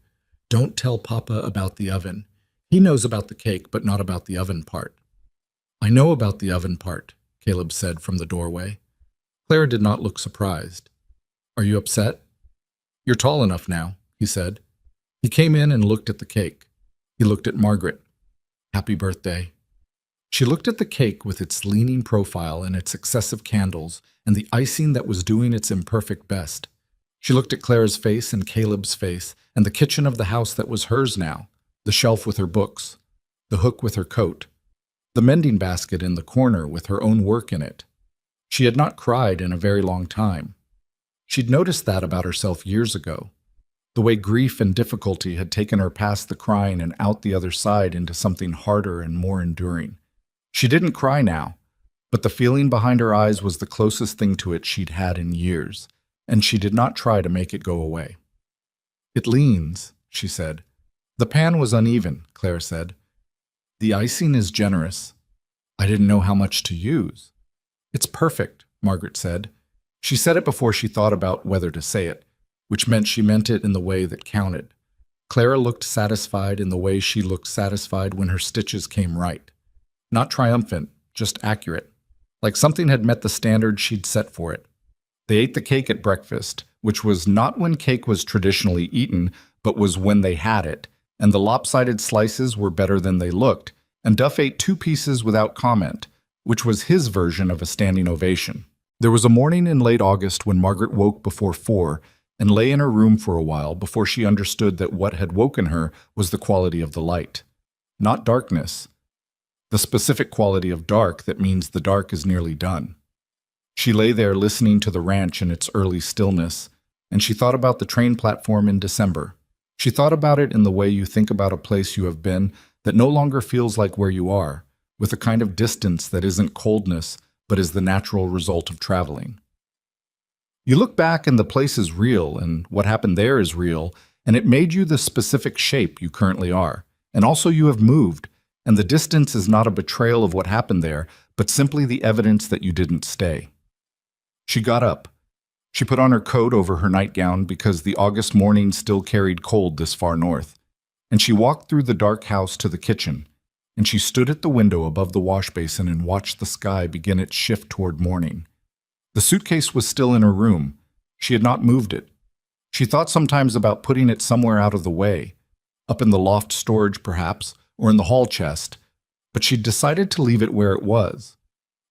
"Don't tell Papa about the oven. He knows about the cake, but not about the oven part." "I know about the oven part," Caleb said from the doorway. Clara did not look surprised. "Are you upset?" "You're tall enough now," he said. He came in and looked at the cake. He looked at Margaret. "Happy birthday." She looked at the cake with its leaning profile and its excessive candles and the icing that was doing its imperfect best. She looked at Clara's face and Caleb's face and the kitchen of the house that was hers now, the shelf with her books, the hook with her coat, the mending basket in the corner with her own work in it. She had not cried in a very long time. She'd noticed that about herself years ago, the way grief and difficulty had taken her past the crying and out the other side into something harder and more enduring. She didn't cry now, but the feeling behind her eyes was the closest thing to it she'd had in years, and she did not try to make it go away. "It leans," she said. "The pan was uneven," Claire said. "The icing is generous. I didn't know how much to use." "It's perfect," Margaret said. She said it before she thought about whether to say it, which meant she meant it in the way that counted. Clara looked satisfied in the way she looked satisfied when her stitches came right. Not triumphant, just accurate, like something had met the standard she'd set for it. They ate the cake at breakfast, which was not when cake was traditionally eaten, but was when they had it, and the lopsided slices were better than they looked, and Duff ate 2 pieces without comment, which was his version of a standing ovation. There was a morning in late August when Margaret woke before 4 and lay in her room for a while before she understood that what had woken her was the quality of the light. Not darkness. The specific quality of dark that means the dark is nearly done. She lay there listening to the ranch in its early stillness, and she thought about the train platform in December. She thought about it in the way you think about a place you have been that no longer feels like where you are, with a kind of distance that isn't coldness, but is the natural result of traveling. You look back and the place is real, and what happened there is real, and it made you the specific shape you currently are. And also you have moved, and the distance is not a betrayal of what happened there, but simply the evidence that you didn't stay. She got up. She put on her coat over her nightgown because the August morning still carried cold this far north, and she walked through the dark house to the kitchen, and she stood at the window above the wash basin and watched the sky begin its shift toward morning. The suitcase was still in her room. She had not moved it. She thought sometimes about putting it somewhere out of the way, up in the loft storage perhaps, or in the hall chest, but she decided to leave it where it was.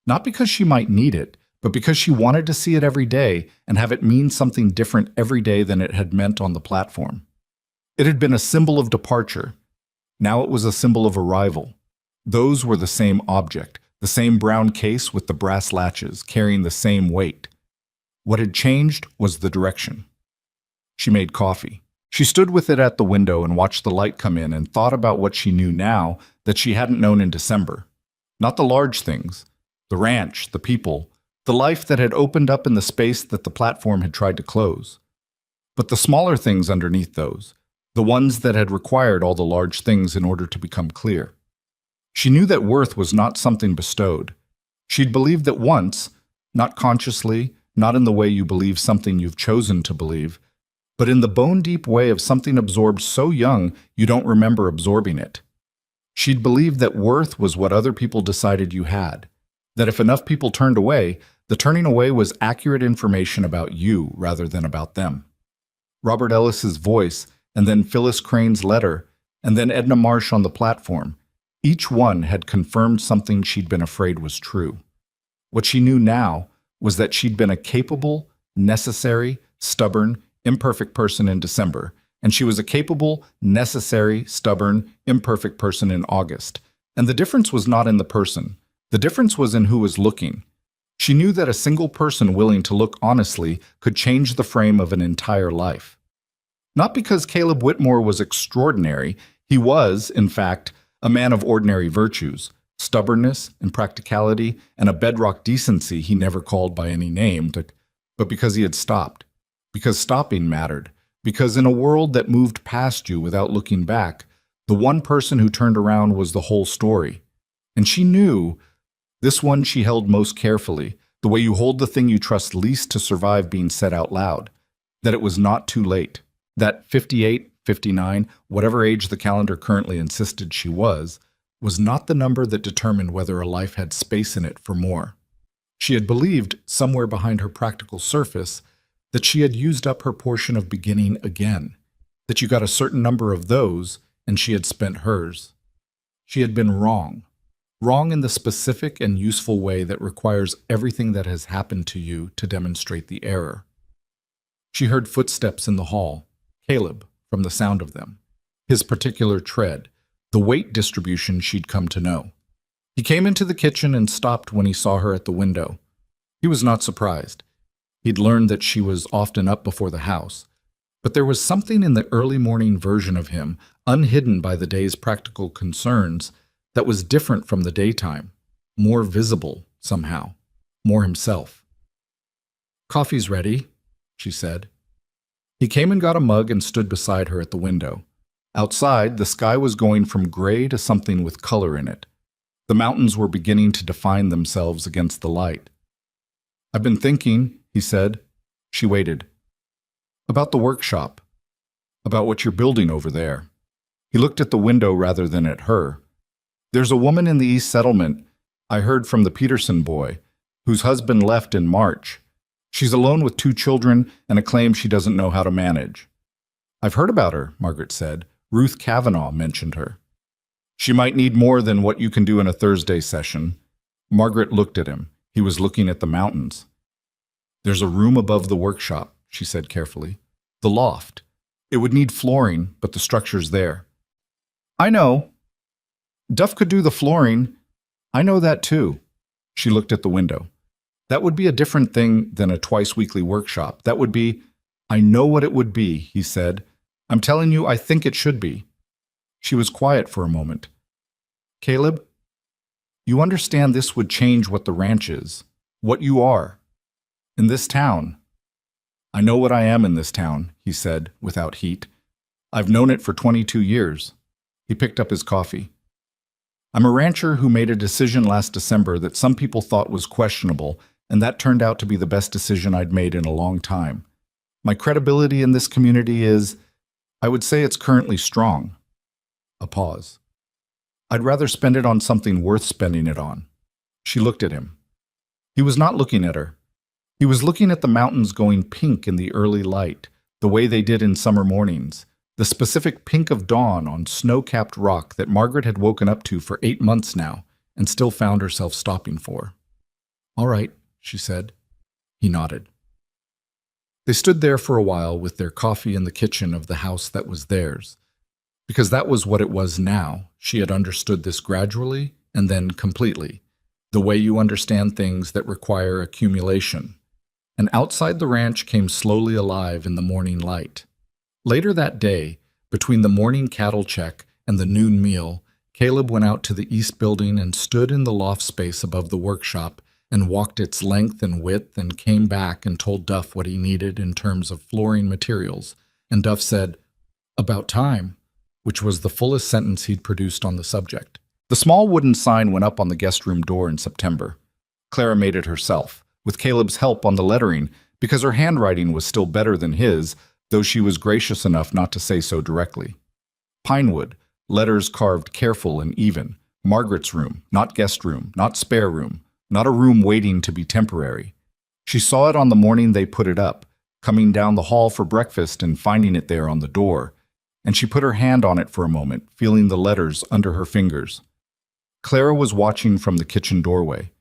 Not because she might need it, but because she wanted to see it every day and have it mean something different every day than it had meant on the platform. It had been a symbol of departure. Now it was a symbol of arrival. Those were the same object, the same brown case with the brass latches, carrying the same weight. What had changed was the direction. She made coffee. She stood with it at the window and watched the light come in and thought about what she knew now that she hadn't known in December. Not the large things, the ranch, the people, the life that had opened up in the space that the platform had tried to close. But the smaller things underneath those, the ones that had required all the large things in order to become clear. She knew that worth was not something bestowed. She'd believed that once, not consciously, not in the way you believe something you've chosen to believe, but in the bone-deep way of something absorbed so young you don't remember absorbing it. She'd believed that worth was what other people decided you had, that if enough people turned away, the turning away was accurate information about you rather than about them. Robert Ellis's voice, and then Phyllis Crane's letter, and then Edna Marsh on the platform, each one had confirmed something she'd been afraid was true. What she knew now was that she'd been a capable, necessary, stubborn, imperfect person in December, and she was a capable, necessary, stubborn, imperfect person in August. And the difference was not in the person. The difference was in who was looking. She knew that a single person willing to look honestly could change the frame of an entire life. Not because Caleb Whitmore was extraordinary. He was, in fact, a man of ordinary virtues, stubbornness and practicality, and a bedrock decency he never called by any name, but because he had stopped. Because stopping mattered. Because in a world that moved past you without looking back, the one person who turned around was the whole story. And she knew, this one she held most carefully, the way you hold the thing you trust least to survive being said out loud, that it was not too late, that 58, 59, whatever age the calendar currently insisted she was not the number that determined whether a life had space in it for more. She had believed, somewhere behind her practical surface, that she had used up her portion of beginning again, that you got a certain number of those and she had spent hers. She had been wrong. Wrong in the specific and useful way that requires everything that has happened to you to demonstrate the error. She heard footsteps in the hall, Caleb, from the sound of them, his particular tread, the weight distribution she'd come to know. He came into the kitchen and stopped when he saw her at the window. He was not surprised. He'd learned that she was often up before the house, but there was something in the early morning version of him, unhidden by the day's practical concerns, that was different from the daytime, more visible somehow, more himself. "Coffee's ready," she said. He came and got a mug and stood beside her at the window. Outside, the sky was going from gray to something with color in it. The mountains were beginning to define themselves against the light. "I've been thinking," he said. She waited. "About the workshop. About what you're building over there." He looked at the window rather than at her. "There's a woman in the East Settlement, I heard from the Peterson boy, whose husband left in March. She's alone with 2 children and a claim she doesn't know how to manage." "I've heard about her," Margaret said. "Ruth Kavanaugh mentioned her." "She might need more than what you can do in a Thursday session." Margaret looked at him. He was looking at the mountains. "There's a room above the workshop," she said carefully. "The loft. It would need flooring, but the structure's there." "I know. Duff could do the flooring. I know that too." She looked at the window. "That would be a different thing than a twice-weekly workshop. That would be—" "I know what it would be," he said. I'm telling you, I think it should be. She was quiet for a moment. Caleb, you understand this would change what the ranch is, what you are, in this town. I know what I am in this town, he said, without heat. I've known it for 22 years. He picked up his coffee. I'm a rancher who made a decision last December that some people thought was questionable, and that turned out to be the best decision I'd made in a long time. My credibility in this community is, I would say it's currently strong. A pause. I'd rather spend it on something worth spending it on. She looked at him. He was not looking at her. He was looking at the mountains going pink in the early light, the way they did in summer mornings, the specific pink of dawn on snow-capped rock that Margaret had woken up to for 8 months now and still found herself stopping for. All right, she said. He nodded. They stood there for a while with their coffee in the kitchen of the house that was theirs. Because that was what it was now. She had understood this gradually and then completely, the way you understand things that require accumulation. And outside the ranch came slowly alive in the morning light. Later that day, between the morning cattle check and the noon meal, Caleb went out to the east building and stood in the loft space above the workshop and walked its length and width and came back and told Duff what he needed in terms of flooring materials. And Duff said, "About time," which was the fullest sentence he'd produced on the subject. The small wooden sign went up on the guest room door in September. Clara made it herself, with Caleb's help on the lettering, because her handwriting was still better than his, though she was gracious enough not to say so directly. Pinewood, letters carved careful and even. Margaret's room, not guest room, not spare room, not a room waiting to be temporary. She saw it on the morning they put it up, coming down the hall for breakfast and finding it there on the door, and she put her hand on it for a moment, feeling the letters under her fingers. Clara was watching from the kitchen doorway.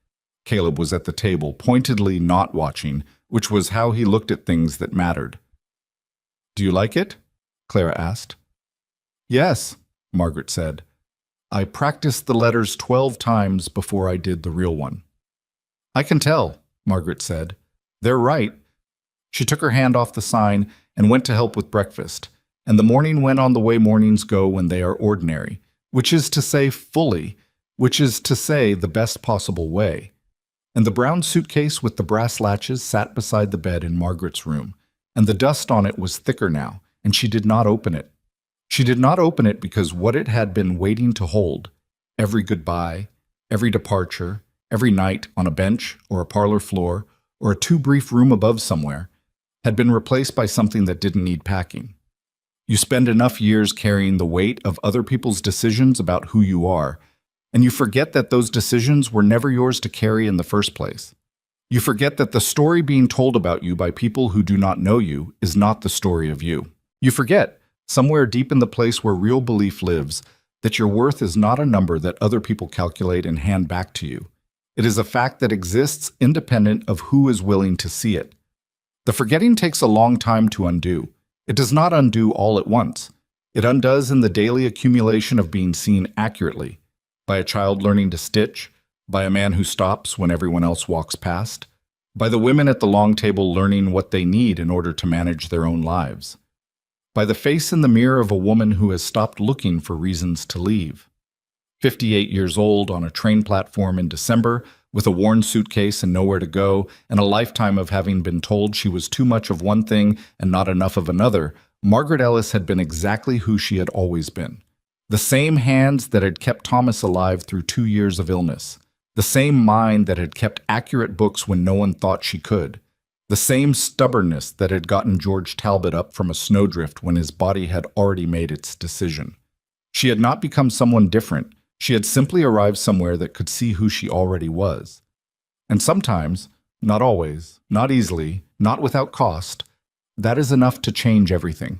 Caleb was at the table, pointedly not watching, which was how he looked at things that mattered. "Do you like it?" Clara asked. "Yes," Margaret said. "I practiced the letters 12 times before I did the real one." "I can tell," Margaret said. "They're right." She took her hand off the sign and went to help with breakfast, and the morning went on the way mornings go when they are ordinary, which is to say fully, which is to say the best possible way. And the brown suitcase with the brass latches sat beside the bed in Margaret's room, and the dust on it was thicker now, and she did not open it. She did not open it because what it had been waiting to hold, every goodbye, every departure, every night on a bench or a parlor floor or a too-brief room above somewhere, had been replaced by something that didn't need packing. You spend enough years carrying the weight of other people's decisions about who you are, and you forget that those decisions were never yours to carry in the first place. You forget that the story being told about you by people who do not know you is not the story of you. You forget, somewhere deep in the place where real belief lives, that your worth is not a number that other people calculate and hand back to you. It is a fact that exists independent of who is willing to see it. The forgetting takes a long time to undo. It does not undo all at once. It undoes in the daily accumulation of being seen accurately, by a child learning to stitch, by a man who stops when everyone else walks past, by the women at the long table learning what they need in order to manage their own lives, by the face in the mirror of a woman who has stopped looking for reasons to leave. 58 years old on a train platform in December, with a worn suitcase and nowhere to go, and a lifetime of having been told she was too much of one thing and not enough of another, Margaret Ellis had been exactly who she had always been. The same hands that had kept Thomas alive through 2 years of illness. The same mind that had kept accurate books when no one thought she could. The same stubbornness that had gotten George Talbot up from a snowdrift when his body had already made its decision. She had not become someone different. She had simply arrived somewhere that could see who she already was. And sometimes, not always, not easily, not without cost, that is enough to change everything.